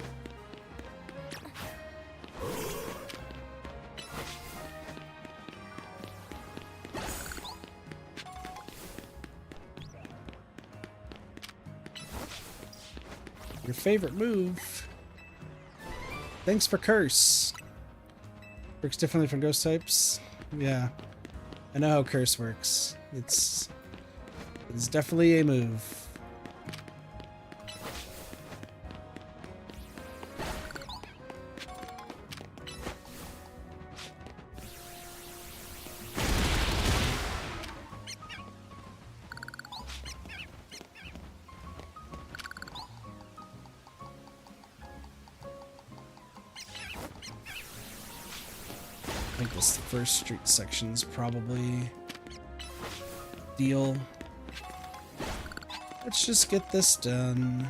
Your favorite move. Thanks for Curse. Works differently from ghost types. Yeah. I know how Curse works. It's definitely a move. I think this first street section's probably deal. Let's just get this done.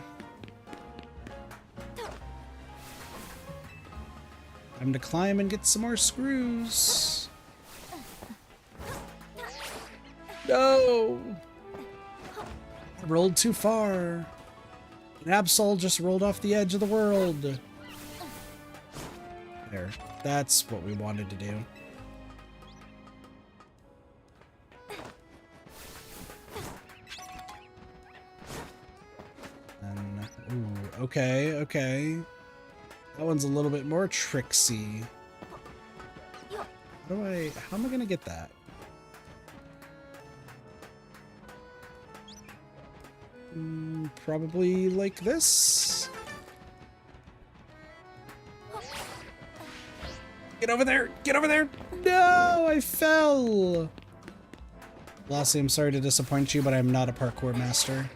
Time to climb and get some more screws. No! I rolled too far. An Absol just rolled off the edge of the world. There. That's what we wanted to do. And, ooh, okay. That one's a little bit more tricksy. How am I gonna get that? Probably like this? Get over there! Get over there! No! I fell! Lassie, I'm sorry to disappoint you, but I'm not a parkour master.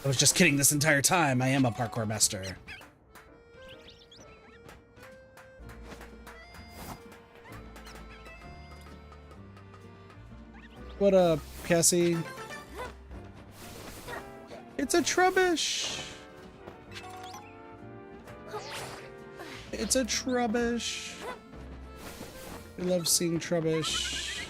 I was just kidding this entire time. I am a parkour master. What up, Cassie? It's a Trubbish! It's a Trubbish! I love seeing Trubbish.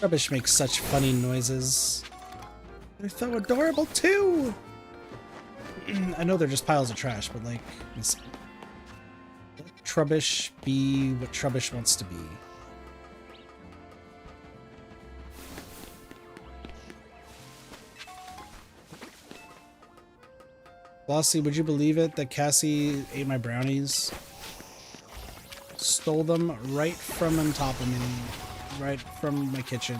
Trubbish makes such funny noises. They're so adorable too! I know they're just piles of trash, but like... Trubbish be what Trubbish wants to be. Flossie, would you believe it that Cassie ate my brownies? Stole them right from on top of me, right from my kitchen.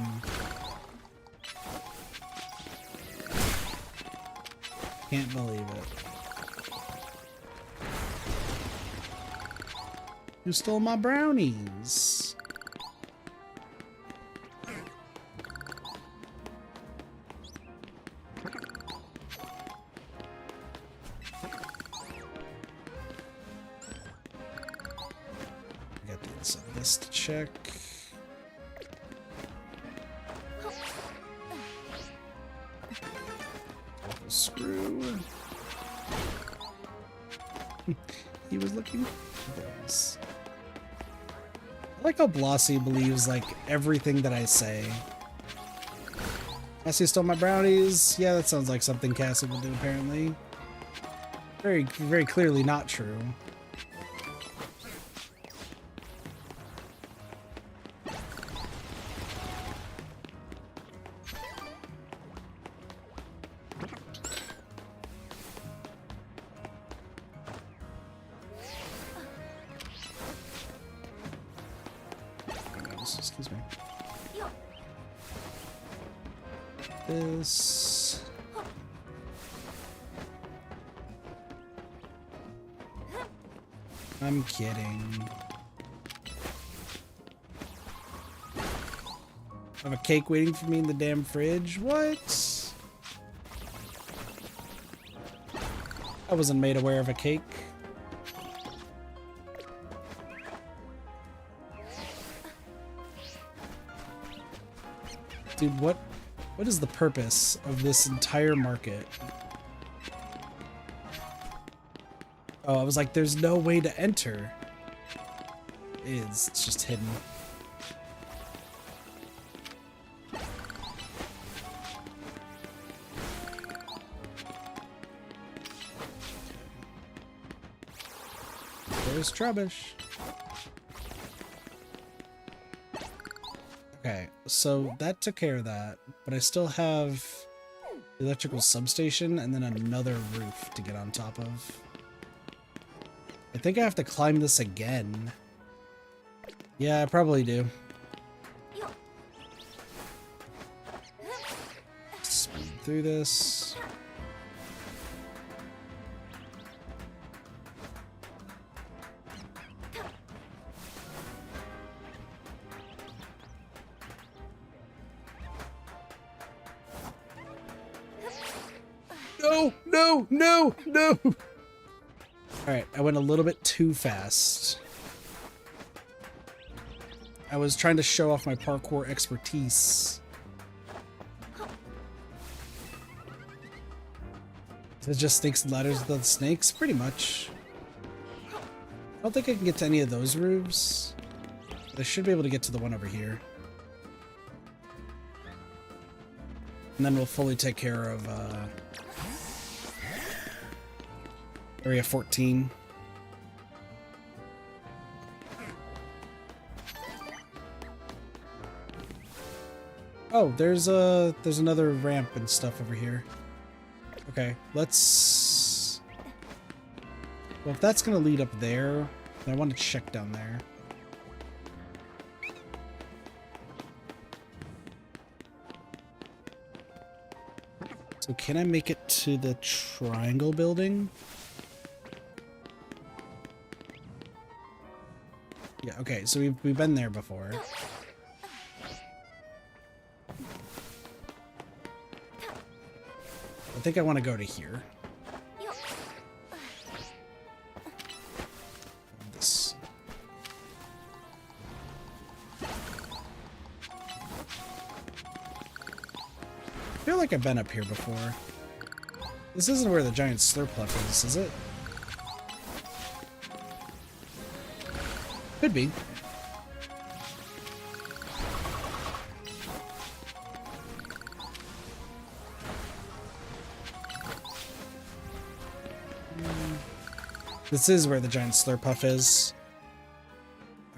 Can't believe it. You stole my brownies. To check. Screw. He was looking for those. I like how Blossie believes like everything that I say. Cassie stole my brownies. Yeah, that sounds like something Cassie will do apparently. Very, very clearly not true. Excuse me. This. I'm kidding. I have a cake waiting for me in the damn fridge. What? I wasn't made aware of a cake. Dude, what is the purpose of this entire market? Oh, I was like, there's no way to enter. It's just hidden. There's Trubbish. Okay, so that took care of that, but I still have the electrical substation and then another roof to get on top of. I think I have to climb this again. Yeah, I probably do. Speed through this. No, no, no, no! Alright, I went a little bit too fast. I was trying to show off my parkour expertise. Is it just snakes and ladders without snakes? Pretty much. I don't think I can get to any of those roofs. But I should be able to get to the one over here. And then we'll fully take care of, Area 14. Oh, there's another ramp and stuff over here. Okay, let's... Well, if that's gonna lead up there, then I want to check down there. So can I make it to the triangle building? Yeah, okay, so we've been there before. I think I want to go to here. This. I feel like I've been up here before. This isn't where the giant Slurpuff is it? Could be. This is where the giant Slurpuff is.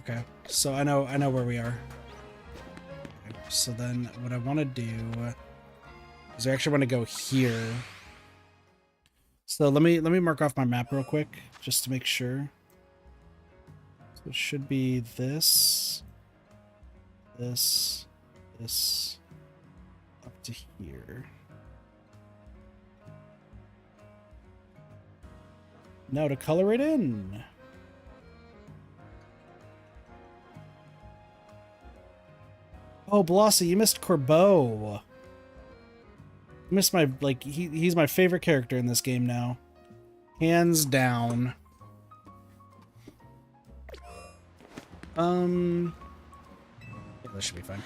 Okay, so I know where we are. Okay, so then what I want to do is I actually want to go here. So let me mark off my map real quick just to make sure. So it should be this, this, this, up to here. Now to color it in. Oh, Blossy, you missed Corbeau. You missed my, like, he's my favorite character in this game now. Hands down. Yeah, this should be fine.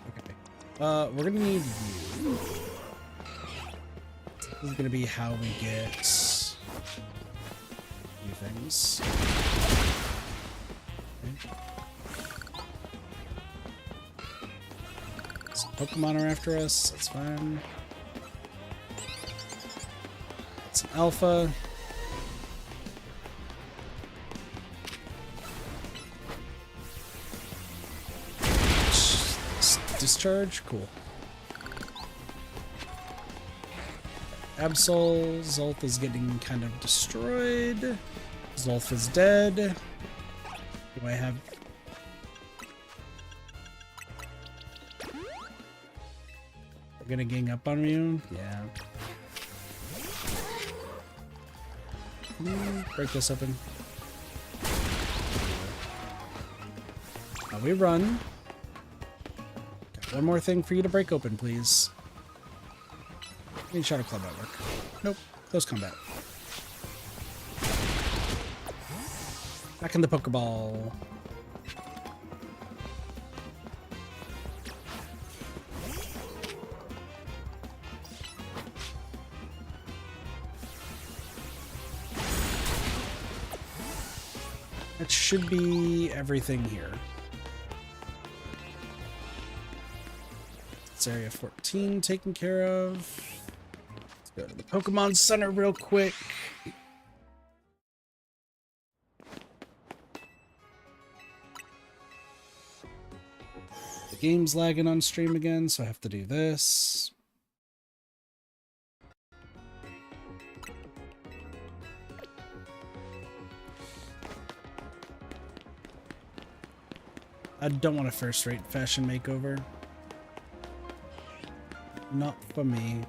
Okay. We're gonna need you. This is gonna be how we get new things. Okay. Some Pokemon are after us, that's fine. It's an alpha. Discharge? Cool. Absol. Zolf is getting kind of destroyed. Zolf is dead. Do I have... They're gonna gang up on you? Yeah. Break this open. Now we run. Got one more thing for you to break open, please. Need Shadow Club at work. Nope. Close combat. Back in the Pokeball. That should be everything here. It's area 14 taken care of. Let's go to the Pokemon Center real quick. The game's lagging on stream again, so I have to do this. I don't want a first-rate fashion makeover. Not for me.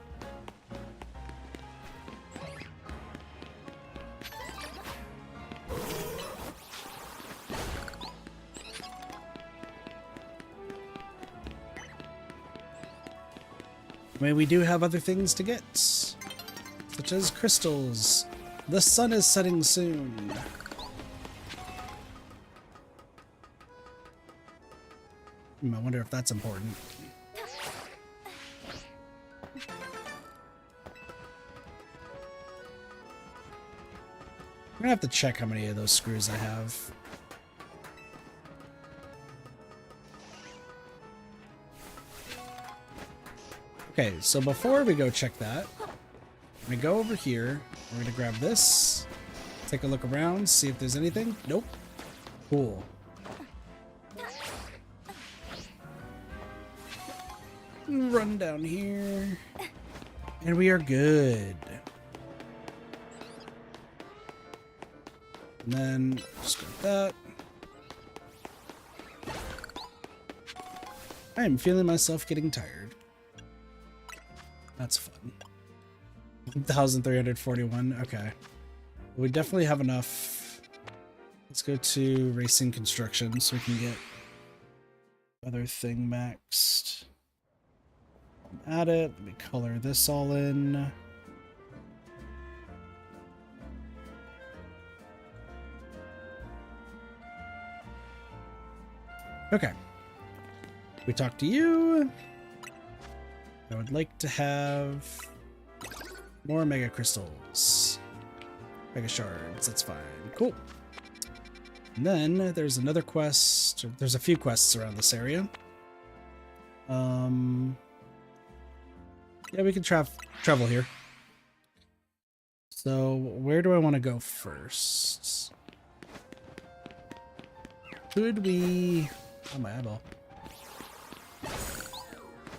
I mean, we do have other things to get, such as crystals. The sun is setting soon. I wonder if that's important. I'm gonna have to check how many of those screws I have. Okay, so before we go check that, I'm gonna go over here. We're gonna grab this, take a look around, see if there's anything. Nope. Cool. Run down here, and we are good. And then just grab that. I am feeling myself getting tired. That's fun. 1,341. Okay. We definitely have enough. Let's go to racing construction so we can get other thing maxed. Add it. Let me color this all in. Okay. We talk to you. I would like to have more Mega Crystals. Mega Shards, that's fine. Cool. And then there's another quest. There's a few quests around this area. Yeah, we can travel here. So where do I want to go first? Could we... Oh, my eyeball.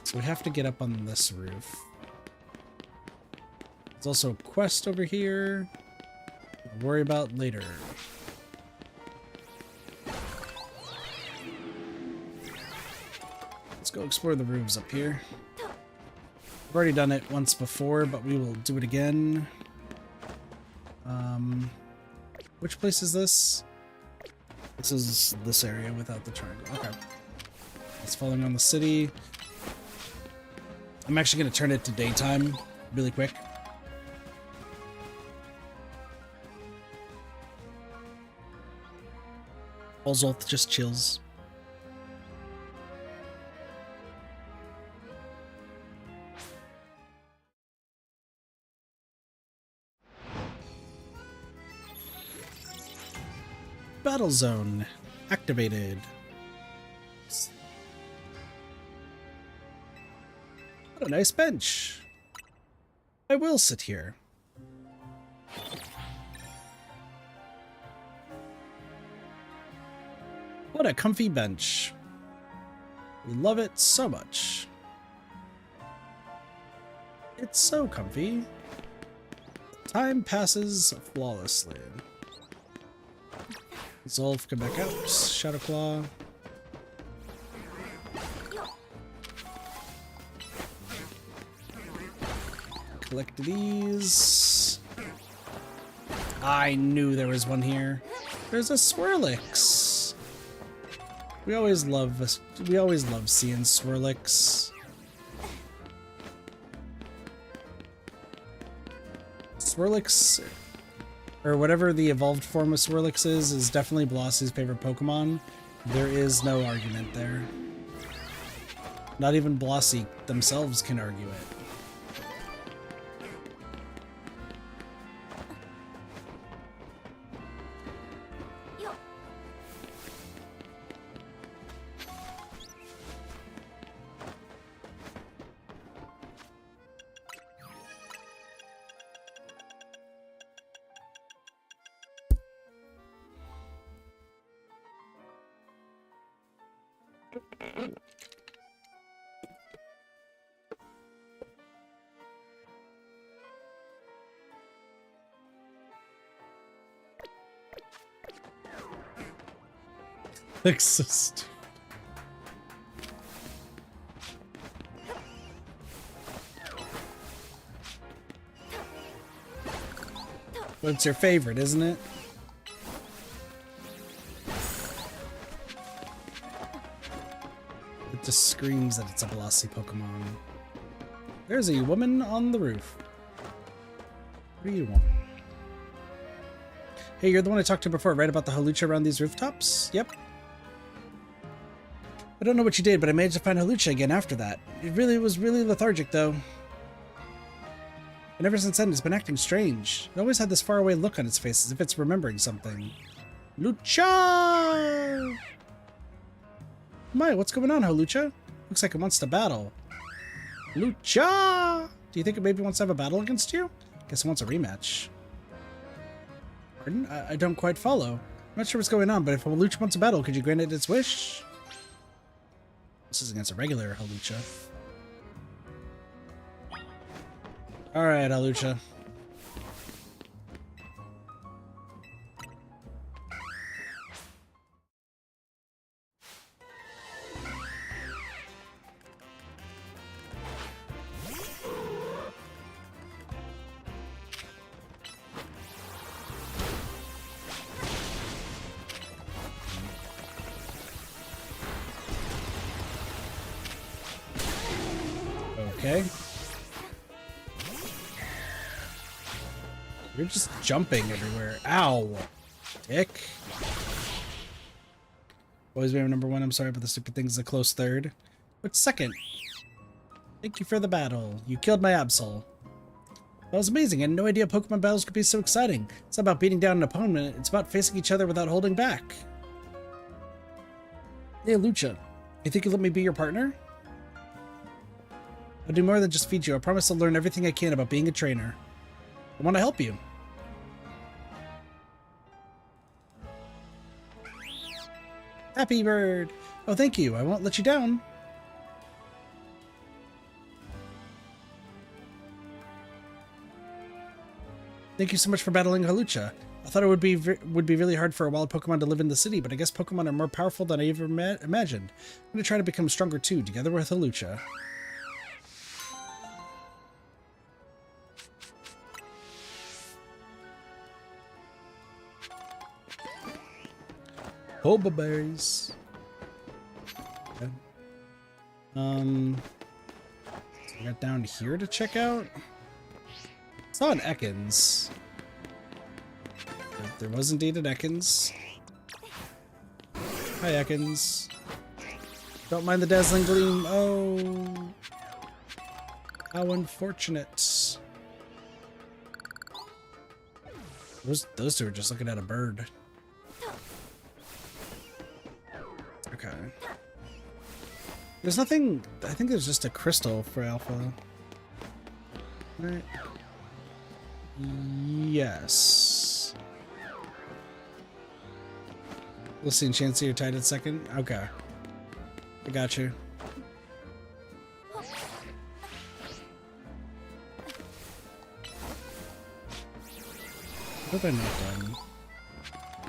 So we have to get up on this roof. There's also a quest over here. I'll worry about later. Let's go explore the roofs up here. I've already done it once before, but we will do it again. Which place is this? This is this area without the triangle. Okay. It's falling on the city. I'm actually going to turn it to daytime really quick. Olzoth just chills. Battle zone activated. What a nice bench. I will sit here. What a comfy bench. We love it so much. It's so comfy. Time passes flawlessly. Zolf, come back out. Shadow Claw. Collect these. I knew there was one here. There's a Swirlix. We always love seeing Swirlix. Swirlix, or whatever the evolved form of Swirlix is definitely Blossy's favorite Pokemon. There is no argument there. Not even Blossy themselves can argue it. Exist. But it's your favorite, isn't it? It just screams that it's a Blossy Pokemon. There's a woman on the roof. What do you want? Hey, you're the one I talked to before, right? About the Hawlucha around these rooftops? Yep. I don't know what you did, but I managed to find Hawlucha again after that. It was really lethargic, though. And ever since then, it's been acting strange. It always had this faraway look on its face, as if it's remembering something. Lucha! My, what's going on, Hawlucha? Looks like it wants to battle. Lucha! Do you think it maybe wants to have a battle against you? Guess it wants a rematch. Pardon? I don't quite follow. I'm not sure what's going on, but if Hawlucha wants a battle, could you grant it its wish? This is against a regular Hawlucha. Alright, Hawlucha. Okay. You're just jumping everywhere. Ow! Dick. Always remember number one. I'm sorry, but the stupid thing's a close third. What's second? Thank you for the battle. You killed my Absol. That was amazing. I had no idea Pokemon battles could be so exciting. It's not about beating down an opponent. It's about facing each other without holding back. Hey, Lucha. You think you'll let me be your partner? I'll do more than just feed you. I promise to learn everything I can about being a trainer. I want to help you. Happy bird! Oh, thank you. I won't let you down. Thank you so much for battling Halucha. I thought it would be really hard for a wild Pokemon to live in the city, but I guess Pokemon are more powerful than I ever imagined. I'm going to try to become stronger too, together with Halucha. Hoba berries. Okay. I got down here to check out. Saw an Ekans. There was indeed an Ekans. Hi, Ekans. Don't mind the dazzling gleam. Oh, how unfortunate. Those two are just looking at a bird. Okay. There's nothing. I think there's just a crystal for Alpha. Right. Yes. Lucy and Chansey are tied at second. Okay. I got you. What have I not done?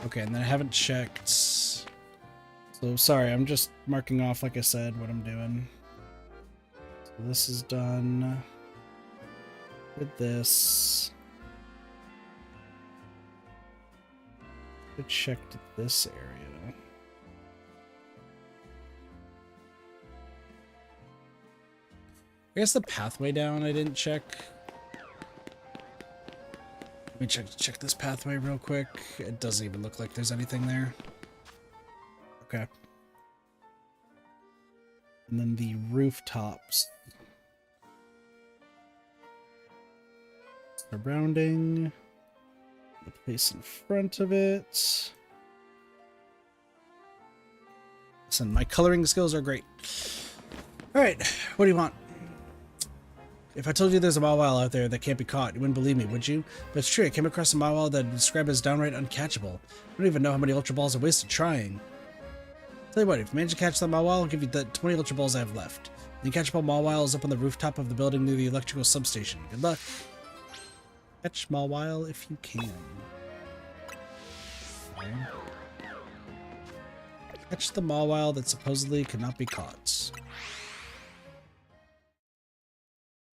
Okay, and then I haven't checked. So sorry, I'm just marking off, like I said, what I'm doing. So this is done. With this. I checked this area. I guess the pathway down I didn't check. Let me check this pathway real quick. It doesn't even look like there's anything there. Okay. And then the rooftops. Surrounding the place in front of it. Listen, my coloring skills are great. Alright, what do you want? If I told you there's a Mawile out there that can't be caught, you wouldn't believe me, would you? But it's true, I came across a Mawile that I'd describe as downright uncatchable. I don't even know how many Ultra Balls I wasted trying. Tell you what, if you manage to catch that Mawile, I'll give you the 20 Ultra Balls I have left. The catchable Mawile is up on the rooftop of the building near the electrical substation. Good luck. Catch Mawile if you can. Okay. Catch the Mawile that supposedly cannot be caught.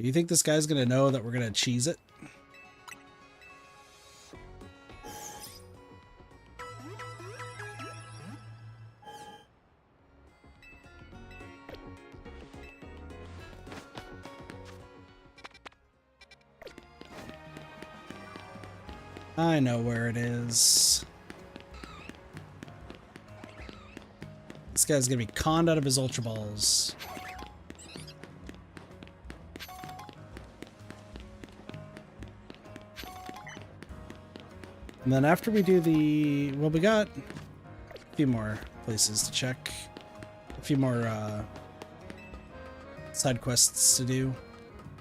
Do you think this guy's gonna know that we're gonna cheese it? I know where it is. This guy's gonna be conned out of his Ultra Balls. And then after we do the... Well, we got a few more places to check. A few more side quests to do.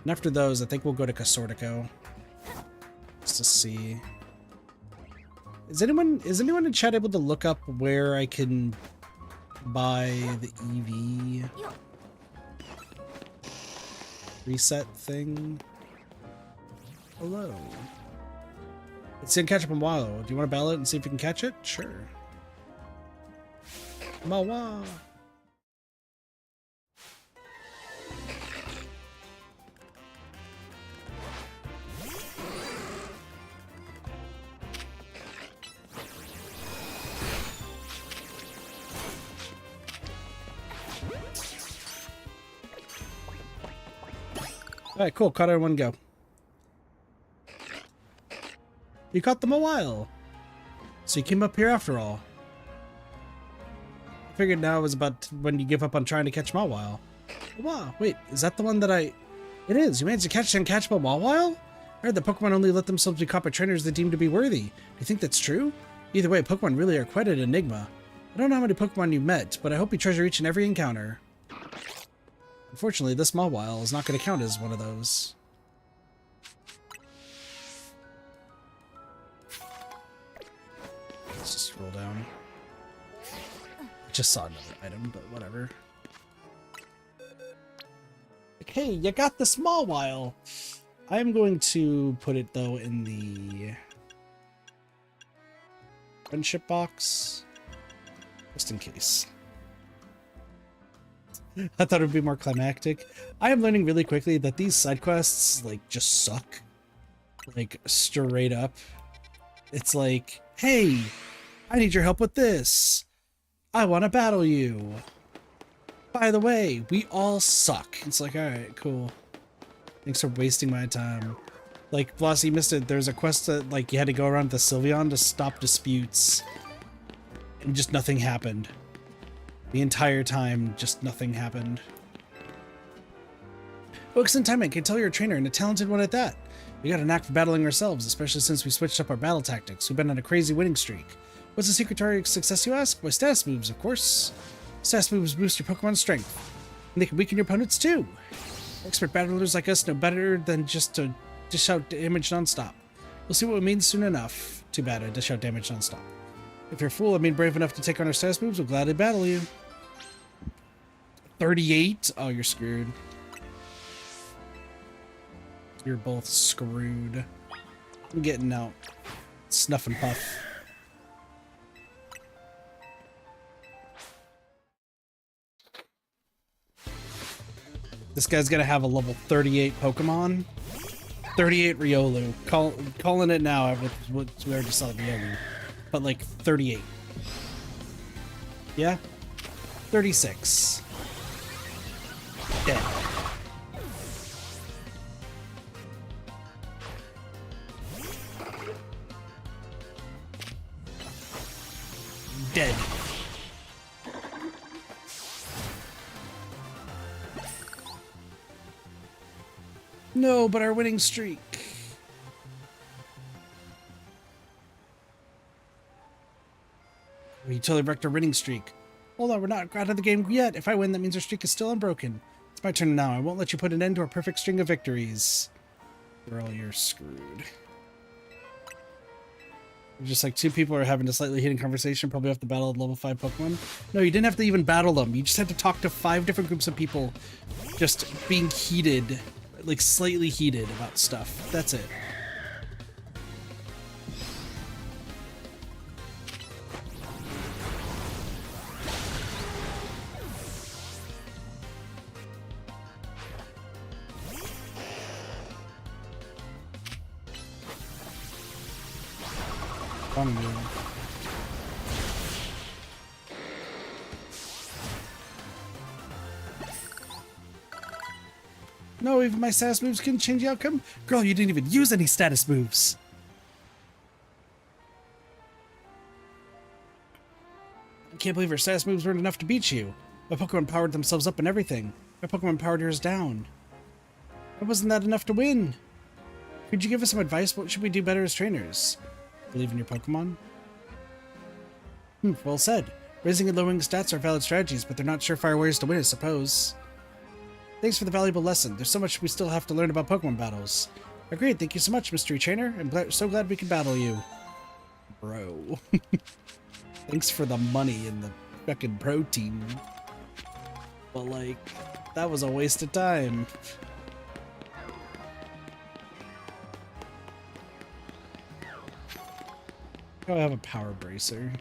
And after those, I think we'll go to Casortico. Just to see... Is anyone in chat able to look up where I can buy the EV reset thing? Hello. It's in catch up in Wow. Do you want to battle it and see if you can catch it? Sure. Mawa. Alright, cool. Caught it in one go. You caught them a while. So you came up here after all. I figured now was about when you give up on trying to catch Mawile. Wow, wait, is that the one that I... It is. You managed to catch an uncatchable Mawile? I heard that Pokemon only let themselves be caught by trainers they deem to be worthy. Do you think that's true? Either way, Pokemon really are quite an enigma. I don't know how many Pokemon you met, but I hope you treasure each and every encounter. Unfortunately, this Mawile is not going to count as one of those. Let's just scroll down. just saw another item, but whatever. Okay, you got the small vial. I'm going to put it, though, in the friendship box, just in case. I thought it would be more climactic. I am learning really quickly that these side quests, like, just suck. Like, straight up. It's like, hey, I need your help with this. I want to battle you. By the way, we all suck. It's like, alright, cool. Thanks for wasting my time. Like, Flossie, you missed it. There's a quest that, like, you had to go around the Sylveon to stop disputes. And just nothing happened. The entire time, just nothing happened. Oh, excellent timing. I can tell you're a trainer, and a talented one at that. We got a knack for battling ourselves, especially since we switched up our battle tactics. We've been on a crazy winning streak. What's the secret to our success, you ask? Why, status moves, of course. Status moves boost your Pokemon's strength. And they can weaken your opponents, too. Expert battlers like us know better than just to dish out damage non-stop. We'll see what it means soon enough. Too bad I dish out damage non-stop. If you're a fool, I mean brave enough to take on our status moves, we'll gladly battle you. 38? Oh, you're screwed. You're both screwed. I'm getting out. Snuff and puff. This guy's gonna have a level 38 Pokemon. 38 Riolu. Calling it now. We already saw Riolu. But like 38. Yeah? 36. Dead. Dead. No, but our winning streak. We totally wrecked our winning streak. Hold on, we're not out of the game yet. If I win, that means our streak is still unbroken. It's my turn now. I won't let you put an end to our perfect string of victories. Girl, you're screwed. Just like two people are having a slightly heated conversation, probably off the battle of level 5 Pokemon. No, you didn't have to even battle them. You just had to talk to 5 different groups of people just being heated, like slightly heated about stuff. That's it. No, even my status moves can change the outcome? Girl, you didn't even use any status moves. I can't believe her status moves weren't enough to beat you. My Pokemon powered themselves up and everything. My Pokemon powered yours down. Why wasn't that enough to win? Could you give us some advice? What should we do better as trainers? Believe in your Pokemon? Well said. Raising and lowering stats are valid strategies, but they're not surefire ways to win, I suppose. Thanks for the valuable lesson. There's so much we still have to learn about Pokemon battles. Agreed. Thank you so much, Mystery Trainer. I'm so glad we could battle you. Bro. Thanks for the money and the fucking protein. But, like, that was a waste of time. Oh, I have a Power Bracer.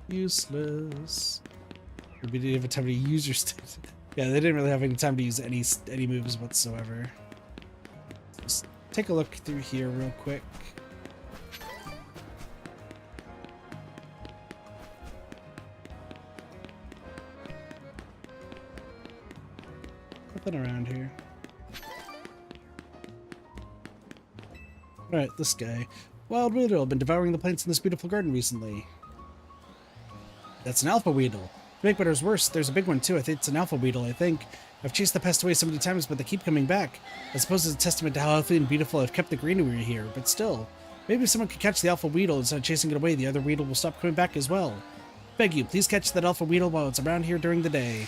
Useless. We didn't have time to use your stats. Yeah, they didn't really have any time to use any moves whatsoever. Just take a look through here real quick. Nothing around here. Alright, this guy. Wild Weedle. I've been devouring the plants in this beautiful garden recently. That's an Alpha Weedle. To make matters worse, there's a big one too. I think it's an Alpha Weedle, I think. I've chased the pest away so many times, but they keep coming back. I suppose it's a testament to how healthy and beautiful I've kept the greenery here, but still. Maybe if someone could catch the Alpha Weedle instead of chasing it away, the other Weedle will stop coming back as well. Beg you, please catch that Alpha Weedle while it's around here during the day.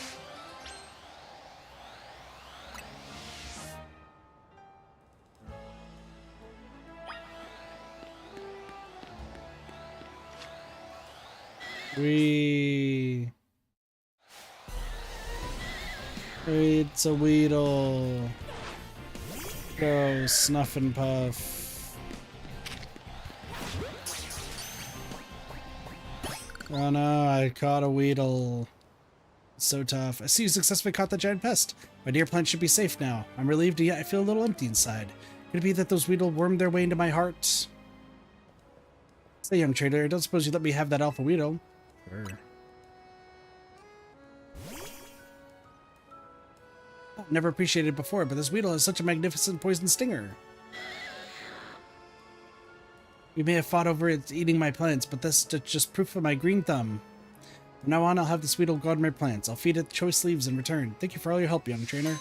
It's a Weedle. Go, Snuff and Puff. Oh no, I caught a Weedle. It's so tough. I see you successfully caught the giant pest. My dear plant should be safe now. I'm relieved, yet I feel a little empty inside. Could it be that those Weedle wormed their way into my heart? Say, young trader, I don't suppose you let me have that alpha Weedle. Sure. Never appreciated it before, but this Weedle has such a magnificent poison stinger. We may have fought over it eating my plants, but that's just proof of my green thumb. From now on, I'll have this Weedle guard my plants. I'll feed it choice leaves in return. Thank you for all your help, young trainer.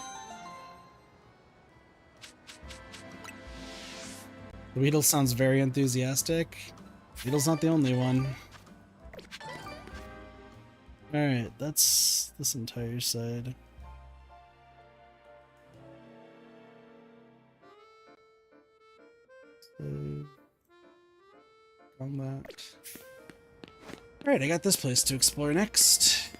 The Weedle sounds very enthusiastic. Weedle's not the only one. Alright, that's this entire side. On that. Alright, I got this place to explore next.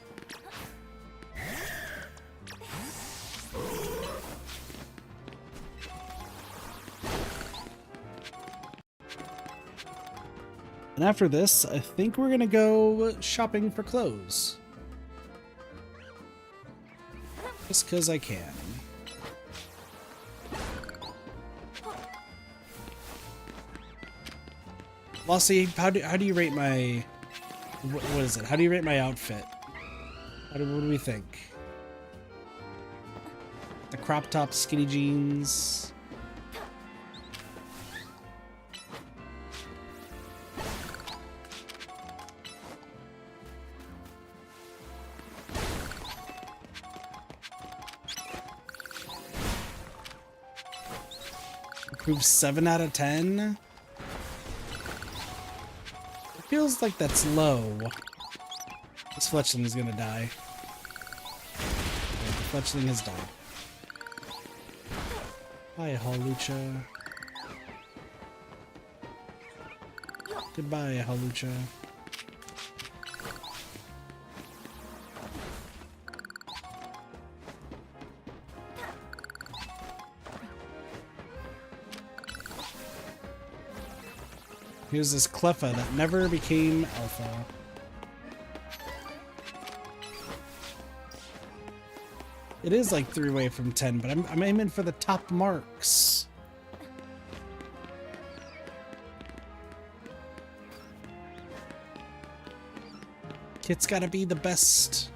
And after this, I think we're gonna go shopping for clothes. Just because I can. Lossy, how do you rate my... What is it? How do you rate my outfit? What do we think? The crop top, skinny jeans... Improved 7 out of 10? Feels like that's low. This fletchling is gonna die. Okay, the fletchling has died. Hi, Halucha. Goodbye, Halucha. Here's this Cleffa that never became alpha. It is like 3 away from 10, but I'm aiming for the top marks. Kit's gotta be the best.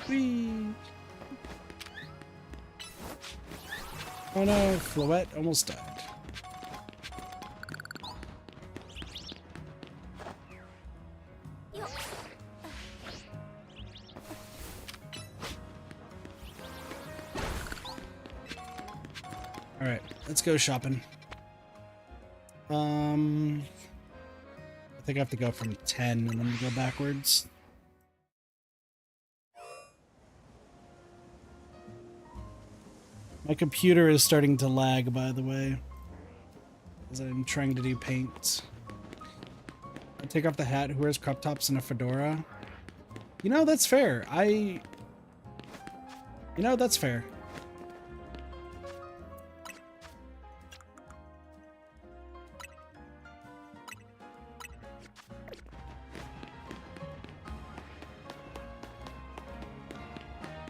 Whee! Oh no, Floette almost died. Alright, let's go shopping. I think I have to go from 10 and then go backwards. My computer is starting to lag, by the way, as I'm trying to do paint. I take off the hat, who wears crop tops and a fedora. You know, that's fair. You know, that's fair.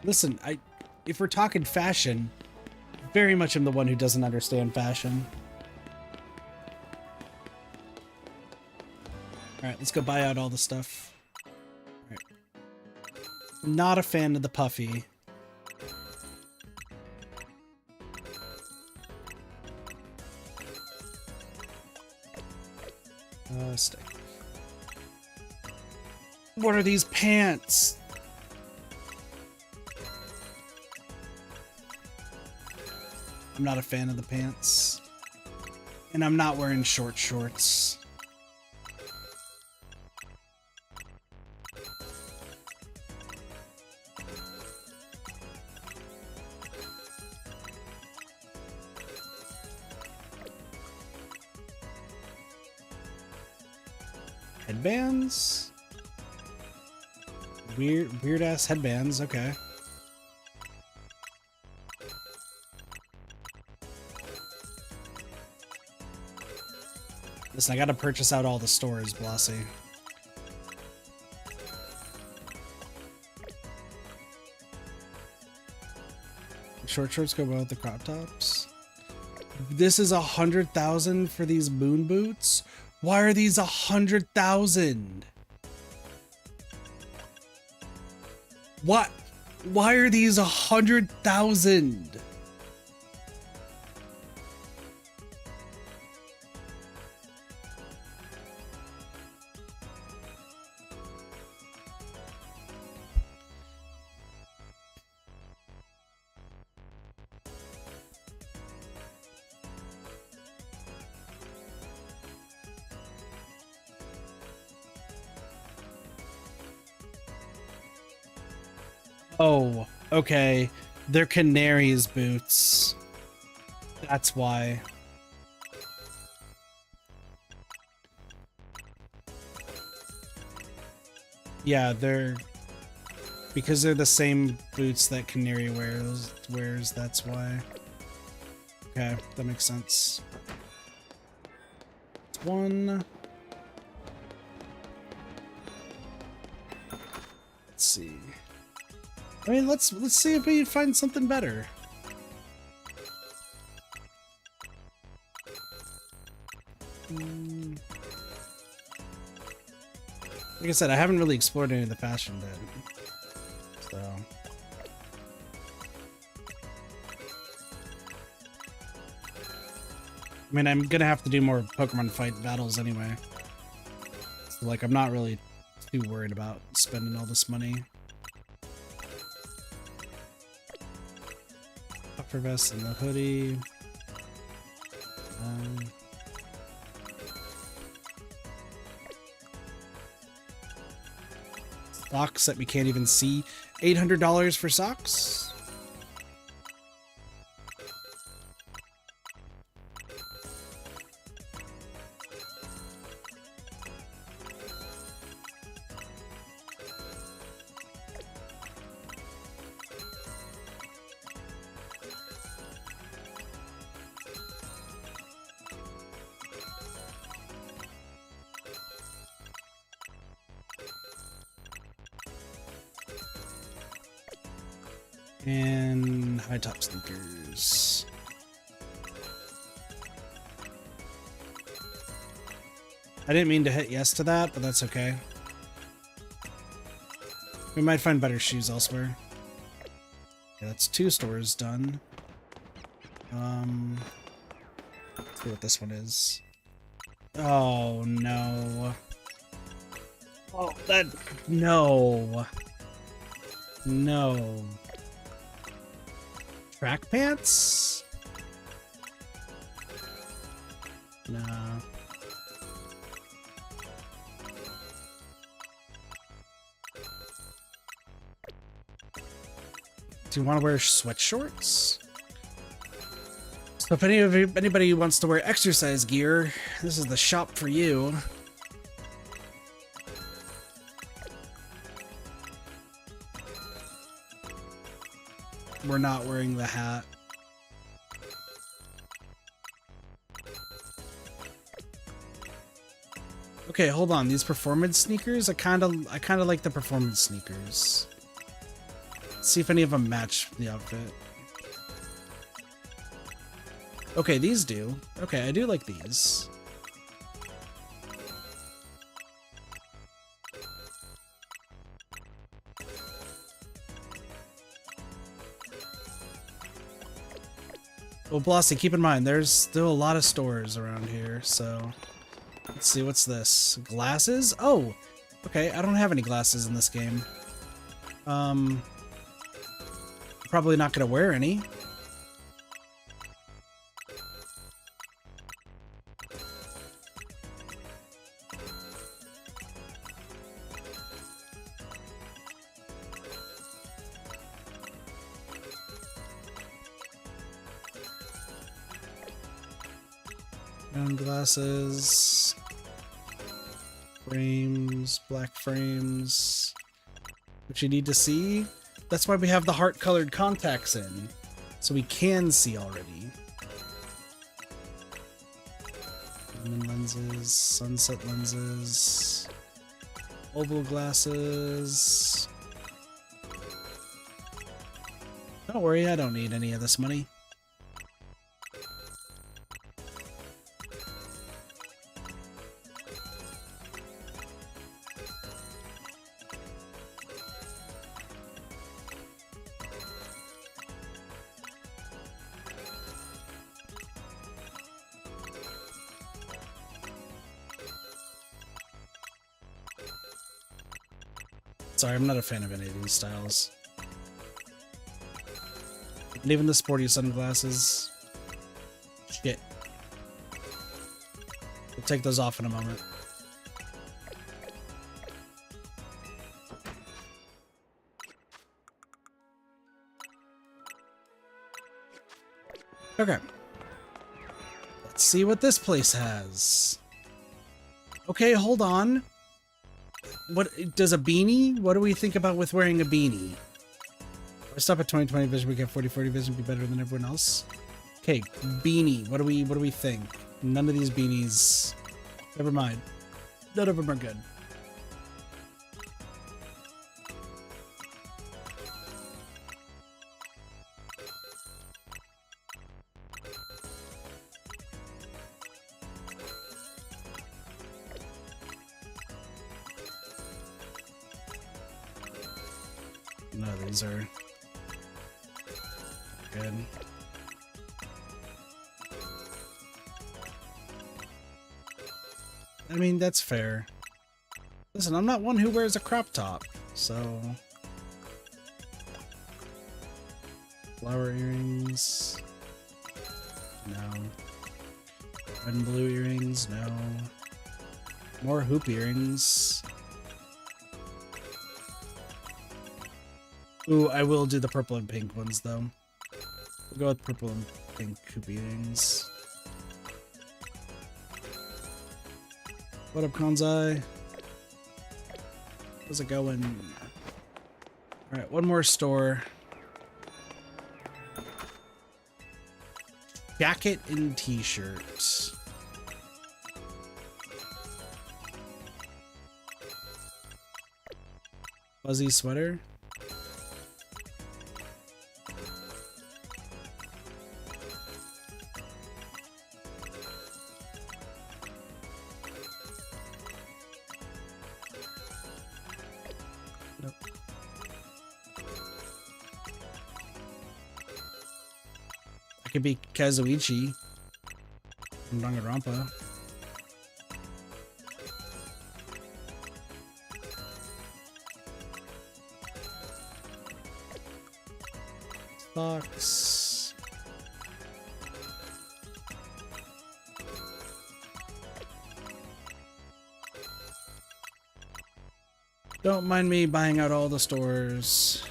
Listen, if we're talking fashion, very much am the one who doesn't understand fashion. Alright, let's go buy out all the stuff. Alright. Not a fan of the puffy. Stay. What are these pants? I'm not a fan of the pants. And I'm not wearing short shorts. Headbands? Weird ass headbands, okay. Listen, I gotta purchase out all the stores, Blossy. Short shorts go well with the crop tops. This is 100,000 for these moon boots? Why are these 100,000? What? Why are these 100,000? Oh, okay. They're Canary's boots. That's why. Yeah, because they're the same boots that Canary wears, that's why. Okay, that makes sense. It's one. Let's see. I mean, let's see if we find something better. Like I said, I haven't really explored any of the fashion yet, so. I mean, I'm gonna have to do more Pokemon fight battles anyway. So, like, I'm not really too worried about spending all this money. Puffer vest and the hoodie. Socks that we can't even see. $800 for socks? And high top sneakers. I didn't mean to hit yes to that, but that's okay. We might find better shoes elsewhere. Yeah, that's 2 stores done. Let's see what this one is. Oh no. Oh, no. No. Track pants? No. Do you want to wear sweat shorts? So if anybody wants to wear exercise gear, this is the shop for you. We're not wearing the hat. Okay, hold on. These performance sneakers, I kind of like the performance sneakers. Let's see if any of them match the outfit. Okay, these do. Okay, I do like these. Well, Blossy, keep in mind, there's still a lot of stores around here, so... Let's see, what's this? Glasses? Oh! Okay, I don't have any glasses in this game. Probably not gonna wear any. Round glasses. Frames, black frames. What you need to see? That's why we have the heart-colored contacts in. So we can see already. Diamond lenses, sunset lenses, oval glasses. Don't worry, I don't need any of this money. Sorry, I'm not a fan of any of these styles. And even the sporty sunglasses. Shit. We'll take those off in a moment. Okay. Let's see what this place has. Okay, hold on. What does a beanie? What do we think about with wearing a beanie? I stop at 20/20 vision, we get 40/40 vision, be better than everyone else. Okay, beanie. What do we think? None of these beanies. Never mind. None of them are good. None of these are good. I mean, that's fair. Listen, I'm not one who wears a crop top, so... Flower earrings? No. Red and blue earrings? No. More hoop earrings? Ooh, I will do the purple and pink ones, though. We'll go with purple and pink hoop earrings. What up, Konzai? How's it going? Alright, one more store. Jacket and t-shirt. Fuzzy sweater. Nope. I could be Kazuichi from Danganronpa. Box. Don't mind me buying out all the stores.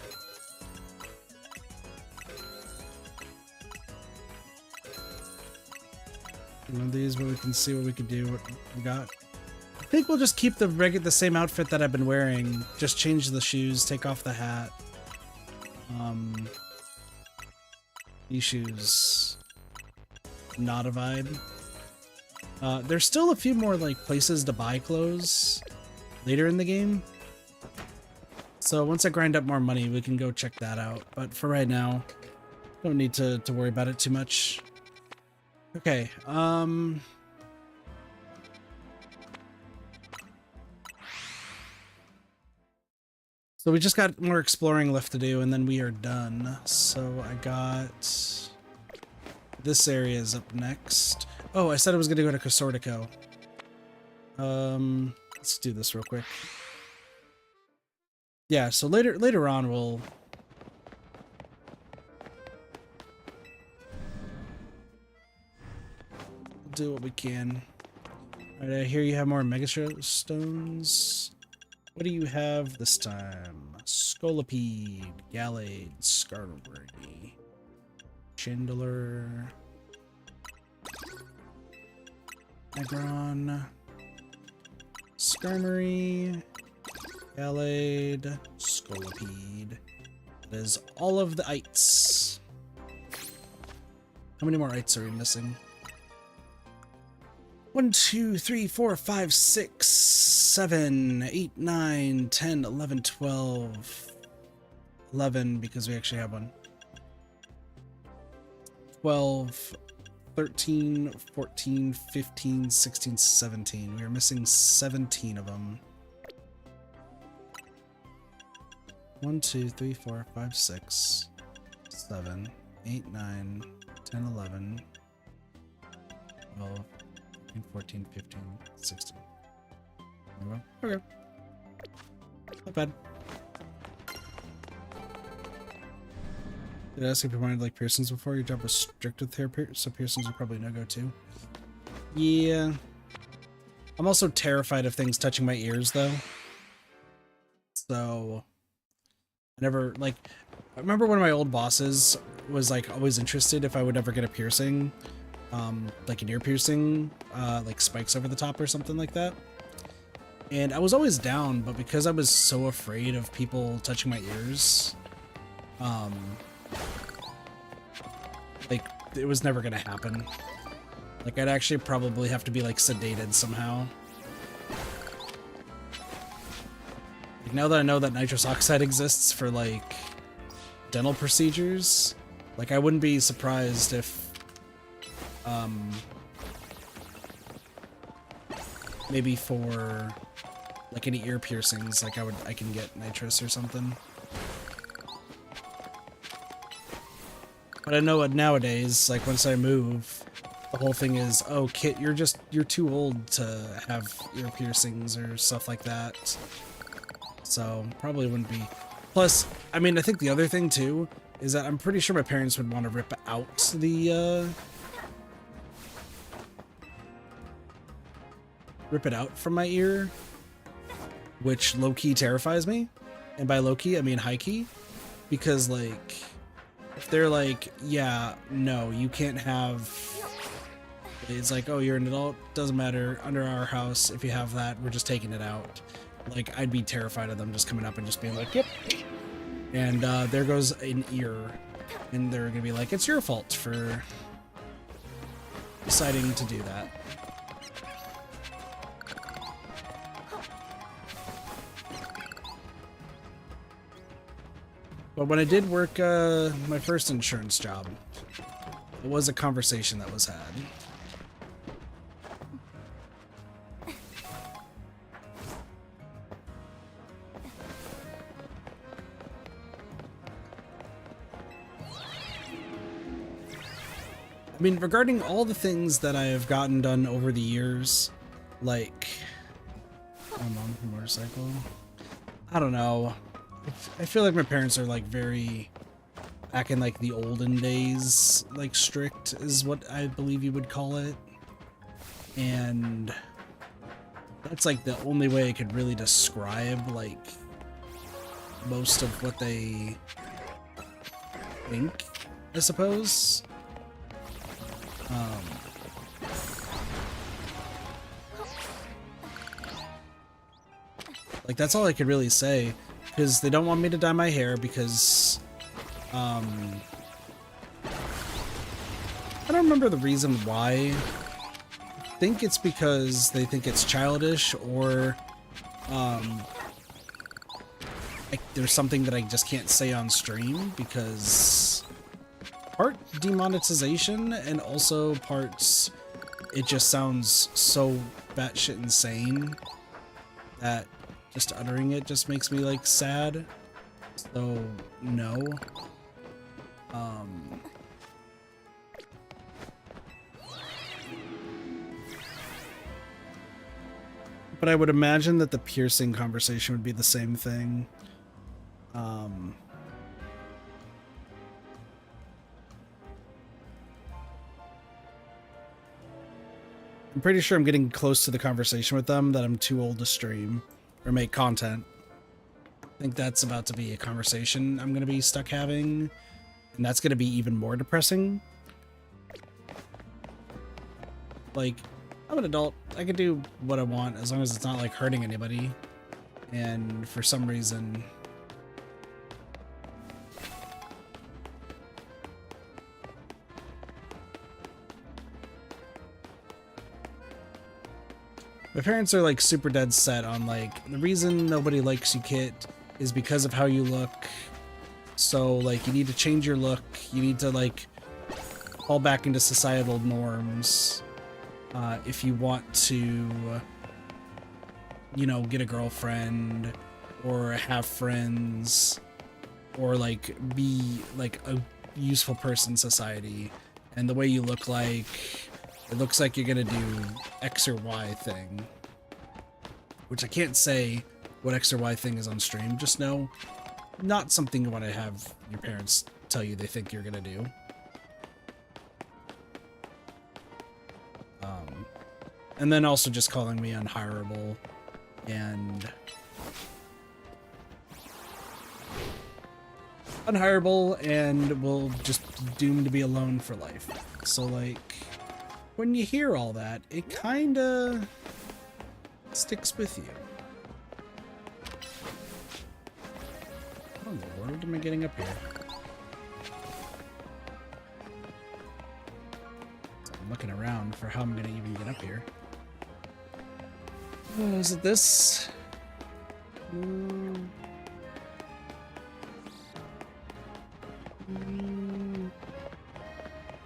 One of these, but we can see what we can do. What we got. I think we'll just keep the same outfit that I've been wearing. Just change the shoes, take off the hat. These shoes, not a vibe. There's still a few more like places to buy clothes later in the game. So once I grind up more money, we can go check that out. But for right now, don't need to worry about it too much. Okay, so we just got more exploring left to do, and then we are done. So I got... This area is up next. Oh, I said I was going to go to Casortico. Let's do this real quick. Yeah, so later on we'll... do what we can. Alright, I hear you have more Mega Stones. What do you have this time? Scolipede, Gallade, Scarberry, Chandler, Negron, Skarmory, Gallade, Scolipede. That is all of the ites. How many more ites are we missing? 1, 2, 3, 4, 5, 6, 7, 8, 9, 10, 11, 12, 11, because we actually have one. 12, 13, 14, 15, 16, 17. We are missing 17 of them. 1, 2, 3, 4, 5, 6, 7, 8, 9, 10, 11, 12, 13, 14, 15, 16. Okay. Not bad. Did I ask if you wanted like piercings before? Your job was strict with hair so piercings are probably no-go too. Yeah. I'm also terrified of things touching my ears though. So I never like I remember one of my old bosses was like always interested if I would ever get a piercing. Like an ear piercing, like spikes over the top or something like that. And I was always down, but because I was so afraid of people touching my ears, like it was never gonna happen. Like I'd actually probably have to be like sedated somehow. Like now that I know that nitrous oxide exists for like dental procedures, like I wouldn't be surprised if maybe for like any ear piercings, like I can get nitrous or something. But I know nowadays, like once I move, the whole thing is, oh Kit, you're too old to have ear piercings or stuff like that. So probably wouldn't be. Plus, I mean, I think the other thing too is that I'm pretty sure my parents would want to rip out the rip it out from my ear, which low-key terrifies me. And by low-key, I mean high-key, because like if they're like, yeah, no, you can't have, it's like, oh, you're an adult, doesn't matter, under our house, if you have that, we're just taking it out. Like, I'd be terrified of them just coming up and just being like, yep. And there goes an ear. And they're gonna be like, it's your fault for deciding to do that. But when I did work my first insurance job, it was a conversation that was had. I mean, regarding all the things that I have gotten done over the years, like, I'm on a motorcycle. I don't know. I feel like my parents are like very back in like the olden days, like strict is what I believe you would call it. And that's like the only way I could really describe like most of what they think, I suppose. Like that's all I could really say. Because they don't want me to dye my hair because, I don't remember the reason why. I think it's because they think it's childish or, like there's something that I just can't say on stream because part demonetization and also parts it just sounds so batshit insane that just uttering it just makes me like sad. So no. But I would imagine that the piercing conversation would be the same thing. I'm pretty sure I'm getting close to the conversation with them that I'm too old to stream or make content. I think that's about to be a conversation I'm going to be stuck having, and that's going to be even more depressing. Like, I'm an adult. I can do what I want as long as it's not like hurting anybody. And for some reason, my parents are like super dead set on like the reason nobody likes you, Kit, is because of how you look. So like you need to change your look. You need to like fall back into societal norms if you want to, you know, get a girlfriend or have friends or like be like a useful person in society. And the way you look like, it looks like you're gonna do X or Y thing, which I can't say what X or Y thing is on stream. Just know, not something you want to have your parents tell you they think you're gonna do. And then also just calling me unhireable and will just doomed to be alone for life. So like, when you hear all that, it kinda sticks with you. How in the world am I getting up here? So I'm looking around for how I'm gonna even get up here. Oh, is it this?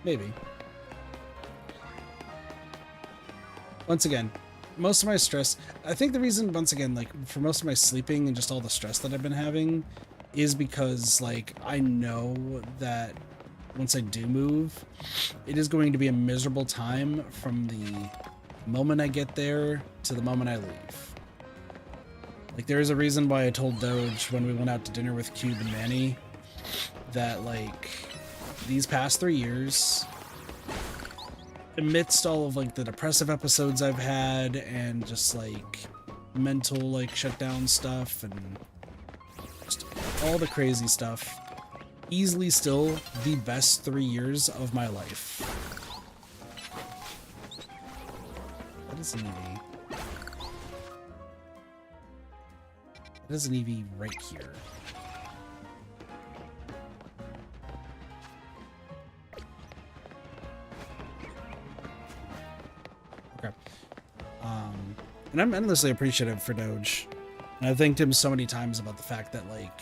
Maybe. Once again, most of my stress, I think the reason, once again, like for most of my sleeping and just all the stress that I've been having is because like I know that once I do move, it is going to be a miserable time from the moment I get there to the moment I leave. Like there is a reason why I told Doge when we went out to dinner with Cube and Manny that like these past 3 years, amidst all of like the depressive episodes I've had and just like mental like shutdown stuff and just all the crazy stuff, easily still the best 3 years of my life. That is an EV. That is an EV right here. Okay. And I'm endlessly appreciative for Doge. And I've thanked him so many times about the fact that, like,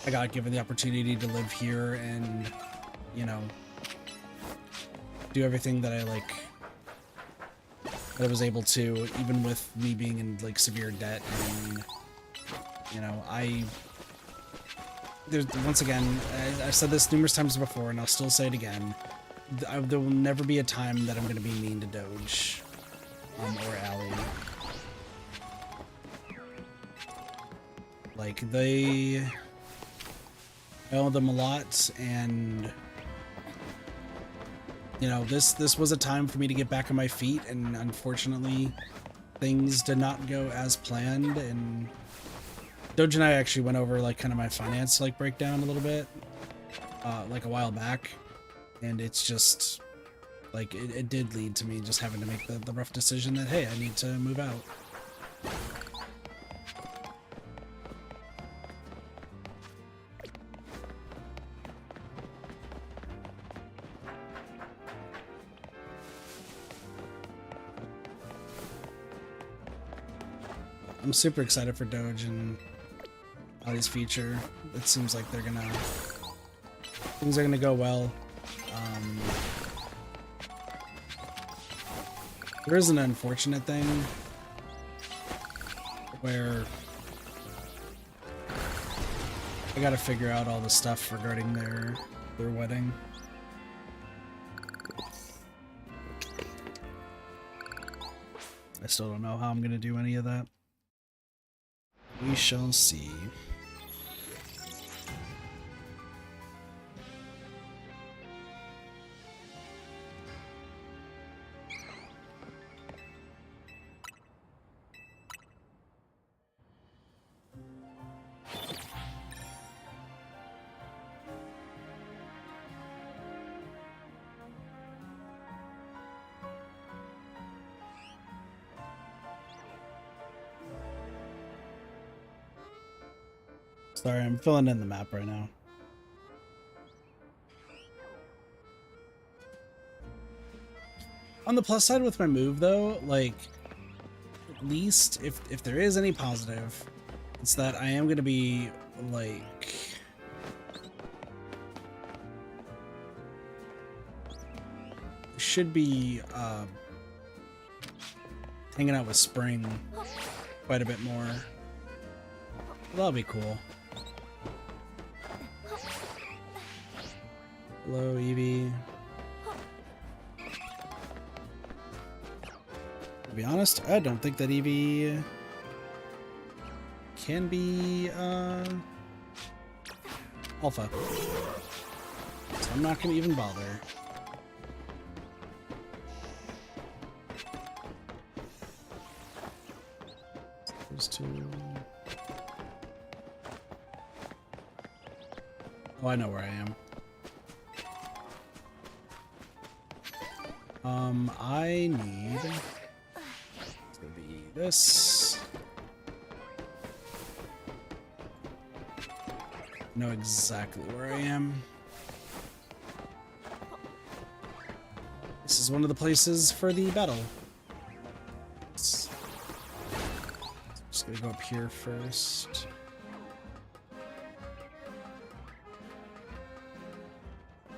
I got given the opportunity to live here and, you know, do everything that I, like, that I was able to, even with me being in, like, severe debt. And, you know, there's, once again, I've said this numerous times before, and I'll still say it again. There will never be a time that I'm going to be mean to Doge or Allie. Like, I owe them a lot, and you know, this was a time for me to get back on my feet, and unfortunately, things did not go as planned. And Doge and I actually went over like kind of my finance like breakdown a little bit, like a while back, and it's just like it did lead to me just having to make the rough decision that hey, I need to move out. I'm super excited for Doge and Ali's future. It seems like things are gonna go well. There is an unfortunate thing where I gotta figure out all the stuff regarding their wedding. I still don't know how I'm gonna do any of that. We shall see. Sorry, I'm filling in the map right now. On the plus side with my move, though, like, at least if there is any positive, it's that I am going to be, like... should be, hanging out with Spring quite a bit more. That'll be cool. Hello, Eevee. To be honest, I don't think that Eevee can be alpha. So I'm not gonna even bother. Those two. Oh, I know where I am. I need to be this. Know exactly where I am. This is one of the places for the battle. Just gonna go up here first.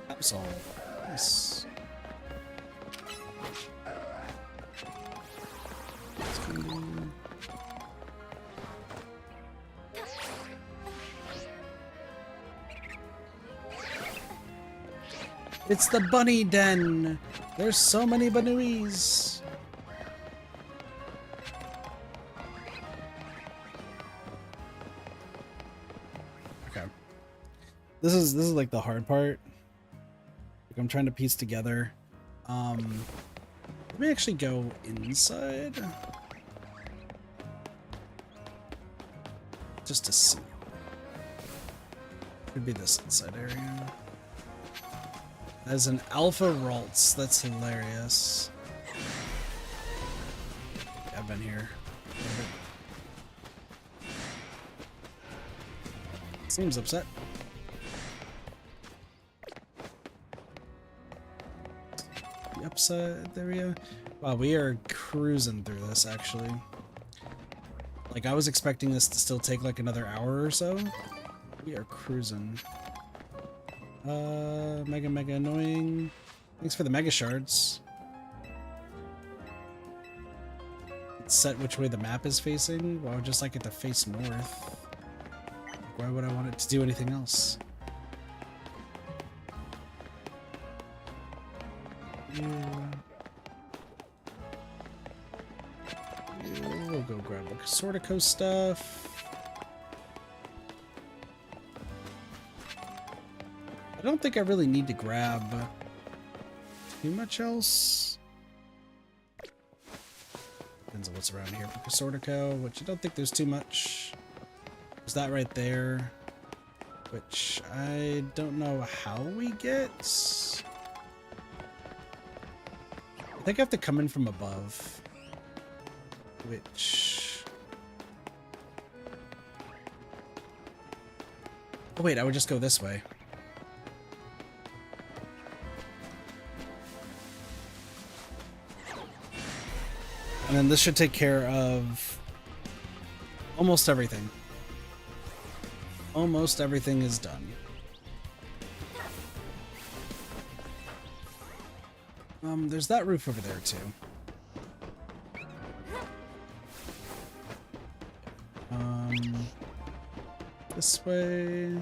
Absol. Nice. It's the bunny den! There's so many Banuis! Okay. This is like the hard part. Like I'm trying to piece together. Let me actually go inside. Just to see. Could be this inside area. As an alpha Ralts, that's hilarious. Yeah, I've been here. Seems upset. The upside area. Wow, we are cruising through this actually. Like I was expecting this to still take like another hour or so. We are cruising. Mega annoying. Thanks for the mega shards. It's set which way the map is facing. Well, I would just like it to face north. Why would I want it to do anything else? We'll go grab a Sortico stuff. I don't think I really need to grab too much else. Depends on what's around here for Sortico, which I don't think there's too much. There's that right there, which I don't know how we get. I think I have to come in from above, which... Oh wait, I would just go this way. And then this should take care of almost everything. Almost everything is done. There's that roof over there too. This way.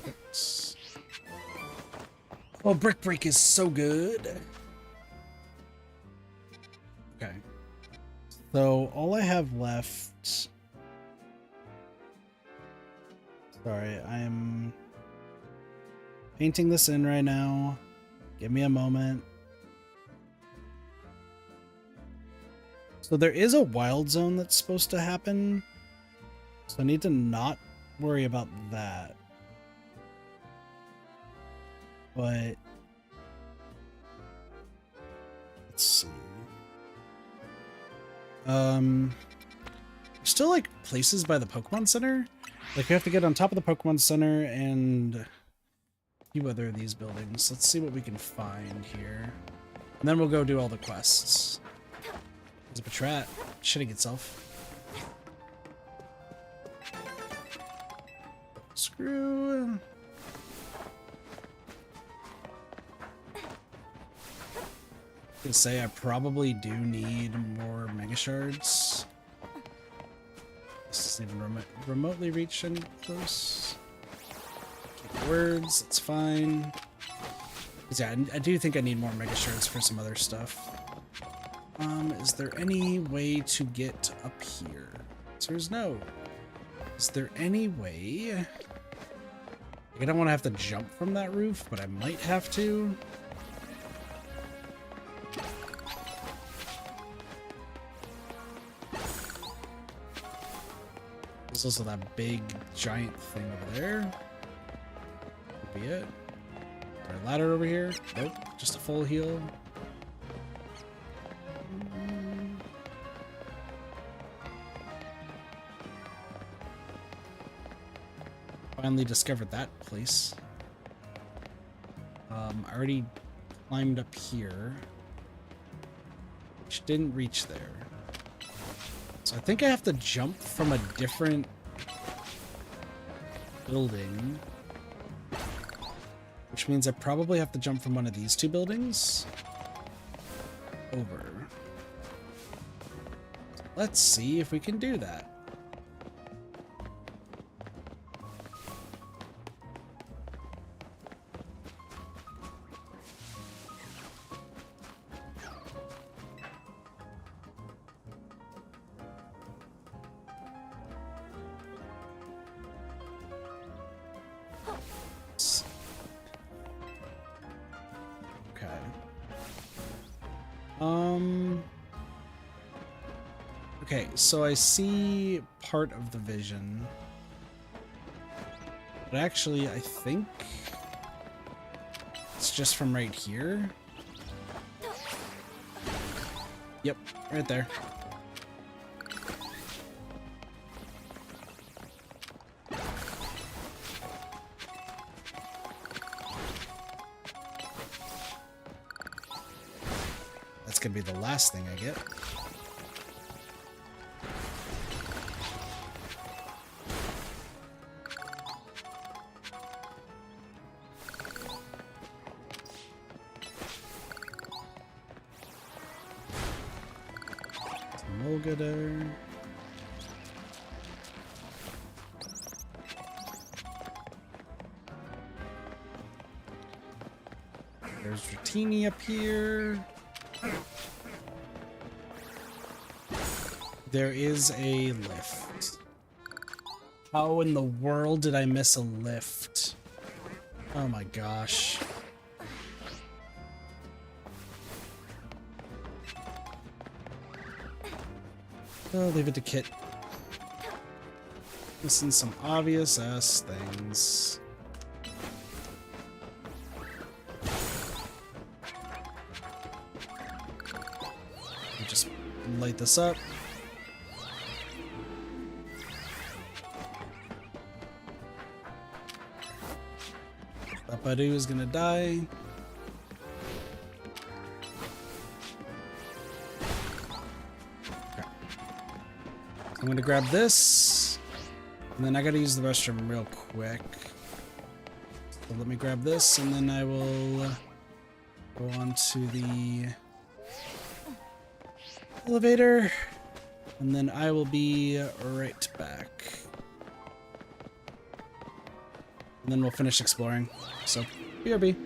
Oops. Oh, Brick Break is so good. Okay. So all I have left. Sorry, I am painting this in right now. Give me a moment. So there is a wild zone that's supposed to happen. So I need to not worry about that. But let's see. Still like places by the Pokemon Center. Like we have to get on top of the Pokemon Center and a few other of these buildings. Let's see what we can find here. And then we'll go do all the quests. There's a Patrat shitting itself. Screw. I can say I probably do need more Mega Shards. This doesn't even remotely reach any close. Keep words, that's fine. Yeah, I do think I need more Mega Shards for some other stuff. Is there any way to get up here? The answer is no. Is there any way? I don't want to have to jump from that roof, but I might have to. There's also that big giant thing over there. Could be it. Is there a ladder over here? Nope, just a full heal. Finally discovered that place. I already climbed up here, which didn't reach there. So I think I have to jump from a different building, which means I probably have to jump from one of these two buildings over. Let's see if we can do that. Okay, so I see part of the vision. But actually, I think it's just from right here. Yep, right there. That's gonna be the last thing I get. There. There's Dratini up here. There is a lift. How in the world did I miss a lift? Oh my gosh. Oh, leave it to Kit. Missing some obvious ass things. Just light this up. Papadu is gonna die. I'm gonna grab this, and then I gotta use the restroom real quick. So let me grab this, and then I will go on to the elevator, and then I will be right back. And then we'll finish exploring. So, BRB.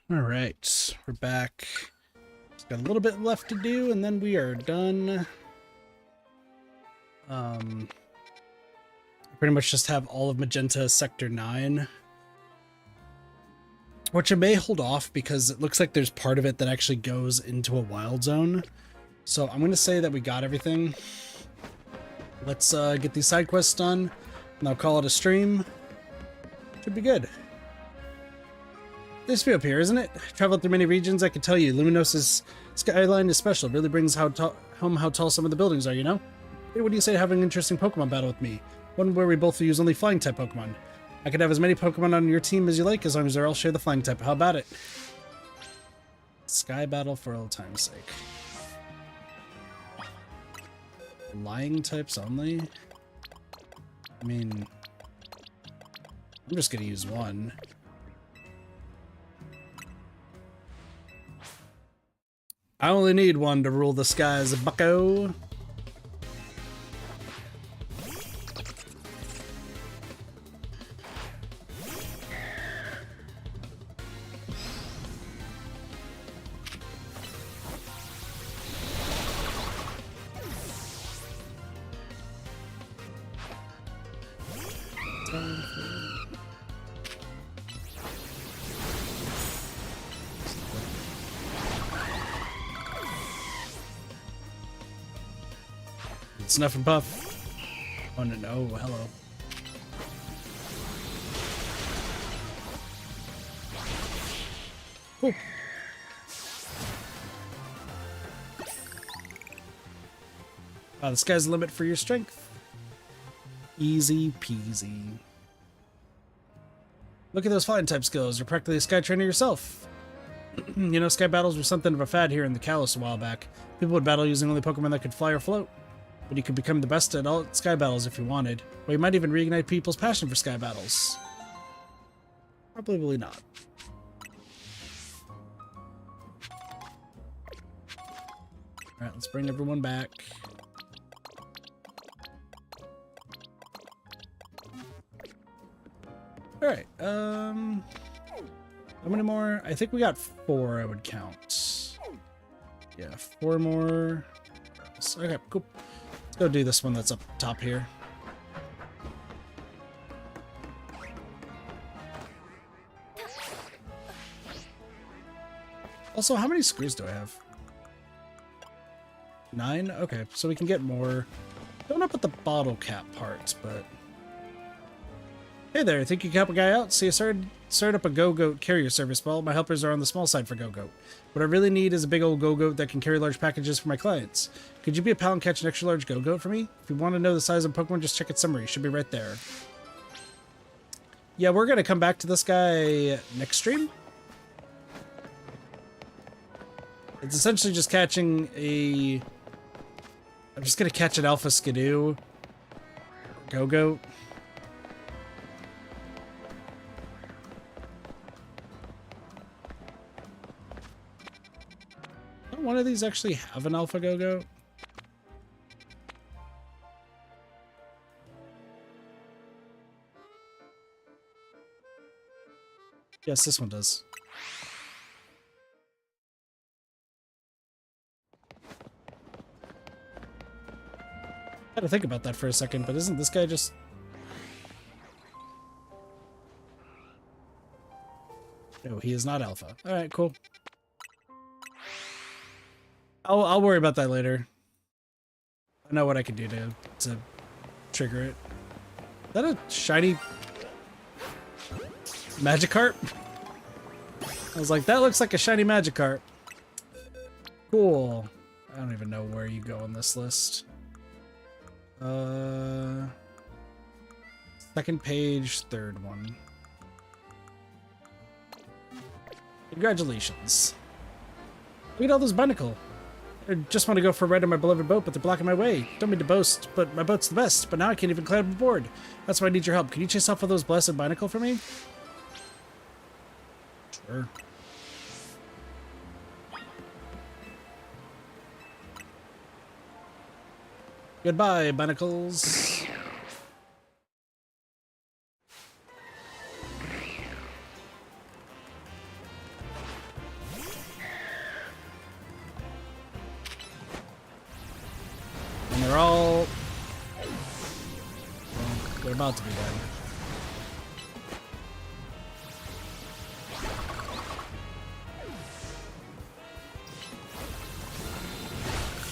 Alright, we're back. Just got a little bit left to do, and then we are done. I pretty much just have all of Magenta Sector 9. Which I may hold off because it looks like there's part of it that actually goes into a wild zone. So I'm going to say that we got everything. Let's get these side quests done, and I'll call it a stream. Should be good. This view up here, isn't it? Traveled through many regions, I can tell you, Luminos's skyline is special. It really brings home how tall some of the buildings are, you know? Hey, what do you say to having an interesting Pokemon battle with me? One where we both use only flying-type Pokemon. I could have as many Pokemon on your team as you like, as long as they all share the flying type. How about it? Sky battle for old time's sake. Flying types only? I mean, I'm just gonna use one. I only need one to rule the skies, bucko. Snuff and Puff. Oh no, no, hello. Cool. The sky's the limit for your strength. Easy peasy. Look at those flying type skills. You're practically a sky trainer yourself. You know, sky battles were something of a fad here in the Kalos a while back. People would battle using only Pokemon that could fly or float. But you could become the best at all sky battles if you wanted. Or you might even reignite people's passion for sky battles. Probably not. Alright, let's bring everyone back. Alright, how many more? I think we got 4, I would count. Yeah, 4 more. Okay, cool. Let's go do this one that's up top here. Also, how many screws do I have? 9? Okay, so we can get more. Don't know about the bottle cap part, but... Hey there, think you can help a guy out? See, I started up a Go-Goat carrier service. Well, my helpers are on the small side for Go-Goat. What I really need is a big old Go-Goat that can carry large packages for my clients. Could you be a pal and catch an extra large Go-Goat for me? If you want to know the size of Pokemon, just check its summary. It should be right there. Yeah, we're going to come back to this guy next stream. It's essentially just catching a... I'm just going to catch an Alpha Skidoo. Go-Goat. Don't one of these actually have an Alpha Go-Goat? Yes, this one does. I had to think about that for a second, but isn't this guy just... No, he is not Alpha. Alright, cool. I'll worry about that later. I know what I can do to trigger it. Is that a shiny Magikarp? I was like, that looks like a shiny Magikarp. Cool. I don't even know where you go on this list. Second page, third one. Congratulations. Look at all those Binacle. I just want to go for a ride on my beloved boat, but they're blocking my way. Don't mean to boast, but my boat's the best, but now I can't even climb aboard. That's why I need your help. Can you chase off all those blessed Binacle for me? Sure. Goodbye, Binacles. about to be dead.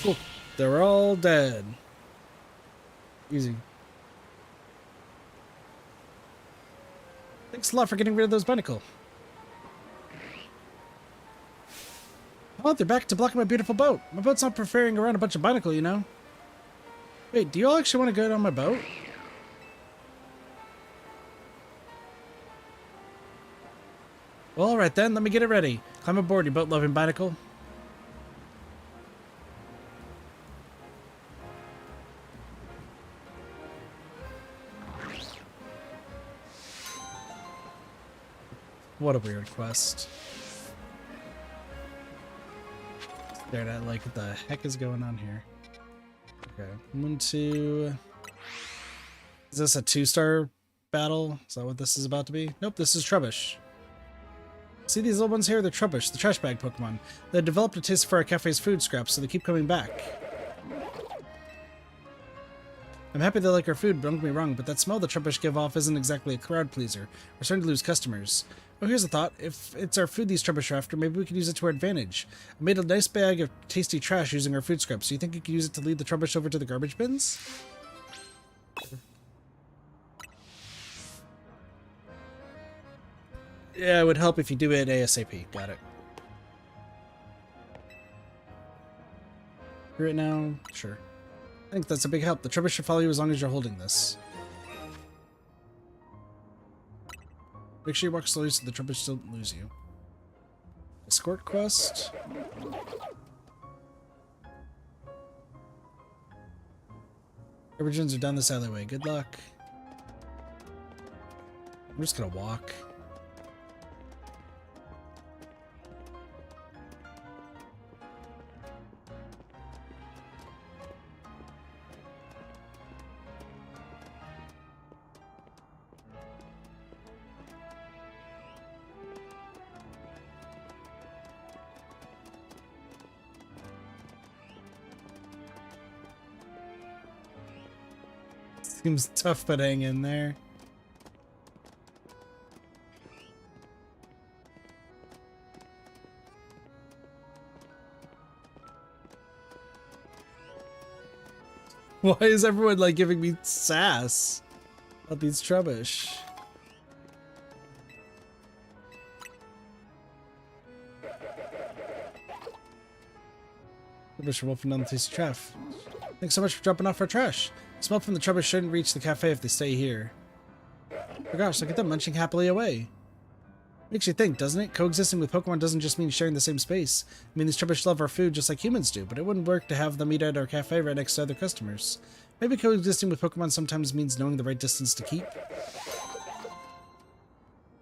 Cool. They were all dead. Easy. Thanks a lot for getting rid of those Binacle. Oh, they're back to blocking my beautiful boat. My boat's not preferring around a bunch of Binacle, you know? Wait, do you all actually want to go on my boat? Well, alright then, let me get it ready. Climb aboard, you boat-loving Binacle. What a weird quest. Stared at like, what the heck is going on here? Okay, 1, 2. Is this a 2-star battle? Is that what this is about to be? Nope, this is Trubbish. See these little ones here? They're Trubbish, the trash bag Pokemon. They developed a taste for our cafe's food scraps, so they keep coming back. I'm happy they like our food, don't get me wrong, but that smell the Trubbish give off isn't exactly a crowd pleaser. We're starting to lose customers. Oh, here's a thought. If it's our food these Trubbish are after, maybe we could use it to our advantage. I made a nice bag of tasty trash using our food scraps. Do you think you could use it to lead the Trubbish over to the garbage bins? Yeah, it would help if you do it ASAP. Got it. Hear it now? Sure. I think that's a big help. The Trubbish should follow you as long as you're holding this. Make sure you walk slowly so the Trubbish don't lose you. Escort quest. Garbage bins are down this alleyway. Good luck. I'm just gonna walk. Seems tough, but hang in there. Why is everyone like giving me sass about these Trubbish? Trubbish are wolfing down the tasty trash. Thanks so much for dropping off our trash. The smell from the Trubbish shouldn't reach the cafe if they stay here. Oh gosh, look at them munching happily away. Makes you think, doesn't it? Coexisting with Pokemon doesn't just mean sharing the same space. I mean, these Trubbish love our food just like humans do, but it wouldn't work to have them eat at our cafe right next to other customers. Maybe coexisting with Pokemon sometimes means knowing the right distance to keep.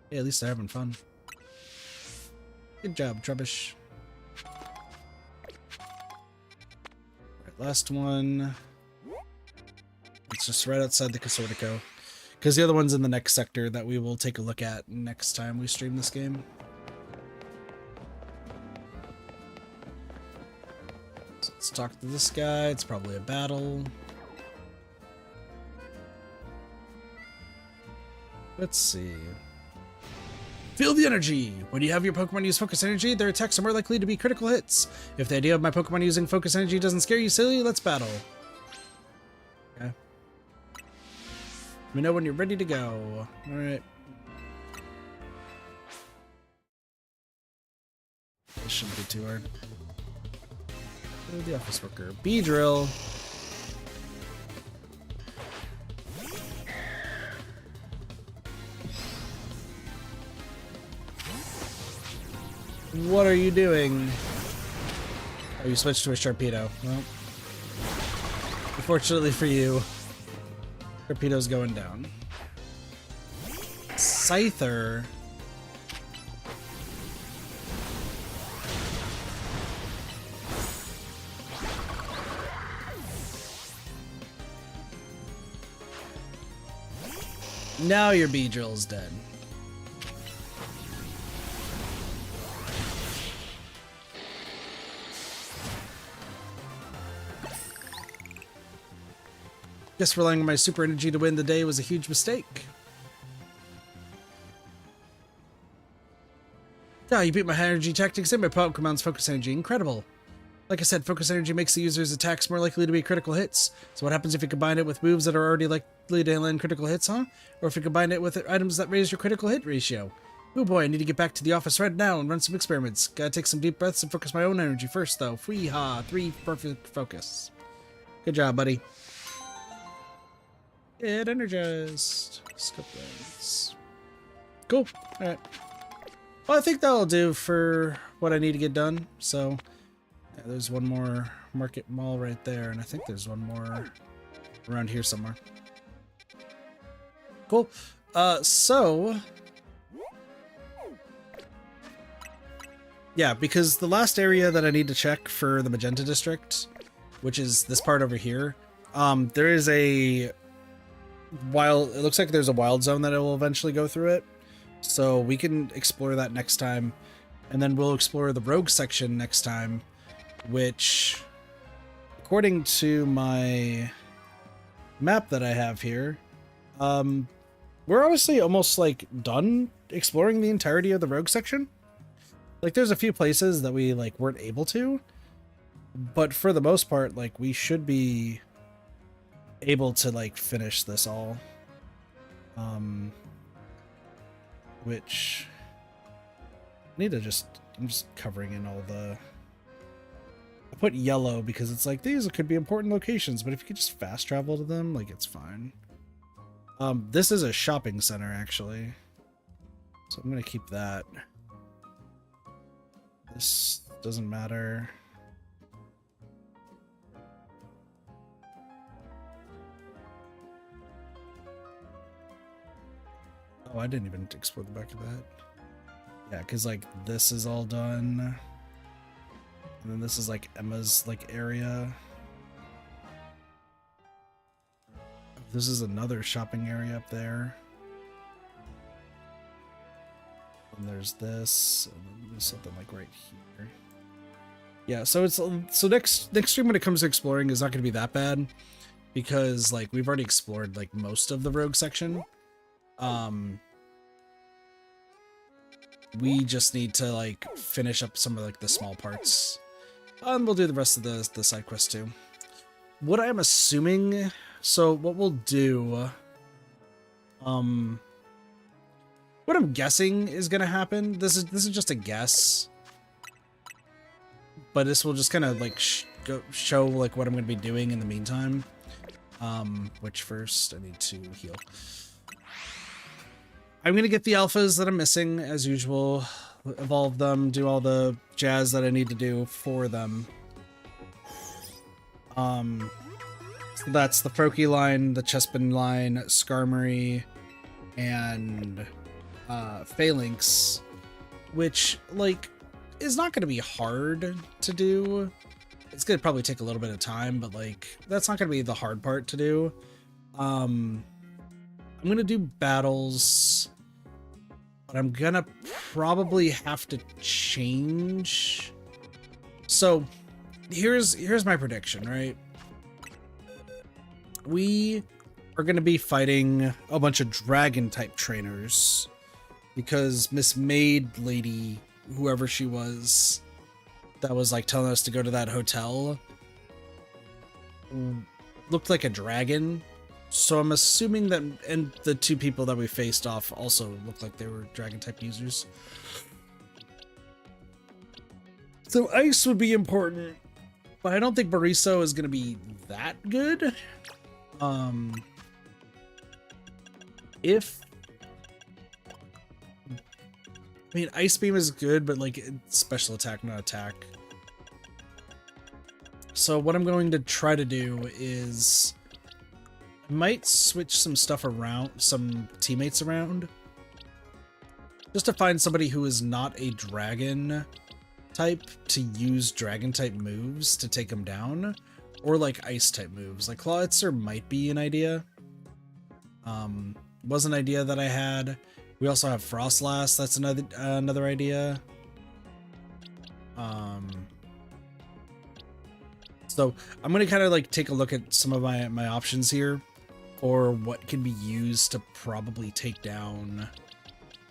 Yeah, at least they're having fun. Good job, Trubbish. Alright, last one. It's just right outside the Casortico. Because the other one's in the next sector that we will take a look at next time we stream this game. So let's talk to this guy. It's probably a battle. Let's see. Feel the energy! When you have your Pokemon use Focus Energy, their attacks are more likely to be critical hits. If the idea of my Pokemon using Focus Energy doesn't scare you silly, let's battle. Okay. Let me know when you're ready to go. Alright. This shouldn't be too hard. Oh, the office worker. Beedrill. What are you doing? Oh, you switched to a Sharpedo. Well, unfortunately for you, Sharpedo's going down. Scyther. Now your Beedrill's dead. Guess relying on my super energy to win the day was a huge mistake. Ah, you beat my high energy tactics and my pop commands focus energy. Incredible. Like I said, focus energy makes the user's attacks more likely to be critical hits. So what happens if you combine it with moves that are already likely to land critical hits, huh? Or if you combine it with items that raise your critical hit ratio? Oh boy, I need to get back to the office right now and run some experiments. Gotta take some deep breaths and focus my own energy first, though. Free ha, 3 perfect focus. Good job, buddy. It energized. Scope lens. Cool. Alright. Well, I think that'll do for what I need to get done. So, yeah, there's one more market mall right there, and I think there's one more around here somewhere. Cool. So... yeah, because the last area that I need to check for the Magenta District, which is this part over here, there is a wild... it looks like there's a wild zone that it will eventually go through it. So we can explore that next time, and then we'll explore the rogue section next time, which, according to my map that I have here, we're obviously almost like done exploring the entirety of the rogue section. Like, there's a few places that we like weren't able to, but for the most part, like, we should be able to like finish this all. Which I need to I'm just covering in all the... I put yellow because it's like, these could be important locations, but if you could just fast travel to them, like, it's fine. This is a shopping center, actually. So I'm gonna keep that. This doesn't matter. Oh, I didn't even explore the back of that. Yeah, because, like, this is all done. And then this is, like, Emma's, like, area. This is another shopping area up there. And there's this. And then there's something, like, right here. Yeah, so it's... so next stream when it comes to exploring is not going to be that bad. Because, like, we've already explored, like, most of the rogue section. We just need to like finish up some of like the small parts, and we'll do the rest of the side quest too. What I'm assuming, so what we'll do, what I'm guessing is gonna happen. This is just a guess, but this will just kind of like show like what I'm gonna be doing in the meantime. Which first I need to heal. I'm going to get the alphas that I'm missing, as usual, evolve them, do all the jazz that I need to do for them. So that's the Froakie line, the Chespin line, Skarmory, and Phalanx, which, like, is not going to be hard to do. It's going to probably take a little bit of time, but, like, that's not going to be the hard part to do. I'm going to do battles... but I'm gonna probably have to change. So here's my prediction, right? We are gonna be fighting a bunch of dragon type trainers because Miss Maid lady, whoever she was, that was like telling us to go to that hotel, looked like a dragon. So I'm assuming that, and the two people that we faced off also looked like they were dragon-type users. So ice would be important, but I don't think Bariso is going to be that good. I mean, Ice Beam is good, but like it's special attack, not attack. So what I'm going to try to do is might switch some stuff around, some teammates around, just to find somebody who is not a dragon type to use dragon type moves to take them down, or like ice type moves. Like Clawitzer might be an idea. Was an idea that I had. We also have Frostlass. That's another idea. So I'm going to kind of like take a look at some of my options here, or what can be used to probably take down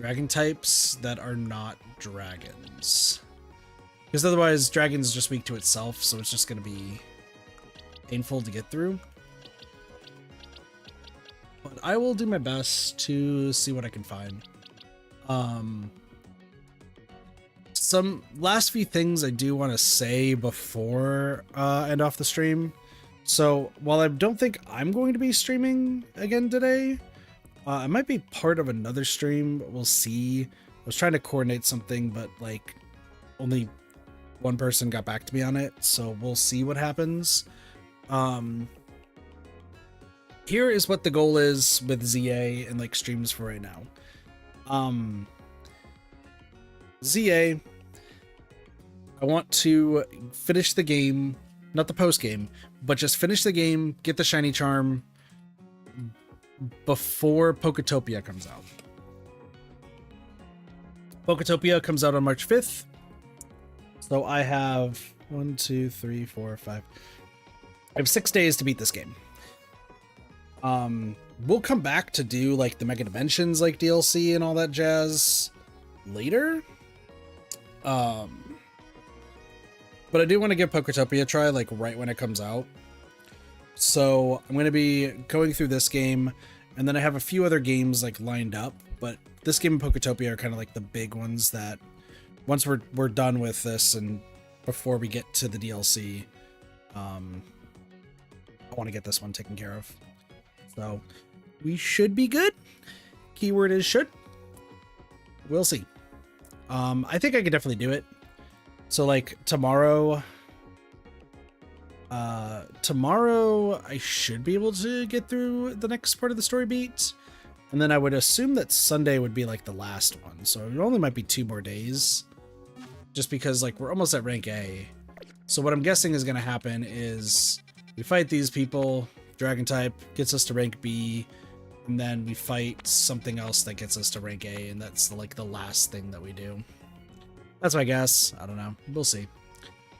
dragon types that are not dragons. Because otherwise, dragon's just weak to itself, so it's just going to be painful to get through. But I will do my best to see what I can find. Some last few things I do want to say before I end off the stream. So while I don't think I'm going to be streaming again today, I might be part of another stream, but we'll see. I was trying to coordinate something, but like only one person got back to me on it, so we'll see what happens. Here is what the goal is with ZA and like streams for right now. ZA, I want to finish the game, not the post game, but just finish the game, get the shiny charm before Poketopia comes out. Poketopia comes out on March 5th. So I have 1, 2, 3, 4, 5. I have 6 days to beat this game. We'll come back to do like the Mega Dimensions like DLC and all that jazz later. But I do want to give Poketopia a try like right when it comes out. So I'm going to be going through this game, and then I have a few other games like lined up, but this game and Poketopia are kind of like the big ones that once we're done with this and before we get to the DLC, I want to get this one taken care of. So we should be good. Keyword is should. We'll see. I think I could definitely do it. So like tomorrow I should be able to get through the next part of the story beat. And then I would assume that Sunday would be like the last one. So it only might be 2 more days just because like we're almost at rank A. So what I'm guessing is going to happen is we fight these people, dragon type gets us to rank B, and then we fight something else that gets us to rank A, and that's like the last thing that we do. That's my guess. I don't know. We'll see.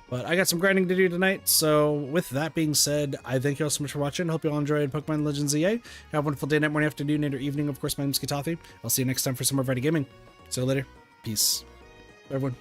But I got some grinding to do tonight, so with that being said, I thank you all so much for watching. Hope you all enjoyed Pokemon Legends EA. Have a wonderful day, night, morning, afternoon, or evening. Of course, my name is Katathi. I'll see you next time for some more Variety Gaming. See you later. Peace. Bye, everyone.